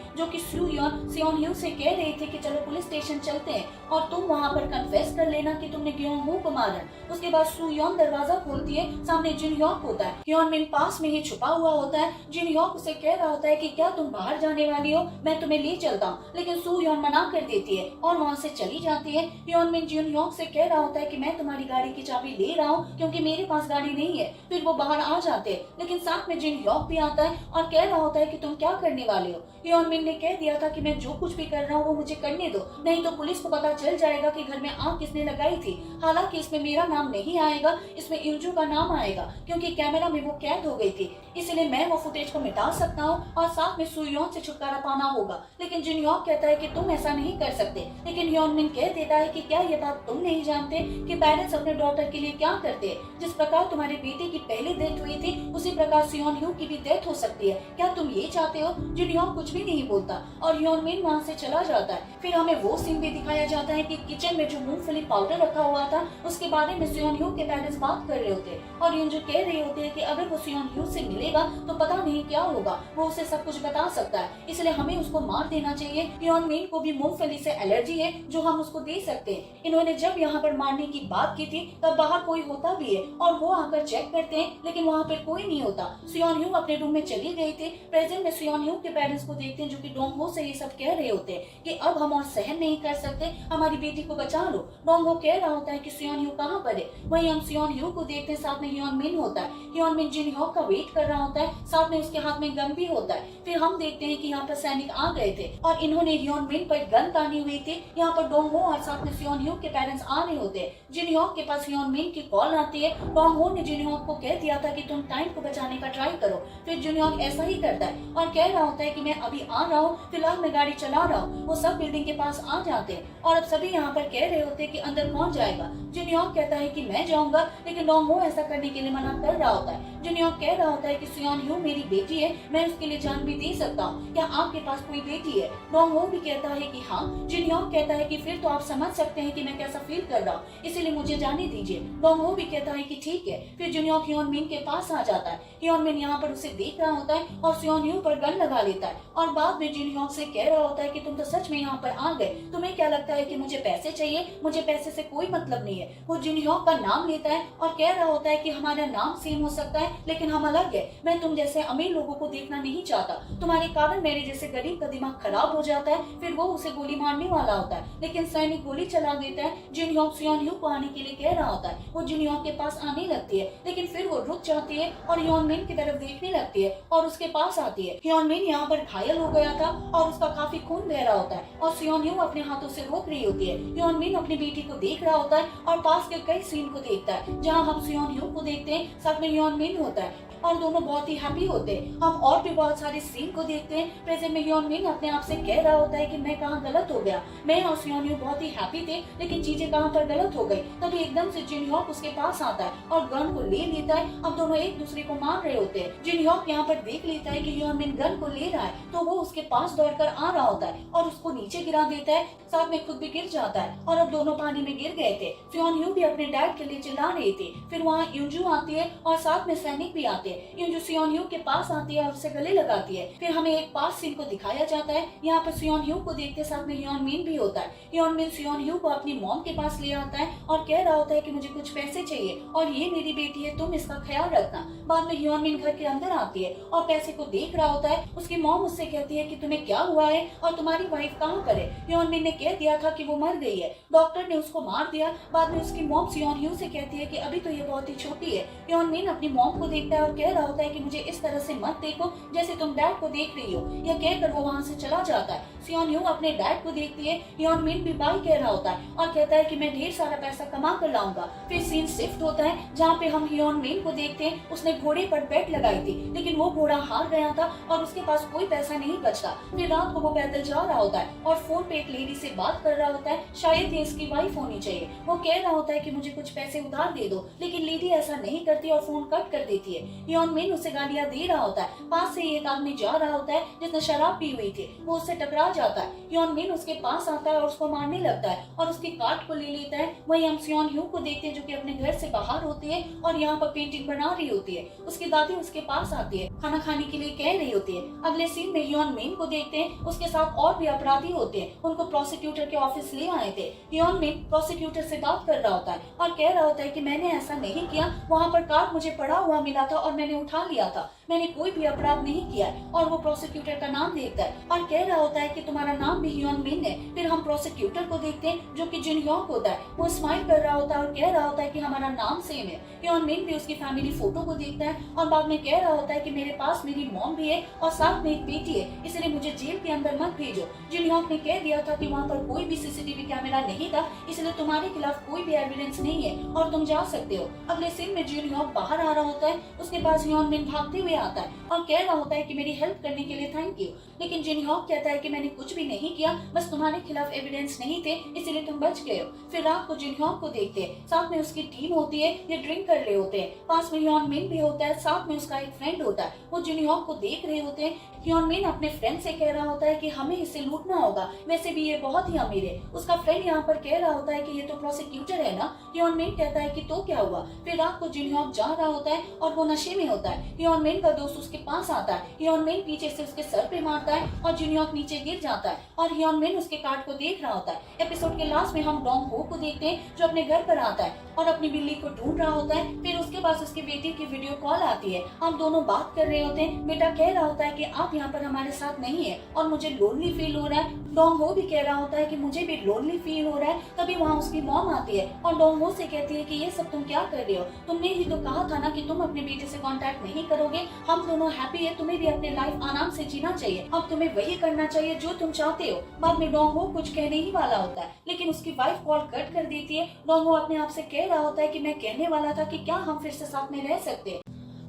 जो कि सियोन ह्यू से कह रहे थे कि चलो पुलिस स्टेशन चलते हैं और तुम वहाँ पर कन्फेस कर लेना कि तुमने ग्योंग हो को मारा। उसके बाद सू योन दरवाजा खोलती है, सामने जिन ह्योक होता है। ह्योन मिन पास में ही छुपा हुआ होता है। जिन ह्योक उसे कह रहा होता है कि क्या तुम बाहर जाने वाली हो, मैं तुम्हें ले चलता हूँ, लेकिन सू योन मना कर देती है और वहाँ से चली जाती है। ह्योन मिन जिन ह्योक से कह रहा होता है कि मैं तुम्हारी गाड़ी की चाबी ले रहा हूँ क्योंकि मेरे पास गाड़ी नहीं है। फिर वो बाहर आ जाते हैं, लेकिन साथ में जिन ह्योक भी आता है और कह रहा होता है कि तुम क्या करने वाले हो। ह्योन मिन ने कह दिया था कि मैं जो कुछ भी कर रहा हूँ वो मुझे करने दो, नहीं तो पुलिस को पता चल जाएगा कि घर में आग किसने लगाई थी। हालांकि इसमें मेरा नाम नहीं आएगा, इसमें यूजू का नाम आएगा क्योंकि कैमरा में वो कैद हो गई थी, इसलिए मैं वो फुटेज को मिटा सकता हूँ और साथ में सुयोन से छुटकारा पाना होगा। लेकिन जिन ह्योक कहता है कि तुम ऐसा नहीं कर सकते। लेकिन ह्योन मिन कह देता है कि क्या ये बात तुम नहीं जानते कि पेरेंट्स अपने डॉटर के लिए क्या करते हैं। जिस प्रकार तुम्हारे बेटे की पहली डेथ हुई थी उसी प्रकार सियोन ह्यू की भी डेथ हो सकती है, क्या तुम ये चाहते हो। जिन ह्योक कुछ भी नहीं बोलता और ह्योन मिन वहाँ से चला जाता है। फिर हमें वो सीन भी दिखाया जाता है कि किचन में जो मूंगफली पाउडर रखा हुआ था उसके बारे में सियोन ह्यू के पेरेंट्स बात कर रहे होते और यूजू कह रहे होते हैं कि अगर वो सियोन ह्यू से मिलेगा तो पता नहीं क्या होगा, वो उसे सब कुछ बता सकता है, इसलिए हमें उसको मार देना चाहिए। ह्योन मिन को भी मूंगफली से एलर्जी है जो हम उसको दे सकते हैं। इन्होंने जब यहाँ पर मारने की बात की थी तब बाहर कोई होता भी है और वो आकर चेक करते हैं, लेकिन वहाँ पर कोई नहीं होता। सियोन ह्यू अपने रूम में चली गई थी। प्रेजेंट में सियोन ह्यू के पेरेंट्स को देखते हैं जो कि डोंग हो से ये सब कह रहे होते हैं कि अब हम और सहन नहीं कर सकते, हमारी बेटी को बचा लो। डोंग हो कह रहा होता है कि सियोन ह्यू कहाँ पर है। वहीं हम सियोन ह्यू को देखते हैं, साथ में ह्योन मिन होता है। ह्योन मिन जिन ह्योक का वेट कर रहा होता है, साथ में उसके हाथ में गन भी होता है। फिर हम देखते हैं कि यहाँ पर सैनिक आ गए थे और इन्होंने ह्योन मिन पर गन तानी हुई थी। यहाँ पर डोंग हो और साथ में सियोन ह्यू के पेरेंट्स आ रहे होते हैं। जिन ह्योक के पास ह्योन मिन की कॉल आती है। डोंग हो ने जिन ह्योक को कह दिया था कि तुम टाइम को बचाने का ट्राई करो। फिर जिन ह्योक ऐसा ही करता है और कह रहा होता है कि मैं अभी आ रहा हूँ, फिलहाल मैं गाड़ी चला रहा हूँ। वो सब बिल्डिंग के पास आ जाते हैं और अब सभी यहाँ पर कह रहे होते हैं कि अंदर कौन जाएगा। जिन ह्योक कहता है कि मैं जाऊंगा, लेकिन डोंग हो ऐसा करने के लिए मना कर रहा होता है। जिन ह्योक कह रहा होता है कि सियोन ह्यू मेरी बेटी है, मैं उसके लिए जान भी दे सकता हूँ, क्या आपके पास कोई बेटी है। डोंग हो भी कहता है कि हाँ। जिन ह्योक कहता है कि फिर तो आप समझ सकते हैं कि मैं कैसा फील कर रहा हूँ, इसीलिए मुझे जाने दीजिए। डोंग हो भी कहता है कि ठीक है। फिर जिन ह्योक ह्योन मिन के पास आ जाता है। ह्योन मिन यहाँ पर उसे देख रहा होता है और सियोन ह्यू पर गन लगा लेता है और बाद में जिन ह्योक से कह रहा होता है कि तुम तो सच में यहाँ पर आ गए, तुम्हें क्या लगता है कि मुझे पैसे चाहिए, मुझे पैसे से कोई मतलब नहीं है। वो जिन ह्योक का नाम लेता है और कह रहा होता है कि हमारा नाम सेम हो सकता है लेकिन हम अलग है। मैं तुम जैसे अमीर लोगों को देखना नहीं चाहता, तुम्हारे कारण मेरे जैसे गरीब का दिमाग खराब हो जाता है। फिर वो उसे गोली मारने वाला होता है, लेकिन सैनिक गोली चला देता है। जिन ह्योक सियोन ह्यू को आने के लिए कह रहा होता है। वो जिन ह्योक के पास आने लगती है, लेकिन फिर वो रुक जाती है और ह्योन मिन की तरफ देखने लगती है और उसके पास आती है। ह्योन मिन यहाँ पर घायल हो गया था और उसका काफी खून बह रहा होता है और सियोन ह्यू अपने हाथों से रोक रही होती है। ह्योन मिन अपनी बेटी को देख रहा होता है और पास के कई सीन को देखता है जहाँ हम सियोन ह्यू को देखते हैं, साथ में ह्योन मिन होता है और दोनों बहुत ही हैप्पी होते हैं। हम और भी बहुत सारे सीन को देखते हैं। प्रेजेंट में ह्योन मिन अपने आप से कह रहा होता है कि मैं कहाँ गलत हो गया, मैं और सियोन ह्यू बहुत ही हैप्पी थे लेकिन चीजें कहाँ पर गलत हो गई। तभी एकदम से जिन ह्योक उसके पास आता है और गन को ले लेता है। अब दोनों एक दूसरे को मार रहे होते हैं। जिन ह्योक यहाँ पर देख लेता है कि ह्योन मिन गन को ले रहा है तो वो उसके पास दौड़कर आ रहा होता है और उसको नीचे गिरा देता है, साथ में खुद भी गिर जाता है और अब दोनों पानी में गिर गए थे। सियोन ह्यू भी अपने डैड के लिए चिल्ला रही थी। फिर वहाँ यूजू आती है और साथ में सैनिक भी आते हैं। यूजू सियोन ह्यू के पास आती है और उसे गले लगाती है। फिर हमें एक पास सीन को दिखाया जाता है। यहाँ पर सियोन ह्यू को देखते साथ में ह्योन मिन भी होता है। ह्योन मिन सियोन ह्यू को अपनी मॉम के पास ले आता है और कह रहा होता है कि मुझे कुछ पैसे चाहिए और ये मेरी बेटी है, तुम इसका ख्याल रखना। बाद में ह्योन मिन घर के अंदर आती है और पैसे को देख रहा होता है। उसकी मॉम उससे कहती है कि तुम्हें क्या हुआ है और तुम्हारी वाइफ कहाँ पर है। ह्योन मिन ने कह दिया था कि वो मर गई है, डॉक्टर ने उसको मार दिया। बाद में उसकी मॉम सियोन ह्यू से कहती है कि अभी तो ये बहुत ही छोटी है। ह्योन मिन अपनी मॉम को देखता है और कह रहा होता है कि मुझे इस तरह से मत देखो जैसे तुम डैड को देख रही हो। यह कहकर वो वहाँ से चला जाता है। सियोन ह्यू अपने डैड को देखती है। ह्योन मिन भी बाय कह रहा होता है और कहता है कि मैं ढेर सारा पैसा कमा कर लाऊंगा। फिर सीन शिफ्ट होता है जहाँ पे हम ह्योन मिन को देखते हैं। उसने घोड़े पर बेट लगाई थी लेकिन वो घोड़ा हार गया था और उसके पास कोई पैसा नहीं बचता। फिर रात को वो पैदल जा रहा होता है और फोन पे एक लेडी से बात कर रहा होता है, शायद ये इसकी वाइफ होनी चाहिए। वो कह रहा होता है कि मुझे कुछ पैसे उधार दे दो, लेकिन लेडी ऐसा नहीं करती और फोन कट कर देती है। ह्योन मिन उसे गालियां दे रहा होता है। पास से एक आदमी जा रहा होता है जिसने शराब पी हुई थी, वो उससे टकरा जाता है। ह्योन मिन उसके पास आता है और उसको मारने लगता है और उसकी कार्ड को ले लेता है। वही हम सियोन ह्यू को देखते हैं जो कि अपने घर से बाहर होती है और यहाँ पर पेंटिंग बना रही होती है। उसकी दादी उसके पास आती है, खाना खाने के लिए कह रही होती है। अगले सीन में ह्योन मिन को देखते हैं, उसके साथ और भी अपराधी होते हैं। उनको प्रोसिक्यूटर के ऑफिस ले आए थे। ह्योन मिन प्रोसिक्यूटर से बात कर रहा होता है और कह रहा होता है कि मैंने ऐसा नहीं किया, वहाँ पर कार्ड मुझे पड़ा हुआ मिला था और मैंने उठा लिया था, मैंने कोई भी अपराध नहीं किया है। और वो प्रोसिक्यूटर का नाम देखता है और कह रहा होता है कि तुम्हारा नाम भी ह्योन मिन है। फिर हम प्रोसिक्यूटर को देखते हैं जो कि जिन ह्योक होता है। वो स्माइल कर रहा होता है और कह रहा होता है कि हमारा नाम सेम है। ह्योन मिन भी उसकी फैमिली फोटो को देखता है और बाद में कह रहा होता है कि मेरे पास मेरी मॉम भी है और साथ में एक बेटी है, इसलिए मुझे जेल के अंदर मत भेजो। जिन ह्योक ने कह दिया था कि वहाँ पर कोई भी सीसीटीवी कैमरा नहीं था, इसलिए तुम्हारे खिलाफ कोई भी एविडेंस नहीं है और तुम जा सकते हो। अगले सीन में जिन ह्योक बाहर आ रहा होता है, उसके पास ह्योन मिन भागते हुए आता है और कह रहा होता है कि मेरी हेल्प करने के लिए थैंक यू। लेकिन जिन ह्योक कहता है कि मैंने कुछ भी नहीं किया, बस तुम्हारे खिलाफ एविडेंस नहीं थे इसलिए तुम बच गए हो। फिर रात को जिन ह्योक को देखते हैं, साथ में उसकी टीम होती है, ये ड्रिंक कर रहे होते हैं। पास में ह्योन मिन भी होता है, साथ में उसका एक फ्रेंड होता है। वो जिन ह्योक को देख रहे होते हैं। ह्योन मिन अपने फ्रेंड से कह रहा होता है कि हमें इसे लूटना होगा, वैसे भी ये बहुत ही अमीर है। उसका फ्रेंड यहाँ पर कह रहा होता है कि ये तो प्रोसिक्यूटर है ना। ह्योन मिन कहता है कि तो क्या हुआ। फिर रात को जिन ह्योक जा रहा होता है और वो नशे में होता है। ह्योन मिन का दोस्त उसके पास आता है। ह्योन मिन पीछे से उसके सर पे मारता है और जिन ह्योक नीचे गिर जाता है और ह्योन मिन उसके कार्ड को देख रहा होता है। एपिसोड के लास्ट में हम डोंग हो को देखते हैं जो अपने घर पर आता है और अपनी बिल्ली को ढूंढ रहा होता है। फिर उसके पास उसकी बेटी की वीडियो कॉल आती है। हम दोनों बात कर रहे होते हैं। बेटा कह रहा होता है कि आप यहाँ पर हमारे साथ नहीं है और मुझे लोनली फील हो रहा है। डोंग हो भी कह रहा होता है कि मुझे भी लोनली फील हो रहा है। तभी वहाँ उसकी मॉम आती है और डोंग हो से कहती है कि ये सब तुम क्या कर रहे हो, तुमने ही तो कहा था ना कि तुम अपने बेटे से कांटेक्ट नहीं करोगे। हम दोनों हैप्पी है, तुम्हें भी अपने लाइफ आराम से जीना चाहिए, अब तुम्हें वही करना चाहिए जो तुम चाहते हो। बाद में डोंग हो कुछ कहने ही वाला होता है लेकिन उसकी वाइफ कॉल कट कर देती है। डोंग हो अपने आप से कह रहा होता है कि मैं कहने वाला था कि क्या हम फिर से साथ में रह सकते हैं।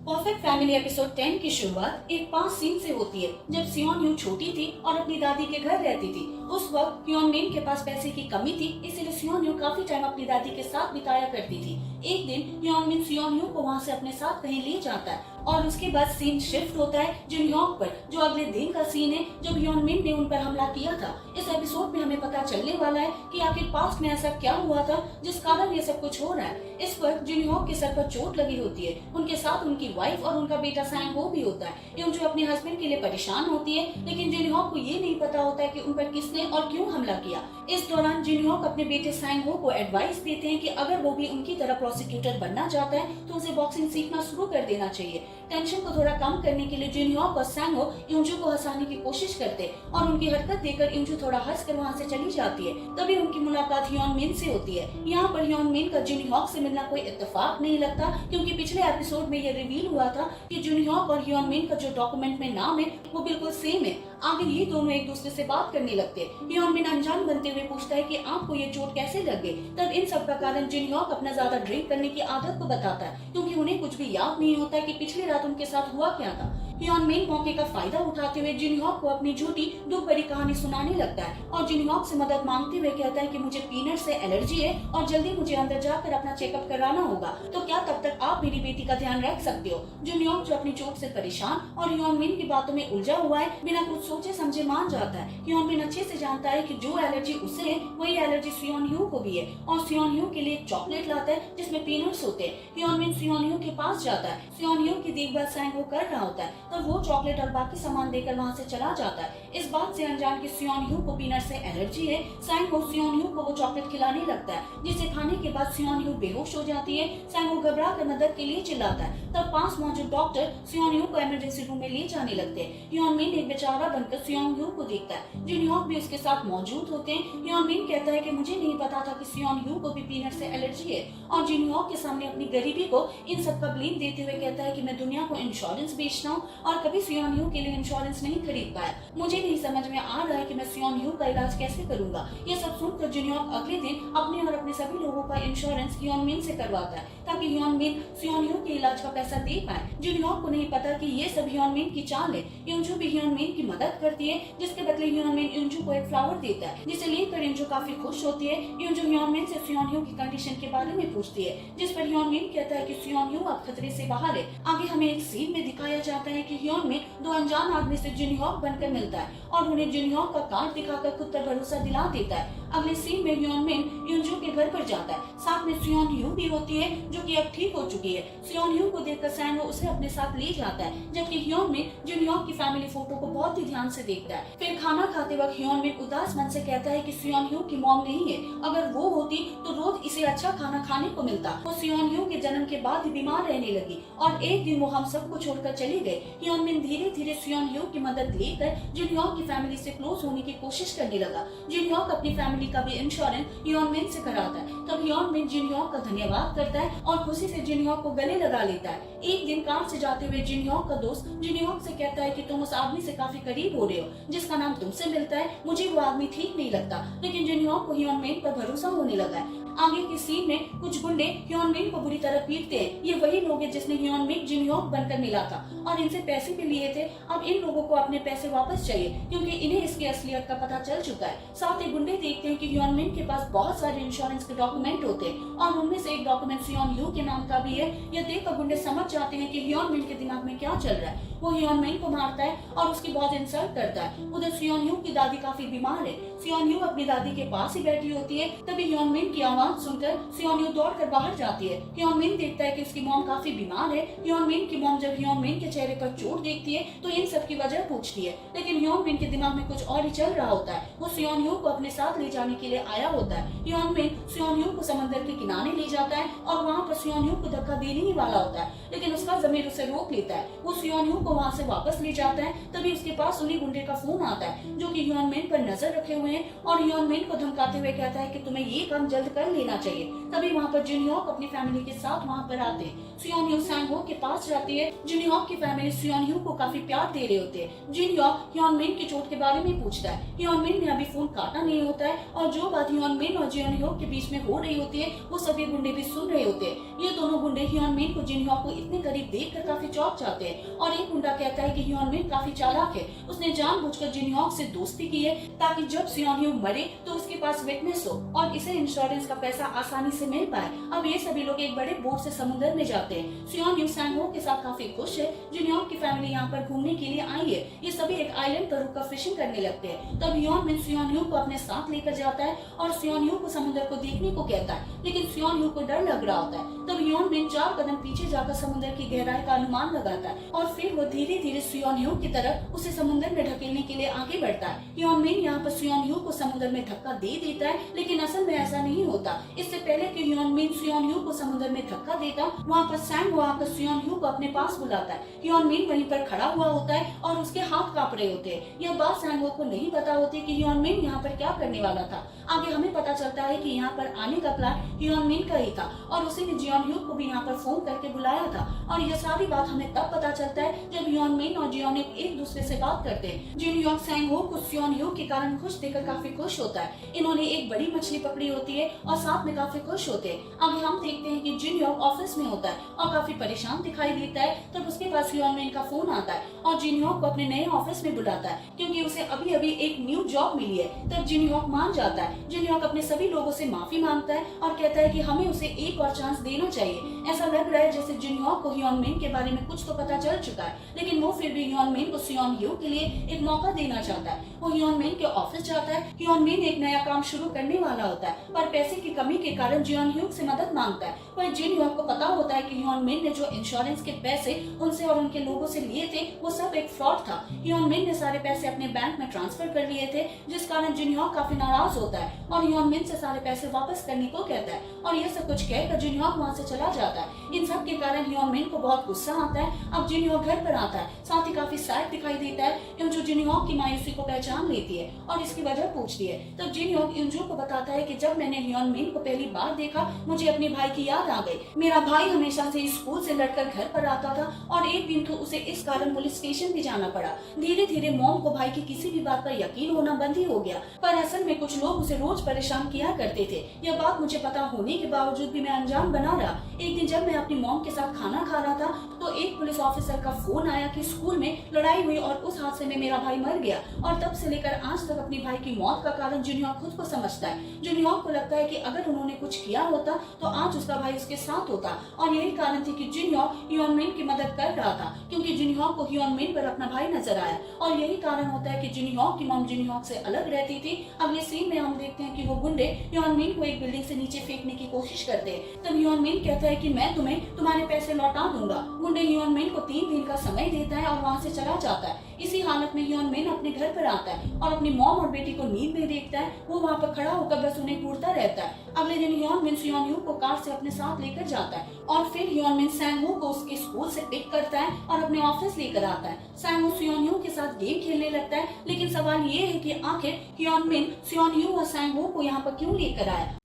परफेक्ट फैमिली एपिसोड 10 की शुरुआत एक 5 सीन से होती है जब सियोन ह्यू छोटी थी और अपनी दादी के घर रहती थी। उस वक्त ह्योन मिन के पास पैसे की कमी थी, इसलिए सियोन ह्यू काफी टाइम अपनी दादी के साथ बिताया करती थी। एक दिन ह्योन मिन सियोन ह्यू को वहाँ से अपने साथ कहीं ले जाता है और उसके बाद सीन शिफ्ट होता है जिन ह्योक पर, जो अगले दिन का सीन है जब ह्योन मिन ने उन पर हमला किया था। इस एपिसोड में हमें पता चलने वाला है कि आखिर पास्ट में ऐसा क्या हुआ था जिस कारण ये सब कुछ हो रहा है। इस वक्त जिन ह्योक के सर पर चोट लगी होती है, उनके साथ उनकी वाइफ और उनका बेटा सैंग हो भी होता है। यूं जो अपने हस्बैंड के लिए परेशान होती है, लेकिन जिन ह्योक को ये नहीं पता होता है कि उन पर किसने किसने और क्यों हमला किया। इस दौरान जिनहोक अपने बेटे सैंग हो को एडवाइस देते हैं कि अगर वो भी उनकी तरह प्रोसिक्यूटर बनना चाहता है तो उसे बॉक्सिंग सीखना शुरू कर देना चाहिए। टेंशन को थोड़ा कम करने के लिए जिनहोक और सैंग हो यूजू को हंसाने की कोशिश करते और उनकी हरकत देखकर यूजू थोड़ा हंसकर वहाँ से चली जाती है। तभी उनकी मुलाकात ह्योन मिन से होती है। यहाँ पर ह्योन मिन का जिनहोक से मिलना कोई इत्तेफाक नहीं लगता, क्योंकि पिछले एपिसोड में यह रिवील हुआ था कि जिनहोक और ह्योन मिन का जो डॉक्यूमेंट में नाम है वो बिल्कुल सेम है। आगे ये दोनों एक दूसरे से बात करने लगते हैं। ह्योन मिन अनजान बनते हुए पूछता है कि आपको ये चोट कैसे लग गई। तब इन सब का कारण जिनहोक अपना ज्यादा ड्रिंक करने की आदत को बताता है, क्योंकि उन्हें कुछ भी याद नहीं होता कि पिछली रात उनके साथ हुआ क्या था। ह्योन मिन मौके का फायदा उठाते हुए जिनहोक को अपनी झूठी दुख भरी कहानी सुनाने लगता है और जिनहोक से मदद मांगते हुए कहता है कि मुझे पीनट से एलर्जी है और जल्दी मुझे अंदर जाकर अपना चेकअप कराना होगा, तो क्या तब तक आप मेरी बेटी का ध्यान रख सकते हो। जिनहोक जो अपनी चोट से परेशान और ह्योन मिन की बातों में उलझा हुआ है, बिना कुछ सोचे समझे मान जाता है। ह्योन मिन अच्छे से जानता है कि जो एलर्जी उसे है वही एलर्जी सियोन ह्यू को भी है और सियोन ह्यू के लिए एक चॉकलेट लाता है जिसमें पीनट्स होते हैं। ह्योन मिन सियोन ह्यू के पास जाता है। सियोन ह्यू की देखभाल सैंग हो कर रहा होता है, तब वो चॉकलेट और बाकी सामान देकर वहाँ से चला जाता है। इस बात से अनजान कि सियोन ह्यू को पीनट से एलर्जी है, सैंग हो सियोन ह्यू को वो चॉकलेट खिलाने लगता है, जिसे खाने के बाद सियोन ह्यू बेहोश हो जाती है। सैंग हो घबरा कर मदद के लिए चिल्लाता है। तब पास मौजूद डॉक्टर सियोन ह्यू को इमरजेंसी रूम में ले जाने लगते हैं। ह्योन मिन एक बेचारा बनकर सियोन ह्यू को देखता है। जिनहोक भी उसके साथ मौजूद होते हैं। ह्योन मिन कहता है कि मुझे नहीं पता था कि सियोन ह्यू को भी पीनट से एलर्जी है और जिनहोक के सामने अपनी गरीबी को इन सब का ब्लेम देते हुए कहता है कि मैं दुनिया को इंश्योरेंस बेचता हूँ और कभी सियोन ह्यू के लिए इंश्योरेंस नहीं खरीद पाया। मुझे नहीं समझ में आ रहा है कि मैं सियोन ह्यू का इलाज कैसे करूंगा। ये सब सुनकर जिनहोक अगले दिन अपने और अपने सभी लोगों का इंश्योरेंस ह्योन मिन से करवाता है, ताकि ह्योन मिन सियोन ह्यू के इलाज का पैसा दे पाए। जिनहोक को नहीं पता कि ये सब ह्योन मिन की चाल है। यूजू भी ह्योन मिन की मदद करती है, जिसके बदले ह्योन मिन यूजू को एक फ्लावर देता है, जिसे लेकर यूजू काफी खुश होती है। यूजू ह्योन मिन से सियोन ह्यू की कंडीशन के बारे में पूछती है, जिस पर ह्योन मिन कहता है कि सियोन ह्यू अब खतरे से बाहर है। आगे हमें एक सीन में दिखाया जाता है कि ह्योन मिन दो अनजान आदमी से जिनहोक बनकर मिलता है और उन्हें जिनहोक का कार्ड दिखाकर खुद पर भरोसा दिला देता है। अगले सीन में ह्योन मिन यूजू के घर पर जाता है। साथ में सियोन ह्यू भी होती है, जो कि अब ठीक हो चुकी है। सियोन ह्यू को देखकर सैंग उसे अपने साथ ले जाता है, जबकि ह्योन मिन जिनहोक की फैमिली फोटो को बहुत ही ध्यान से देखता है। फिर खाना खाते वक्त ह्योन मिन उदास मन से कहता है कि सियोन ह्यू की मॉम नहीं है, अगर वो होती तो रोज इसे अच्छा खाना खाने को मिलता। वो सियोन ह्यू के जन्म के बाद ही बीमार रहने लगी और एक दिन वो हम सबको छोड़कर चली गई। ह्योन मिन धीरे धीरे सियोन ह्यू की मदद लेकर जिनहोक की फैमिली से क्लोज होने की कोशिश करने लगा। जिनहोक अपनी फैमिली का भी इंश्योरेंस ह्योन मिन से कराता है। तब ह्योन मिन जिनहोक का धन्यवाद करता है और खुशी से जिनहोक को गले लगा लेता है। एक दिन कार से जाते हुए जिनहोक का दोस्त जिनहोक से कहता है कि तुम उस आदमी से काफी करीब हो रहे हो जिसका नाम तुमसे मिलता है, मुझे वो आदमी ठीक नहीं लगता। लेकिन जिनहोक को ह्योन मिन पर भरोसा होने लगा है। आगे की सीन में कुछ गुंडे ह्योन मिन को बुरी तरह पीटते हैं। ये वही लोग हैं जिसने ह्योन मिन जिनहोक बनकर मिला था और इनसे पैसे भी लिए थे। अब इन लोगों को अपने पैसे वापस चाहिए, क्योंकि इन्हें इसकी असलियत का पता चल चुका है। साथ ही गुंडे देखते हैं कि ह्योन मिन के पास बहुत सारे इंश्योरेंस के डॉक्यूमेंट होते हैं और उनमें से एक डॉक्यूमेंट सियोन ह्यू के नाम का भी है। यह देखकर गुंडे समझ जाते हैं कि ह्योन मिन के दिमाग में क्या चल रहा है। वो ह्योन मिन को मारता है और उसकी बहुत इंसल्ट करता है। उधर सियोन ह्यू की दादी काफी बीमार है। सियोन ह्यू अपनी दादी के पास ही बैठी होती है। तभी ह्योन मिन की आवाज सुनकर सियोन ह्यू दौड़कर बाहर जाती है। ह्योन मिन देखता है कि उसकी मॉम काफी बीमार है। ह्योन मिन की मॉम जब ह्योन मिन के चेहरे पर चोट देखती है तो इन सब की वजह पूछती है, लेकिन ह्योन मिन के दिमाग में कुछ और ही चल रहा होता है। वो सियोन ह्यू को अपने साथ ले जाने के लिए आया होता है। ह्योन मिन सियोन ह्यू को समंदर के किनारे ले जाता है और वहाँ पर सियोन ह्यू को धक्का देने ही वाला होता है, लेकिन उसका ज़मीर उसे रोक लेता है। वो सियोन ह्यू को वहाँ से वापस ले जाता है। तभी उसके पास उन्हीं गुंडे का फोन आता है, जो कि ह्योन मिन पर नजर रखे हुए हैं और ह्योन मिन को धमकाते हुए कहता है कि तुम्हें ये काम जल्द कर लेना चाहिए। तभी वहाँ पर जिनहोक अपनी फैमिली के साथ वहाँ पर आते हैं। सियोन ह्यू सैंग हो के पास जाती है। जिनहोक की फैमिली सियोन ह्यू को काफी प्यार दे रहे होते हैं। जिनहोक ह्योन मिन की चोट के बारे में पूछता है। ह्योन मिन ने अभी फोन काटा नहीं होता है और जो बात ह्योन मिन और जिनहोक के बीच में हो रही होती है वो सभी गुंडे भी सुन रहे होते हैं। ये दोनों गुंडे ह्योन मिन को जिनहोक को इतने करीब देखकर काफी चौंक जाते हैं और एक गुंडा कहता है कि ह्योन मिन काफी चालाक है, उसने जानबूझकर जिनहोक से दोस्ती की है ताकि जब सियोन ह्यू मरे तो उसके पास विटनेस हो और इसे इंश्योरेंस का पैसा आसानी से मिल पाए। अब ये सभी लोग एक बड़े बोट से समुद्र में जाते हैं। सियोन ह्यू सैंग हो के साथ काफी खुश है। जिनहोक की फैमिली यहाँ पर घूमने के लिए आई है। ये सभी एक आइलैंड पर रुककर फिशिंग करने लगते हैं। तब ह्योन मिन सियोन ह्यू को अपने साथ लेकर जाता है और सियोन ह्यू को समुद्र को देखने को कहता है, लेकिन सियोन ह्यू को डर लग रहा होता है। तब तब हियोन मिन 4 कदम पीछे जाकर समुद्र की गहराई का अनुमान लगाता है और फिर वो धीरे धीरे सुयोन ह्यू की तरफ उसे समुद्र में ढकेलने के लिए आगे बढ़ता है। हियोन मिन यहाँ पर सुयोन ह्यू को समुद्र में धक्का दे देता है, लेकिन असल में ऐसा नहीं होता। इससे पहले कि हियोन मिन सुयोन ह्यू को समुद्र में धक्का देता, वहाँ पर सैंग आकर सुयोन ह्यू को अपने पास बुलाता है। हियोन मिन वहीं पर खड़ा हुआ होता है और उसके हाथ कांप रहे होते हैं। यह बात सैंग को नहीं पता होती कि हियोन मिन यहाँ पर क्या करने वाला था। आगे हमें पता चलता है कि यहाँ पर आने का प्लान हियोन मिन का ही था और उसी ने जियोन ह्यू को भी यहाँ पर फोन करके बुलाया था। और यह सारी बात हमें तब पता चलता है जब हियोन मिन और जियोन एक दूसरे से बात करते हैं। जिन ह्योंग सैंग हो को सुयोन ह्यू के कारण खुश देखकर काफी खुश होता है। इन्होंने एक बड़ी मछली पकड़ी होती है और साथ में काफी खुश होते हैं। आगे हम देखते हैं कि जिन ह्योंग ऑफिस में होता है और काफी परेशान दिखाई देता है। तब उसके पास हियोन मिन का फोन आता है और जिन ह्योंग को अपने नए ऑफिस में बुलाता है क्योंकि उसे अभी अभी एक न्यू जॉब मिली है। तब जिन ह्योंग मान जाता है। जिन ह्योंग अपने सभी लोगों से माफी मांगता है और कहता है कि हमें उसे एक और चांस देना चाहिए। ऐसा लग रहा है जैसे जिन ह्योंग को हियोन मिन के बारे में कुछ तो पता चल चुका है, लेकिन वो फिर भी हियोन मिन को सुयोन ह्यू के लिए एक मौका देना चाहता है। वो हियोन मिन के ऑफिस जाता है। हियोन मिन एक नया काम शुरू करने वाला होता है, पर पैसे की कमी के कारण जियोन ह्यू से मदद मांगता है। पर जिन ह्योंग को पता होता है कि हियोन मिन ने जो इंश्योरेंस के पैसे उनसे और उनके लोगों से लिए थे वो सब एक फ्रॉड था। हियोन मिन ने सारे पैसे अपने बैंक में ट्रांसफर कर लिए थे, जिस कारण जिन ह्योंग काफी नाराज होता है और हियोन मिन से सारे पैसे वापस करने को कहता है और ये सब कुछ कहकर जिन ह्योंग वहाँ से चला जाता है। इन सब के कारण हियोन मिन को बहुत गुस्सा आता है। अब जिन ह्योंग घर पर आता है, साथ ही काफी सैड दिखाई देता है। युंजू जिन ह्योंग की मायूसी को पहचान लेती है और इसकी वजह पूछती है। तब जिन ह्योंग युंजू को बताता है कि जब मैंने हियोन मिन को पहली बार देखा मुझे अपने भाई की याद आ गई। मेरा भाई हमेशा से स्कूल से लड़कर घर पर आता था और एक दिन तो उसे इस कारण पुलिस स्टेशन भी जाना पड़ा। धीरे धीरे मॉम को भाई की किसी भी बात पर यकीन होना बंद ही हो गया, पर असल में कुछ लोग उसे रोज परेशान किया करते थे। यह बात मुझे पता होने के बावजूद भी मैं अनजान बना रहा। एक दिन जब मैं अपनी मॉम के साथ खाना खा रहा था तो एक पुलिस ऑफिसर का फोन आया कि स्कूल में लड़ाई हुई और उस हादसे में मेरा भाई मर गया। और तब से लेकर आज तक अपने भाई की मौत का कारण जिन ह्योंग खुद को समझता है। जिन ह्योंग को लगता है कि अगर उन्होंने कुछ किया होता तो आज उसका भाई उसके साथ होता और यही कारण थी कि जिन ह्योंग हियोन मिन की मदद कर रहा था, क्योंकि जिन ह्योंग को हियोन मिन पर अपना भाई नजर आया और यही कारण होता है कि जिन ह्योंग की मॉम जिन ह्योंग से अलग रहती थी। अगले सीन में हम देखते हैं कि वो गुंडे हियोन मिन को एक बिल्डिंग से नीचे फेंकने की कोशिश करते हैं। तब हियोन मिन कहता है कि मैं तुम्हें तुम्हारे पैसे लौटा दूंगा। गुंडे हियोन मिन को 3 दिन का समय देता है और वहाँ से चला जाता है। इसी हालत में हियोन मिन अपने घर पर आता है और अपनी मॉम और बेटी को नींद में देखता है। वो वहाँ पर खड़ा होकर बस उन्हें घूरता रहता है। अगले दिन हियोन मिन सुयोन ह्यू को कार से अपने साथ लेकर जाता है और फिर हियोन मिन सैंग हो को उसके स्कूल से पिक करता है और अपने ऑफिस लेकर आता है। सैंग हो सुयोन ह्यू के साथ गेम खेलने लगता है, लेकिन सवाल ये है कि आखिर हियोन मिन सुयोन ह्यू और सैंग हो को यहाँ पर क्यों लेकर आया।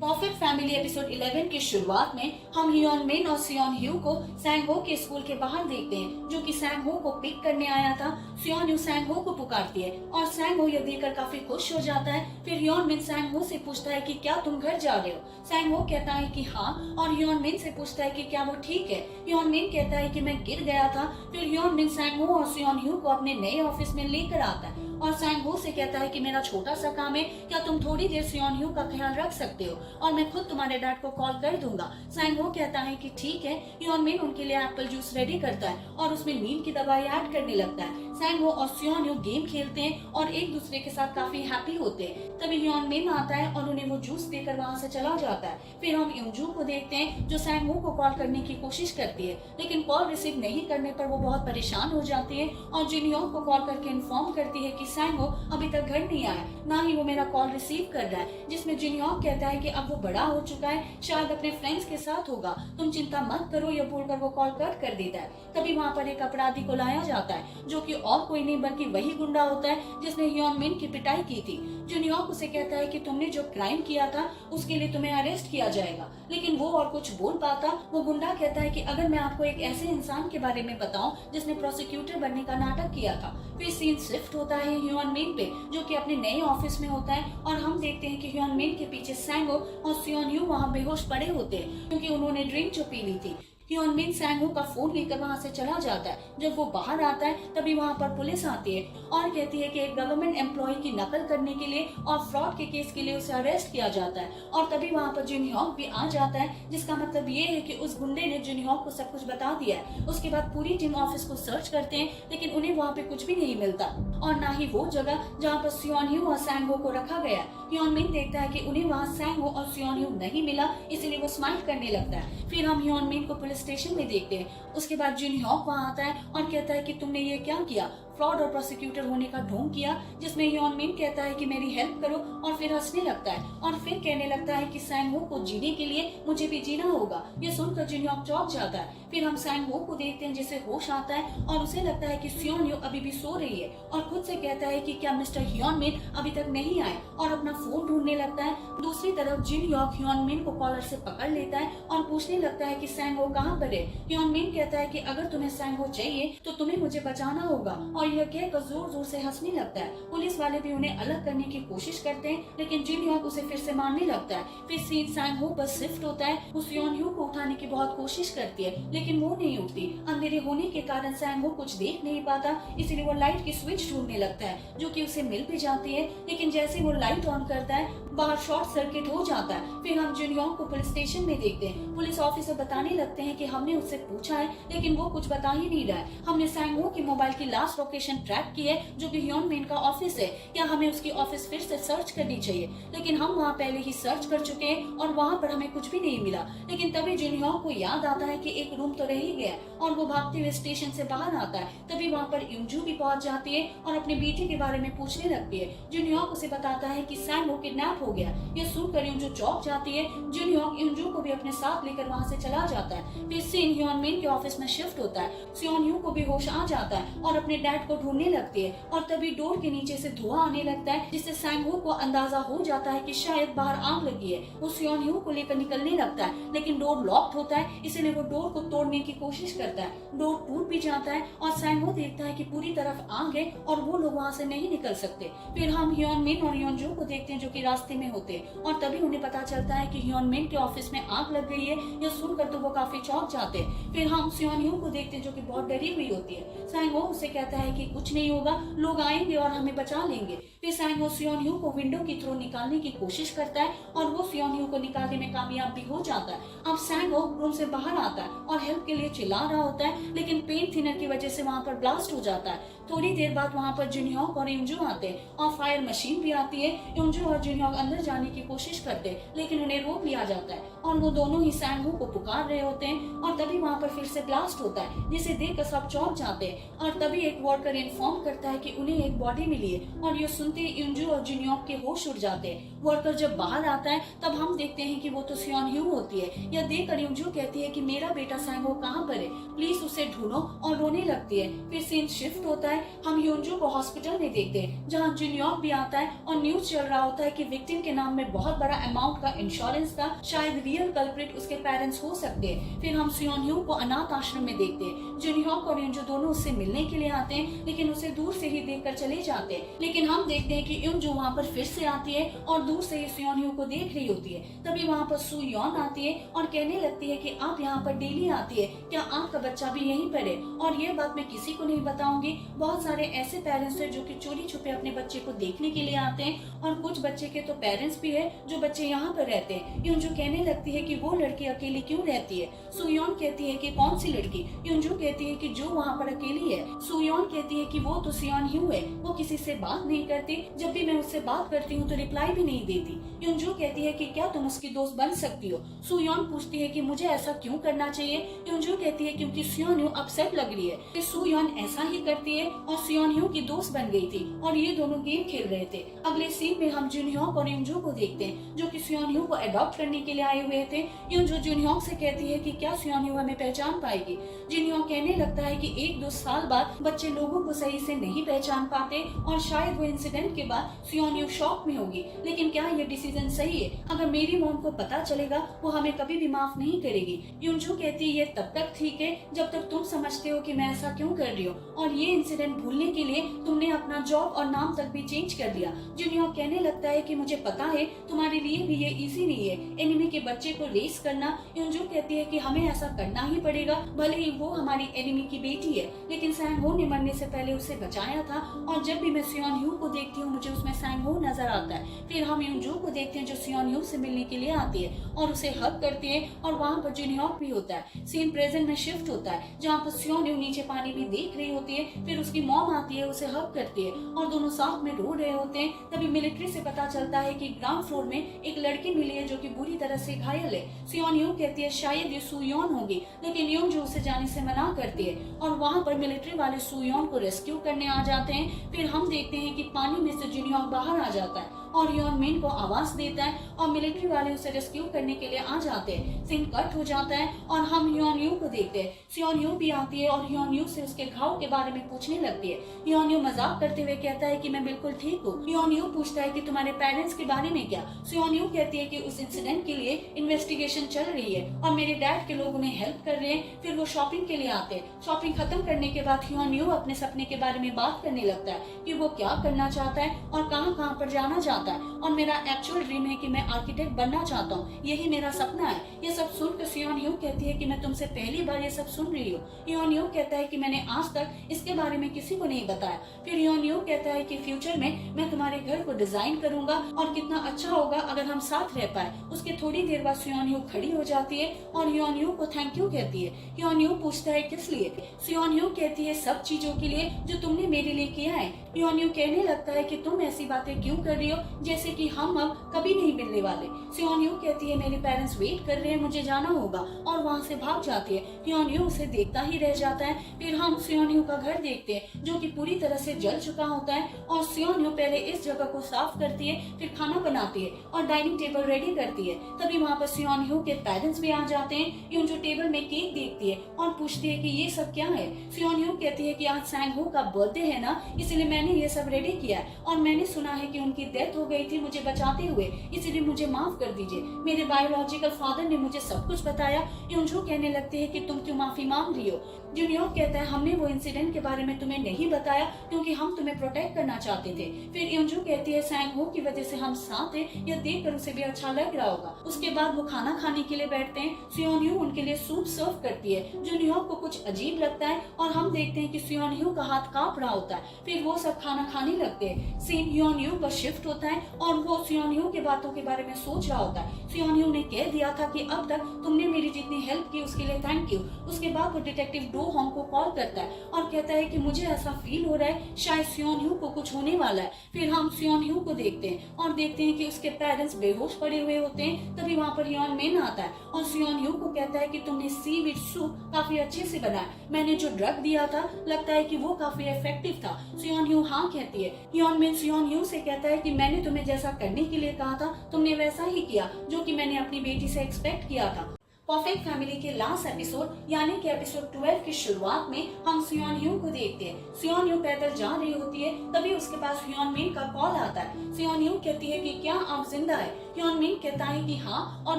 परफेक्ट फैमिली एपिसोड 11 की शुरुआत में हम हियोन मिन और सुयोन ह्यू को सैंग हो के स्कूल के बाहर देखते हैं, जो कि सैंग हो को पिक करने आया था। सुयोन ह्यू सैंग हो को पुकारती है और सैंग हो यह देखकर काफी खुश हो जाता है। फिर हियोन मिन सैंग हो से पूछता है कि क्या तुम घर जा रहे हो। सैंग हो कहता है कि हाँ और हियोन मिन से पूछता है कि क्या वो ठीक है। हियोन मिन कहता है कि मैं गिर गया था। फिर हियोन मिन सैंग हो और सुयोन ह्यू को अपने नए ऑफिस में लेकर आता है और सैंग हो से कहता है कि मेरा छोटा सा काम है, क्या तुम थोड़ी देर सुयोन ह्यू का ख्याल रख सकते हो और मैं खुद तुम्हारे डैड को कॉल कर दूंगा। सैंग हो कहता है कि ठीक है। हियोन मिन उनके लिए एप्पल जूस रेडी करता है और उसमें नीम की दवाई ऐड करने लगता है। सैंग हो और सुयोन ह्यू गेम खेलते हैं और एक दूसरे के साथ काफी हैप्पी होते हैं। तभी हियोन मिन आता है और उन्हें वो जूस देकर वहाँ से चला जाता है। फिर हम युंजू को देखते हैं जो सैंग हो को कॉल करने की कोशिश करती है, लेकिन कॉल रिसीव नहीं करने पर वो बहुत परेशान हो जाती है और जिन ह्योंग को कॉल करके इन्फॉर्म करती है कि सैंग हो अभी तक घर नहीं आया, ना ही वो मेरा कॉल रिसीव कर रहा है। जिसमें जिन ह्योंग कहता है कि अब वो बड़ा हो चुका है, शायद अपने फ्रेंड्स के साथ होगा, तुम चिंता मत करो, यह बोलकर वो कॉल कट कर देता है। तभी वहाँ पर एक अपराधी को लाया जाता है, जो कि और कोई नहीं बल्कि वही गुंडा होता है जिसने हियोन मिन की पिटाई की थी। जिन ह्योंग उसे कहता है कि तुमने जो क्राइम किया था उसके लिए तुम्हें अरेस्ट किया जाएगा, लेकिन वो और कुछ बोल पाता। वो गुंडा कहता है कि अगर मैं आपको एक ऐसे इंसान के बारे में बताऊं जिसने प्रोसिक्यूटर बनने का नाटक किया था। फिर सीन शिफ्ट होता है हियोन मिन पे, जो कि अपने नए ऑफिस में होता है और हम देखते हैं कि हियोन मिन के पीछे सैंग हो और सुयोन ह्यू वहाँ बेहोश पड़े होते हैं क्योंकि उन्होंने ड्रिंक जो पी ली थी। हियोन मिन सैंग हो का फोन लेकर वहाँ से चला जाता है। जब वो बाहर आता है तभी वहाँ पर पुलिस आती है और कहती है कि एक गवर्नमेंट एम्प्लॉय की नकल करने के लिए और फ्रॉड के केस के लिए उसे अरेस्ट किया जाता है। और तभी वहाँ पर जिन ह्योंग भी आ जाता है, जिसका मतलब ये है कि उस गुंडे ने जिन ह्योंग को सब कुछ बता दिया है। उसके बाद पूरी टीम ऑफिस को सर्च करते हैं, लेकिन उन्हें वहाँ पे कुछ भी नहीं मिलता और ना ही वो जगह जहाँ पर सियोन ह्यू और सैंग हो को रखा गया। ह्योन मिन देखता है कि उन्हें वहाँ सैंग हो और सियोन ह्यू नहीं मिला, इसीलिए वो स्माइल करने लगता है। फिर हम ह्योन मिन को पुलिस स्टेशन में देखते हैं। उसके बाद जिन ह्योक वहाँ आता है और कहता है कि तुमने ये क्या किया, फ्रॉड और प्रोसिक्यूटर होने का ढोंग किया, जिसमें ह्योन मिन कहता है कि मेरी हेल्प करो और फिर हंसने लगता है और फिर कहने लगता है कि सैंग हो को जीने के लिए मुझे भी जीना होगा। ये सुनकर जिन ह्योक चौंक जाता है। फिर हम सैंग हो को देखते हैं जिसे होश आता है और उसे लगता है कि सियोन ह्यू अभी भी सो रही है और खुद से कहता है कि क्या मिस्टर ह्योन मिन अभी तक नहीं आए और अपना फोन ढूंढने लगता है। दूसरी तरफ जिन ह्योक ह्योन मिन को कॉलर से पकड़ लेता है और पूछने लगता है कि सैंग हो कहाँ पर है। ह्योन मिन कहता है कि अगर तुम्हें सैंग हो चाहिए तो तुम्हें मुझे बचाना होगा और यह कहकर जोर जोर से हंसने लगता है। पुलिस वाले भी उन्हें अलग करने की कोशिश करते हैं लेकिन जिन ह्योक उसे फिर से मारने लगता है। फिर सीन सैंग हो पर शिफ्ट होता है। वो सियोन ह्यू को उठाने की बहुत कोशिश करती है लेकिन वो नहीं उठती। अंधेरे होने के कारण सैंग हो कुछ देख नहीं पाता, इसलिए वो लाइट की स्विच ढूंढने लगता है जो कि उसे मिल भी जाती है। लेकिन जैसे वो लाइट ऑन करता है बाहर शॉर्ट सर्किट हो जाता है। फिर हम जिन ह्योक को पुलिस स्टेशन में देखते हैं। पुलिस ऑफिसर बताने लगते हैं कि हमने उससे पूछा है लेकिन वो कुछ बता ही नहीं रहा है। हमने सैंग हो की मोबाइल की लास्ट लोकेशन ट्रैक की है जो कि ह्योन मिन का ऑफिस है। क्या हमें उसकी ऑफिस फिर से सर्च करनी चाहिए, लेकिन हम वहाँ पहले ही सर्च कर चुके हैं और वहाँ पर हमें कुछ भी नहीं मिला। लेकिन तभी जिन ह्योक को याद आता है कि एक रूम तो रह ही गया और वो भागते हुए स्टेशन से बाहर आता है। तभी वहाँ पर यूंजू भी पहुंच जाती है और अपने बेटे के बारे में पूछने लगती है। जिन ह्योक उसे बताता है कि सैंग हो किडनैप हो गया। ये सुनकर यूंजू चौंक जाती है। जिन ह्योक यूंजू को भी अपने साथ लेकर वहाँ से चला जाता है। फिर सीन ह्योन मिन के ऑफिस में शिफ्ट होता है। सियोन ह्यू को भी होश आ जाता है और अपने डैड को ढूंढने लगती है और तभी डोर के नीचे से धुआं आने लगता है जिससे सैंग हो को अंदाजा हो जाता है कि शायद बाहर आग लगी है। वो सियोन ह्यू को लेकर निकलने लगता है लेकिन डोर लॉक्ड होता है, इसलिए वो डोर को तोड़ने की कोशिश करता है। डोर टूट भी जाता है और सैंग हो देखता है कि पूरी तरफ आग है और वो लोग वहाँ से नहीं निकल सकते। फिर हम ह्योन मिन और योंजू को देखते हैं जो कि रास्ते में होते हैं और तभी उन्हें पता चलता है कि ह्योन मिन के ऑफिस में आग लग गई है। यह सुनकर तो वो काफी चौंक जाते हैं। फिर हम सियोन ह्यू को देखते हैं जो कि बहुत डरी हुई होती है। सैंग हो उससे कहता है कि कुछ नहीं होगा, लोग आएंगे और हमें बचा लेंगे। फिर सैंग हो सियोन ह्यू को विंडो के थ्रू निकालने की कोशिश करता है और वो सियोन ह्यू को निकालने में कामयाब भी हो जाता है। अब सैंग हो रूम से बाहर आता है और हेल्प के लिए चिल्ला रहा होता है लेकिन पेन थिनर की वजह से वहाँ पर ब्लास्ट हो जाता है। थोड़ी देर बाद वहाँ पर जिन ह्योक और यूंजू आते हैं और फायर मशीन भी आती है। यूंजू और जिन ह्योक अंदर जाने की कोशिश करते हैं लेकिन उन्हें रोक लिया जाता है और वो दोनों ही सैंग हो को पुकार रहे होते हैं और तभी वहाँ पर फिर से ब्लास्ट होता है जिसे देखकर सब चौंक जाते हैं। और तभी एक वर्कर इन्फॉर्म करता है कि उन्हें एक बॉडी मिली है और ये सुनते ही यूंजू और जिन ह्योक के होश उड़ जाते हैं। वर्कर जब बाहर आता है तब हम देखते हैं कि वो तो सियोन ह्यू होती है। यह देखकर यूंजू कहती है कि मेरा बेटा सैंग हो कहाँ पर है, प्लीज उसे ढूंढो, और रोने लगती है। फिर सीन शिफ्ट होता है। हम यूंजू को हॉस्पिटल में देखते हैं जहाँ जिन ह्योक भी आता है और न्यूज चल रहा होता है कि विक्टिम के नाम में बहुत बड़ा अमाउंट का इंश्योरेंस था, शायद रियल कल्प्रिट उसके पेरेंट्स हो सकते हैं। फिर हम सियोन ह्यू को अनाथ आश्रम में देखते हैं। जिन ह्योक और यूंजू दोनों उससे मिलने के लिए आते हैं लेकिन उसे दूर से ही देखकर चले जाते हैं। लेकिन हम देखते हैं कि यूंजू वहाँ पर फिर से आती है और दूर से ही सियोन ह्यू को देख रही होती है। तभी वहाँ पर सू यॉन आती है और कहने लगती है कि आप यहाँ पर डेली आती है, क्या आपका बच्चा भी यहीं पर है? और ये बात मैं किसी को नहीं बताऊंगी। बहुत सारे ऐसे पेरेंट्स हैं जो कि चोरी छुपे अपने बच्चे को देखने के लिए आते हैं और कुछ बच्चे के तो पेरेंट्स भी है जो बच्चे यहाँ पर रहते हैं। यूंजू कहने लगती है कि वो लड़की अकेली क्यों रहती है। सुयोन कहती है कि कौन सी लड़की? यूंजू कहती है कि जो वहाँ पर अकेली है। सुयोन कहती है कि वो तो सियोन ह्यू है, वो किसी से बात नहीं करती, जब भी मैं उससे बात करती हूँ तो रिप्लाई भी नहीं देती। यूंजू कहती है कि क्या तुम उसकी दोस्त बन सकती हो? सुयोन पूछती है कि मुझे ऐसा क्यों करना चाहिए? यूंजू कहती है क्योंकि सियोन ह्यू अपसेट लग रही है। फिर सुयोन ऐसा ही करती है और सियोन ह्यू की दोस्त बन गई थी और ये दोनों गेम खेल रहे थे। अगले सीन में हम जिन ह्योक और यूंजू को देखते हैं जो कि सियोन ह्यू को अडॉप्ट करने के लिए आए हुए थे। यूंजू जिन ह्योक से कहती है कि क्या सियोन ह्यू हमें पहचान पाएगी। जिन ह्योक कहने लगता है कि 1-2 साल बाद बच्चे लोगों को सही से नहीं पहचान पाते और शायद वो इंसिडेंट के बाद सियोन ह्यू शॉक में होगी। लेकिन क्या ये डिसीजन सही है? अगर मेरी मॉम को पता चलेगा वो हमें कभी भी माफ नहीं करेगी। यूंजू कहती है ये तब तक ठीक है जब तक तुम समझते हो कि मैं ऐसा क्यों कर रही हूँ और ये इंसिडेंट भूलने के लिए तुमने अपना जॉब और नाम तक भी चेंज कर दिया। जिन ह्योक कहने लगता है कि मुझे पता है तुम्हारे लिए भी ये इजी नहीं है एनिमी के बच्चे को रेस करना। यूंजू कहती है कि हमें ऐसा करना ही पड़ेगा, भले ही वो हमारी एनिमी की बेटी है। लेकिन सैंग हो ने मरने से पहले उसे बचाया था। और जब भी मैं सियोन ह्यू को देखती हूँ मुझे उसमें सांग हो नजर आता है। फिर हम यूनजू को देखते हैं जो सियोन ह्यू से मिलने के लिए आती है और उसे हक करती है और वहाँ पर जिनह्योक भी होता है। सीन प्रेजेंट में शिफ्ट होता है जहाँ पर सियोन ह्यू नीचे पानी में देख रही होती है। फिर उसकी मॉम आती है, उसे हक करती है और दोनों साथ में रो रहे होते हैं। तभी मिलिट्री से पता चलता है कि ग्राउंड फ्लोर में एक लड़की मिली है जो कि बुरी तरह से घायल है। सियोन ह्यू कहती है शायद ये सुयोन होगी, लेकिन यूनजू उसे जाने से मना करती है और वहाँ पर मिलिट्री वाले सुयोन को रेस्क्यू करने आ जाते हैं। फिर हम देखते हैं कि पानी में से जिनह्योक बाहर आ जाता है और ह्योनमिन को आवाज देता है और मिलिट्री वाले उसे रेस्क्यू करने के लिए आ जाते हैं। सीन कट हो जाता है और हम ह्योनयू को देखते हैं। सियोन भी आती है और ह्योनयू से उसके घाव के बारे में पूछने लगती है। ह्योनयू मजाक करते हुए कहता है कि मैं बिल्कुल ठीक हूँ। ह्योनयू पूछता है कि तुम्हारे पेरेंट्स के बारे में क्या। सियोन कहती है कि उस इंसिडेंट के लिए इन्वेस्टिगेशन चल रही है और मेरे डैड के लोग उन्हें हेल्प कर रहे हैं। फिर वो शॉपिंग के लिए आते हैं। शॉपिंग खत्म करने के बाद ह्योनयू अपने सपने के बारे में बात करने लगता है कि वो क्या करना चाहता है और कहाँ पर जाना चाहता है। और मेरा एक्चुअल ड्रीम है कि मैं आर्किटेक्ट बनना चाहता हूँ, यही मेरा सपना है। ये सब सुनकर सियोन कहती है कि मैं तुमसे पहली बार ये सब सुन रही हूँ। ह्योन कहता है कि मैंने आज तक इसके बारे में किसी को नहीं बताया। फिर ह्योन कहता है कि फ्यूचर में मैं तुम्हारे घर को डिजाइन करूंगा और कितना अच्छा होगा अगर हम साथ रह पाए। उसके थोड़ी देर बाद सियोन खड़ी हो जाती है और ह्योन को थैंक यू कहती है। ह्योन पूछता है किस लिए। सियोन कहती है सब चीजों के लिए जो तुमने मेरे लिए किया है। ह्योन कहने लगता है कि तुम ऐसी बातें क्यों कर रही हो जैसे कि हम अब कभी नहीं मिलने वाले। सियोन कहती है मेरे पेरेंट्स वेट कर रहे हैं, मुझे जाना होगा और वहाँ से भाग जाती है। ह्योन उसे देखता ही रह जाता है। फिर हम सियोन का घर देखते हैं जो कि पूरी तरह से जल चुका होता है और सियोन पहले इस जगह को साफ करती है, फिर खाना बनाती है और डाइनिंग टेबल रेडी करती है। तभी वहाँ पर सियोन के पेरेंट्स भी आ जाते हैं। यून जो टेबल में केक देखती है और पूछती है कि ये सब क्या है। सियोन कहती है कि आज सैंग का बर्थडे है ना, इसलिए मैंने ये सब रेडी किया है और मैंने सुना है कि उनकी डेथ हो गई थी मुझे बचाते हुए, इसलिए मुझे माफ कर दीजिए। मेरे बायोलॉजिकल फादर ने मुझे सब कुछ बताया। यूनजू कहने लगते हैं कि तुम क्यों माफी मांग रही हो। जिनह्योक कहता है हमने वो इंसिडेंट के बारे में तुम्हें नहीं बताया क्योंकि हम तुम्हें प्रोटेक्ट करना चाहते थे। फिर यूनजू कहती है सैंग की वजह से हम साथ हैं, यह देखकर उसे भी अच्छा लग रहा होगा। उसके बाद वो खाना खाने के लिए बैठते हैं। सियोन उनके लिए सूप सर्व करती है। जिनह्योक को कुछ अजीब लगता है और हम देखते हैं कि सियोन का हाथ कांप रहा होता है। फिर वो सब खाना खाने लगते हैं। सीन ह्योन पर शिफ्ट होता है और वो सियोन की बातों के बारे में सोच रहा होता है। सियोन ने कह दिया था कि अब तक तुमने मेरी जितनी हेल्प की उसके लिए थैंक यू। उसके बाद वो डिटेक्टिव डो होंग को कॉल करता है और कहता है कि मुझे ऐसा फील हो रहा है शायद सियोन को कुछ होने वाला है। फिर हम सियोन को देखते हैं और देखते हैं कि उसके पेरेंट्स बेहोश पड़े हुए होते हैं। तभी वहाँ पर ह्योनमिन आता है और सियोन को कहता है कि तुमने सीवीड सूप काफी अच्छे से बनाया, मैंने जो ड्रग दिया था लगता है कि वो काफी इफेक्टिव था। सियोन हाँ कहती है। ह्योनमिन सियोन से कहता है कि मैंने तुम्हें जैसा करने के लिए कहा था तुमने वैसा ही किया जो कि मैंने अपनी बेटी से एक्सपेक्ट किया था। परफेक्ट फैमिली के लास्ट एपिसोड यानी कि एपिसोड 12 की शुरुआत में हम सियोन को देखते हैं। सियोन पैदल जा रही होती है, तभी उसके पास ह्योनमिन का कॉल आता है। सियोन कहती है कि क्या आप जिंदा है। ह्योनमिन कहता है कि हाँ और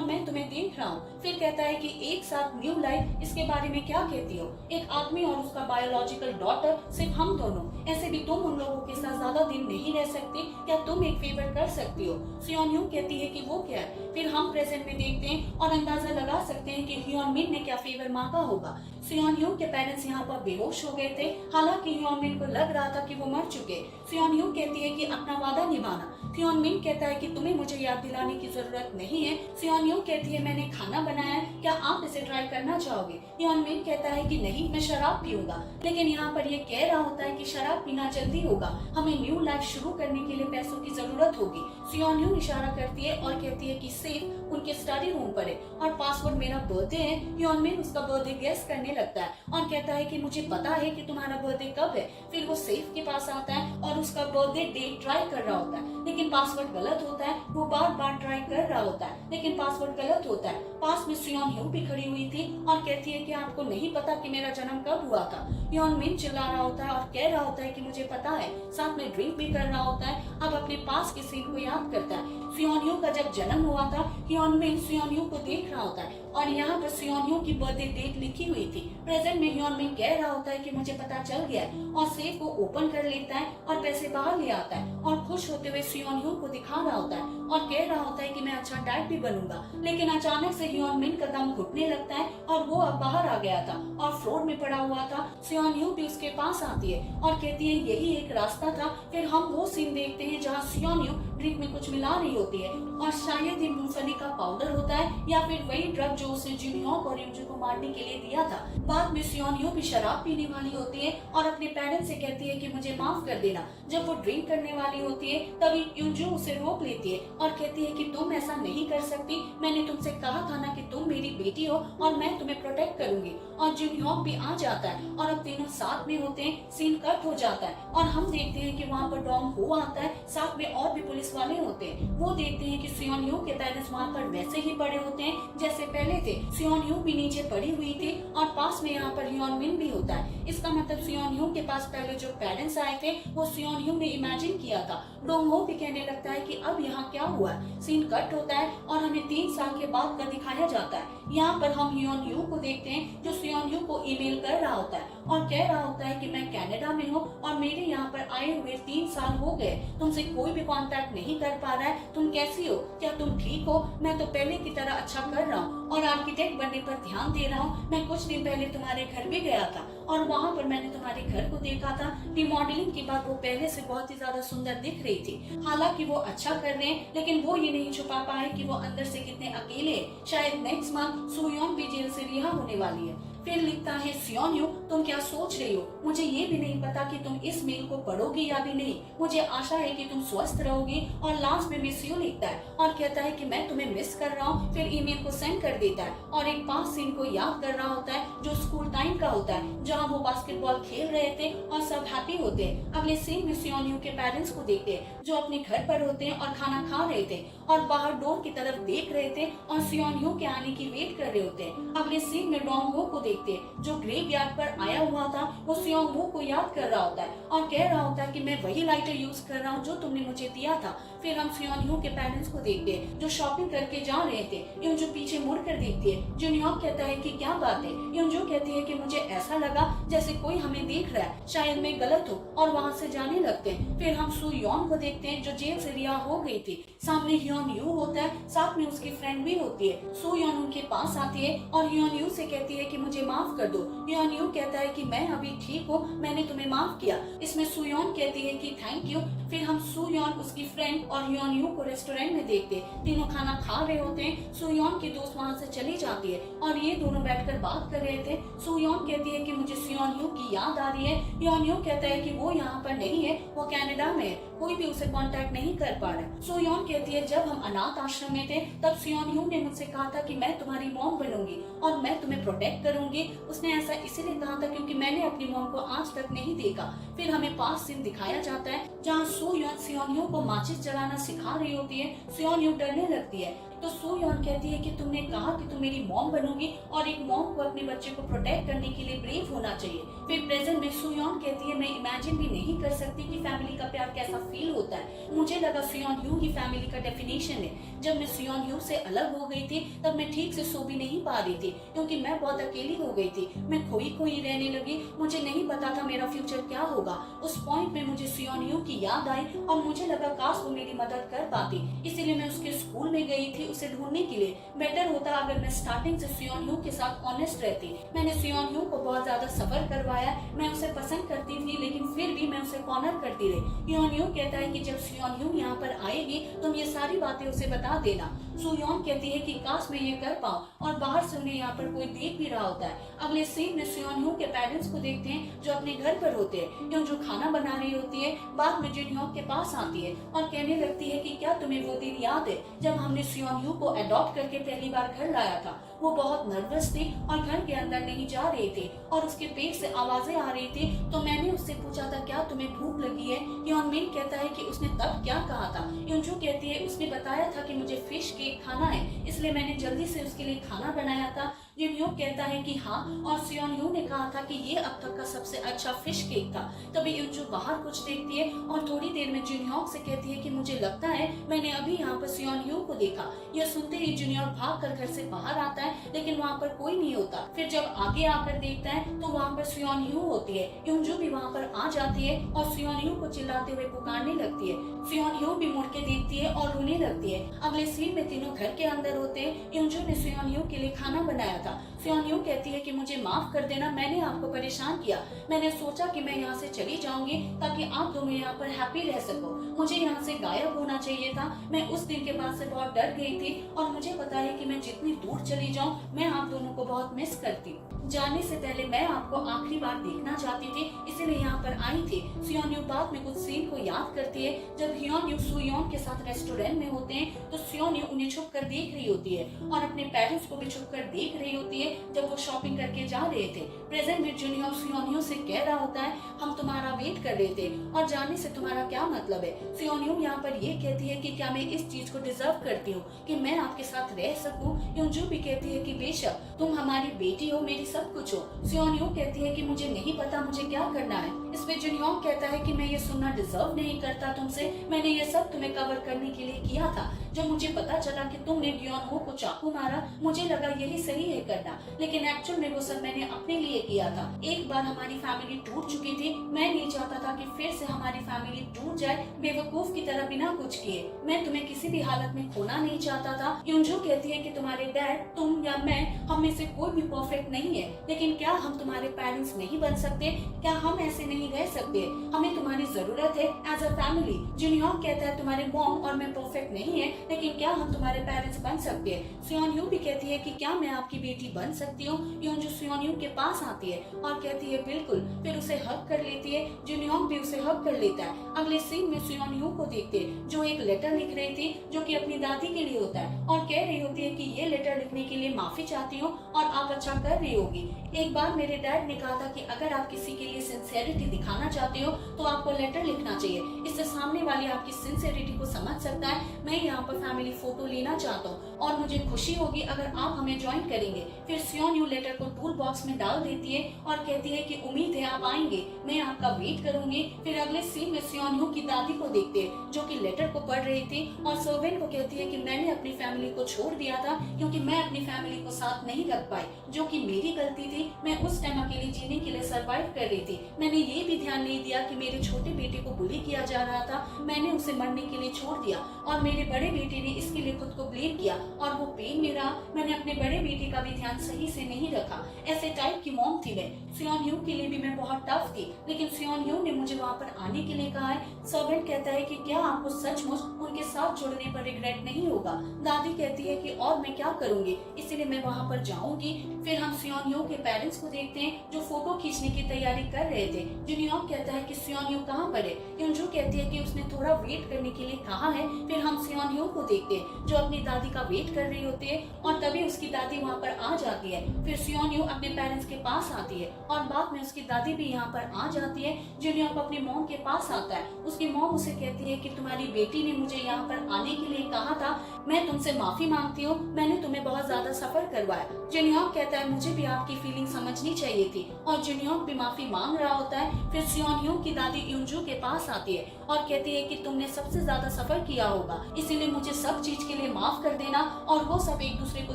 मैं तुम्हें देख रहा हूँ। फिर कहता है कि एक साथ न्यू लाइफ, इसके बारे में क्या कहती हो। एक आदमी और उसका बायोलॉजिकल डॉटर, सिर्फ हम दोनों, ऐसे भी तुम उन लोगों के साथ ज्यादा दिन नहीं रह सकते, क्या तुम एक फेवर कर सकती हो। सियोन कहती है कि वो क्या है। फिर हम प्रेजेंट में देखते हैं और अंदाजा लगा सकते हैं कि ह्योनमिन ने क्या फेवर मांगा होगा। सियोन के पेरेंट्स यहाँ पर बेहोश हो गए थे, हालांकि ह्योनमिन को लग रहा था कि वो मर चुके। सियोन कहती है कि अपना वादा निभाना। ह्योनमिन कहता है कि तुम्हें मुझे याद दिलाने की जरूरत नहीं है। सियोन कहती है मैंने खाना बनाया है, क्या आप इसे ट्राई करना चाहोगे। ह्योनमिन कहता है कि नहीं, मैं शराब पीऊंगा। लेकिन यहाँ पर ये कह रहा होता है कि शराब पीना जल्दी होगा, हमें न्यू लाइफ शुरू करने के लिए पैसों की जरूरत होगी। सियोन इशारा करती है और कहती है कि सेफ उनके स्टडी रूम पर है और पासवर्ड मेरा बर्थडे है। ह्योनमिन उसका बर्थडे गेस करने लगता है और कहता है कि मुझे पता है कि तुम्हारा बर्थडे कब है। फिर वो सेफ के पास आता है और उसका बर्थडे डेट ट्राई कर रहा होता है, लेकिन पासवर्ड गलत होता है। वो बार बार ट्राई कर रहा होता है लेकिन पासवर्ड गलत होता है। पास में सियोन भी खड़ी हुई थी और कहती है कि आपको नहीं पता कि मेरा जन्म कब हुआ था। ह्योनमिन चिल्ला रहा होता है और कह रहा होता है कि मुझे पता है, साथ में ड्रिंक भी कर रहा होता है। अब अपने पास के सीन को याद करता है। सियोन का जब जन्म हुआ था, ह्योनमिन सियोन को देख रहा होता है और यहाँ पर सियोन की बर्थडे डेट लिखी हुई थी। प्रेजेंट में ह्योनमिन कह रहा होता है कि मुझे पता चल गया है और सेफ को ओपन कर लेता है और पैसे बाहर ले आता है और खुश होते हुए सियोन को दिखा रहा होता है। और कह रहा होता है कि मैं अच्छा डैड भी बनूंगा। लेकिन अचानक से ह्योन मिन का दम घुटने लगता है और वो अब बाहर आ गया था और फ्लोर में पड़ा हुआ था। सियोन यू भी उसके पास आती है और कहती है यही एक रास्ता था। फिर हम वो सीन देखते हैं जहाँ सियोन यू ड्रिंक में कुछ मिला रही होती है और शायद ये मूंगफली का पाउडर होता है या फिर वही ड्रग जो उसे जिनहोक और यूजू को मारने के लिए दिया था। बाद में सियोन यू भी शराब पीने वाली होती है और अपने पेरेंट्स से कहती है कि मुझे माफ कर देना। जब वो ड्रिंक करने वाली होती है तभी यूजू उसे रोक लेती है और कहती है कि तुम ऐसा नहीं कर सकती, मैंने तुमसे कहा था ना कि तुम मेरी बेटी हो और मैं तुम्हें प्रोटेक्ट करूंगी। और जिनहोक भी आ जाता है और अब तीनों साथ में होते हैं। सीन कट हो जाता है और हम देखते हैं कि वहाँ पर डोंग हो आता है, साथ में और भी पुलिस वाले होते हैं। वो देखते हैं कि सियोन यू के पेरेंट्स वहाँ पर वैसे ही पड़े होते हैं जैसे पहले थे। सियोन यू भी नीचे पड़ी हुई थी और पास में यहाँ पर ह्योन मिन भी होता है। इसका मतलब सियोन यू के पास पहले जो पेरेंट्स आए थे वो सियोन यू ने इमेजिन किया था। डोंग हो भी कहने लगता है कि अब यहाँ क्या हुआ। सीन कट होता है और हमें 3 साल के बाद का दिखाया जाता है। यहाँ पर हम ह्योन यू को देखते हैं जो सियोन यू को ईमेल कर रहा होता है और कह रहा होता है कि मैं कनाडा में हूँ और मेरे यहाँ पर आए हुए 3 साल हो गए, तुमसे कोई भी कांटेक्ट नहीं कर पा रहा है, तुम कैसी हो, क्या तुम ठीक हो? मैं तो पहले की तरह अच्छा कर रहा हूँ और आर्किटेक्ट बनने पर ध्यान दे रहा हूँ। मैं कुछ दिन पहले तुम्हारे घर भी गया था और वहाँ पर मैंने तुम्हारे घर को देखा था। रिमॉडलिंग के बाद वो पहले से बहुत ही ज्यादा सुंदर दिख रही थी। हालांकि वो अच्छा कर रहे हैं लेकिन वो ये नहीं छुपा पाए कि वो अंदर से कितने अकेले हैं। शायद नेक्स्ट मंथ सुयोन भी जेल से रिहा होने वाली है। फिर लिखता है सियोन यू तुम क्या सोच रही हो, मुझे ये भी नहीं पता कि तुम इस मेल को पढ़ोगी या भी नहीं, मुझे आशा है कि तुम स्वस्थ रहोगी। और लास्ट में मिस यू लिखता है और कहता है कि मैं तुम्हें मिस कर रहा हूँ। फिर ईमेल को सेंड कर देता है और एक पास सीन को याद कर रहा होता है जो स्कूल टाइम का होता है जहाँ वो बास्केटबॉल खेल रहे थे और सब हैप्पी होते हैं। अगले सीन में सियोन यू के पेरेंट्स को देखते हैं जो अपने घर पर होते हैं और खाना खा रहे थे और बाहर डोर की तरफ देख रहे थे और सियोन यू के आने की वेट कर रहे होते हैं। अगले सीन में डोंग हो को देखते हैं जो ग्रेवयार्ड पर आया हुआ था। वो सियोन यू को याद कर रहा होता है और कह रहा होता है कि मैं वही लाइटर यूज कर रहा हूँ जो तुमने मुझे दिया था। फिर हम सियोन यू के पेरेंट्स को देखते हैं जो शॉपिंग करके जा रहे थे। यूजू पीछे मुड़ कर देखती है। जुनियॉक कहता है कि क्या बात है। यूजू कहती है कि मुझे ऐसा लगा जैसे कोई हमें देख रहा है, शायद मैं गलत हूँ, और वहाँ से जाने लगते हैं। फिर हम सुयोन को देखते हैं जो जेल से रिहा हो गई थी। सामने ह्योन यू होता है, साथ में उसकी फ्रेंड भी होती है। सुयोन उनके पास आती है और ह्योन यू से कहती है कि मुझे माफ कर दो। ह्योन यू कहता है कि मैं अभी ठीक हूँ, मैंने तुम्हें माफ किया। इसमें सुयोन कहती है कि थैंक यू। फिर हम सुयोन, उसकी फ्रेंड और ह्योन यू को रेस्टोरेंट में देखते हैं। तीनों खाना खा रहे होते हैं। सुयोन की दोस्त वहाँ से चली जाती है और ये दोनों बैठकर बात कर रहे थे। सुयोन कहती है कि मुझे सियोन यू की याद आ रही है। ह्योन यू कहता है कि वो यहाँ पर नहीं है, वो कनाडा में है, कोई भी उसे कांटेक्ट नहीं कर पा रहा है। सुयोन कहती है जब हम अनाथ आश्रम में थे तब सियोन यू ने मुझसे कहा था कि मैं तुम्हारी मॉम बनूंगी और मैं तुम्हें प्रोटेक्ट करूंगी। उसने ऐसा इसीलिए कहा था क्योंकि मैंने अपनी मॉम को आज तक नहीं देखा। फिर हमें पास सीन दिखाया जाता है जहाँ सुयोन सियोन यू को माचिस जलाना सिखा रही होती है। सियोन यू डरने लगती है तो सुयोन कहती है कि तुमने कहा कि तुम मेरी मॉम बनोगी और एक मॉम को अपने बच्चे को प्रोटेक्ट करने के लिए ब्रेव होना चाहिए। फिर प्रेजेंट में सुयोन कहती है मैं इमेजिन भी नहीं कर सकती कि फैमिली का प्यार कैसा फील होता है। मुझे लगा सियोन यू ही फैमिली का डेफिनेशन है। जब मैं सियोन यू से अलग हो गई थी तब मैं ठीक से सो भी नहीं पा रही थी क्योंकि मैं बहुत अकेली हो गई थी। मैं खोई खोई रहने लगी, मुझे नहीं पता था मेरा फ्यूचर क्या होगा। उस पॉइंट में मुझे सियोन यू की याद आई और मुझे लगा काश वो मेरी मदद कर पाती, इसीलिए मैं उसके स्कूल में गई थी उसे ढूंढने के लिए। बेटर होता अगर मैं स्टार्टिंग से सियोन यू के साथ ऑनेस्ट रहती। मैंने सियोन यू को बहुत ज्यादा सफर करवाया, मैं उसे पसंद करती थी लेकिन फिर भी मैं उसे कॉर्नर करती रही। ह्योन यू कहता है कि जब सियोन यू यहाँ पर आएगी तुम ये सारी बातें उसे बता देना। सुयोन कहती है कि काश मैं ये कर पाऊँ और बाहर से उन्हें यहाँ पर कोई देख भी रहा होता है। अगले सीन में सियोन यू के पेरेंट्स को देखते हैं जो अपने घर पर होते हैं। ह्योन जो खाना बना रही होती है बाद में जिनहोक के पास आती है और कहने लगती है कि क्या तुम्हें वो दिन याद है जब हमने सियोन यू को अडॉप्ट करके पहली बार घर लाया था। वो बहुत नर्वस थी और घर के अंदर नहीं जा रही थी और उसके पेट से आवाजें आ रही थी। तो मैंने उससे पूछा था क्या तुम्हें भूख लगी है। ह्योन मिन कहता है कि उसने तब क्या कहा था। ह्योनजू कहती है उसने बताया था कि मुझे फिश केक खाना है, इसलिए मैंने जल्दी से उसके लिए खाना बनाया था। यूनह्यूक कहता है कि हाँ, और सियोनह्यू ने कहा था कि ये अब तक का सबसे अच्छा फिश केक था। तभी यूनजू बाहर कुछ देखती है और थोड़ी देर में जुनह्योक से कहती है कि मुझे लगता है मैंने अभी यहाँ पर सियोनह्यू को देखा। यह सुनते ही जुनह्योक भाग कर घर से बाहर आता है, लेकिन वहाँ पर कोई नहीं होता। फिर जब आगे आकर देखता है तो वहाँ पर सियोनह्यू होती है। यूनजू भी वहाँ पर आ जाती है और सियोनह्यू को चिल्लाते हुए पुकारने लगती है। सियोनह्यू भी मुड़ के देखती है और रोने लगती है। अगले सीन में तीनों घर के अंदर होते हैं। यूनजू ने सियोनह्यू के लिए खाना बनाया था। सियोनह्यू कहती है कि मुझे माफ कर देना, मैंने आपको परेशान किया। मैंने सोचा कि मैं यहाँ से चली जाऊंगी ताकि आप दोनों यहाँ पर हैप्पी रह सको। मुझे यहाँ से गायब होना चाहिए था। मैं उस दिन के बाद से बहुत डर गई थी और मुझे पता है कि मैं जितनी दूर चली जाऊँ मैं आप दोनों को बहुत मिस करती हूँ। जाने से पहले मैं आपको आखिरी बार देखना चाहती थी, इसीलिए यहाँ पर आई थी। सियोनह्यू बाद में कुछ सीन को याद करती है। जब हियोनह्यू सुयोन के साथ रेस्टोरेंट में होते हैं तो सियोनह्यू उन्हें छुप कर देख रही होती है और अपने पेरेंट्स को भी छुप कर देख रही होती है जब वो शॉपिंग करके जा रहे थे। प्रेजेंट में जुनह्योक सियोनह्यू से कह रहा होता है हम तुम्हारा वेट कर रहे थे और जाने से तुम्हारा क्या मतलब है। सियोनह्यू यहाँ पर ये कहती है कि क्या मैं इस चीज को डिजर्व करती हूँ कि मैं आपके साथ रह सकूं। यूनजू भी कहती है कि बेशक तुम हमारी बेटी हो, मेरी सब कुछ हो। सियोनह्यू कहती है कि मुझे नहीं पता मुझे क्या करना है। इसमें जुनह्योक कहता है कि मैं ये सुनना डिजर्व नहीं करता तुमसे, मैंने ये सब तुम्हें कवर करने के लिए किया था। जब मुझे पता चला कि तुमने गियोनहो को चाकू मारा मुझे लगा यही सही है करना, लेकिन एक्चुअल में वो सब मैंने अपने लिए किया था। एक बार हमारी फैमिली टूट चुकी थी, मैं नहीं चाहता था कि फिर से हमारी फैमिली टूट जाए बेवकूफ की तरह बिना कुछ किए। मैं तुम्हें किसी भी हालत में खोना नहीं चाहता था। यूनजू कहती है कि तुम्हारे डैड, तुम या मैं, हम में से कोई भी परफेक्ट नहीं है, लेकिन क्या हम तुम्हारे पेरेंट्स नहीं बन सकते? क्या हम ऐसे नहीं रह सकते? हमें तुम्हारी जरूरत है एज अ फैमिली। जुनह्योक कहता है तुम्हारे मॉम और मैं परफेक्ट नहीं है, लेकिन क्या हम तुम्हारे पेरेंट्स बन सकते हैं? सियोनह्यू भी कहती है कि क्या मैं आपकी बेटी बन सकती हूँ? यूनजू सियोनह्यू के पास आती है और कहती है बिल्कुल, फिर उसे हक कर लेती है। जुनह्योक भी उसे हक कर लेता है। अगले सीन में सियोनह्यू को देखते हैं जो एक लेटर लिख रही थी जो कि अपनी दादी के लिए होता है और कह रही होती है कि ये लेटर लिखने के लिए माफी चाहती हूँ और आप अच्छा कर रही होगी। एक बार मेरे डैड ने कहा था कि अगर आप किसी के लिए सिंसियरिटी दिखाना चाहते हो तो आपको लेटर लिखना चाहिए, इससे सामने वाले आपकी सिंसियरिटी को समझ सकता है। मैं यहाँ पर फैमिली फोटो लेना चाहता हूँ और मुझे खुशी होगी अगर आप हमें ज्वाइन करेंगे। फिर सियोनह्यू लेटर को टूल बॉक्स में डाल देती है और कहती है कि उम्मीद है आप आएंगे, मैं आपका वेट करूंगी। फिर अगले सीन में सियोनह्यू की दादी को देखते हैं जो कि लेटर को पढ़ रही थी और सर्वेंट को कहती है कि मैंने अपनी फैमिली को छोड़ दिया था क्योंकि मैं अपनी फैमिली को साथ नहीं रख पाई, जो कि मेरी गलती थी। मैं उस टाइम अकेले जीने के लिए सर्वाइव कर रही थी। मैंने ये भी ध्यान नहीं दिया कि मेरे छोटे बेटे को बुली किया जा रहा था, मैंने उसे मरने के लिए छोड़ दिया और मेरे बड़े बेटे ने इसके लिए खुद को ब्लेम किया और वो पेन में रहा। मैंने अपने बड़े बेटे का भी ध्यान सही से नहीं रखा। ऐसे टाइप की मॉम थी मैं। सियोनह्यू के लिए भी मैं बहुत टफ थी, लेकिन सियोनह्यू ने मुझे वहाँ पर आने के लिए कहा है। सर्वेंट कहता है कि क्या आपको सचमुच उनके साथ जुड़ने पर रिग्रेट नहीं होगा? दादी कहती है कि और मैं क्या करूंगी, इसीलिए मैं वहाँ पर जाऊंगी। फिर हम सियोनह्यू के पेरेंट्स को देखते हैं जो फोटो खींचने की तैयारी कर रहे थे। जुनह्योक कहता है कि सियोनह्यू कहाँ पर है? यूनजू कहती है कि उसने थोड़ा वेट करने के लिए कहा है। फिर हम सियोनह्यू को देखते हैं जो अपनी दादी का वेट कर रही होती है और तभी उसकी दादी वहाँ पर आ जाती है। फिर सियोनह्यू अपने पेरेंट्स के पास आती है और बाद में उसकी दादी भी यहाँ पर आ जाती है। जुनह्योक अपनी मॉम के पास आता है। उसकी मॉम उसे कहती है कि तुम्हारी बेटी ने मुझे यहाँ पर आने के लिए कहा था, मैं तुमसे माफी मांगती हूँ, मैंने तुम्हें बहुत ज्यादा सफर करवाया। जुनह्योक कहता है मुझे भी आपकी फीलिंग समझनी चाहिए थी और जुनह्योक भी माफी मांग रहा होता है। फिर सियोनह्यू की दादी यूनजू के पास आती है और कहती है कि तुमने सबसे ज्यादा सफर किया होगा, इसीलिए मुझे सब चीज के लिए माफ कर देना। और वो सब एक दूसरे को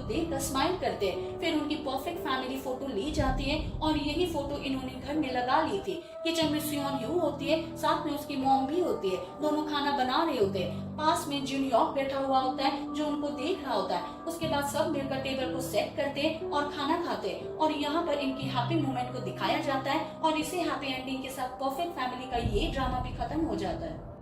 देखकर स्माइल करते हैं। फिर उनकी परफेक्ट फैमिली फोटो ली जाती है और यही फोटो इन्होंने घर में लगा ली थी। किचन में सियोनह्यू होती है, साथ में उसकी मॉम भी होती है, दोनों खाना बना रहे होते हैं। पास में जुनह्योक बैठा हुआ होता है जो उनको देख रहा होता है। उसके बाद सब मिलकर टेबल को सेट करते हैं और खाना खाते हैं और यहाँ पर इनकी हैप्पी मोमेंट को दिखाया जाता है और इसी हैप्पी एंडिंग के साथ परफेक्ट फैमिली का ये ड्रामा भी खत्म हो जाता है।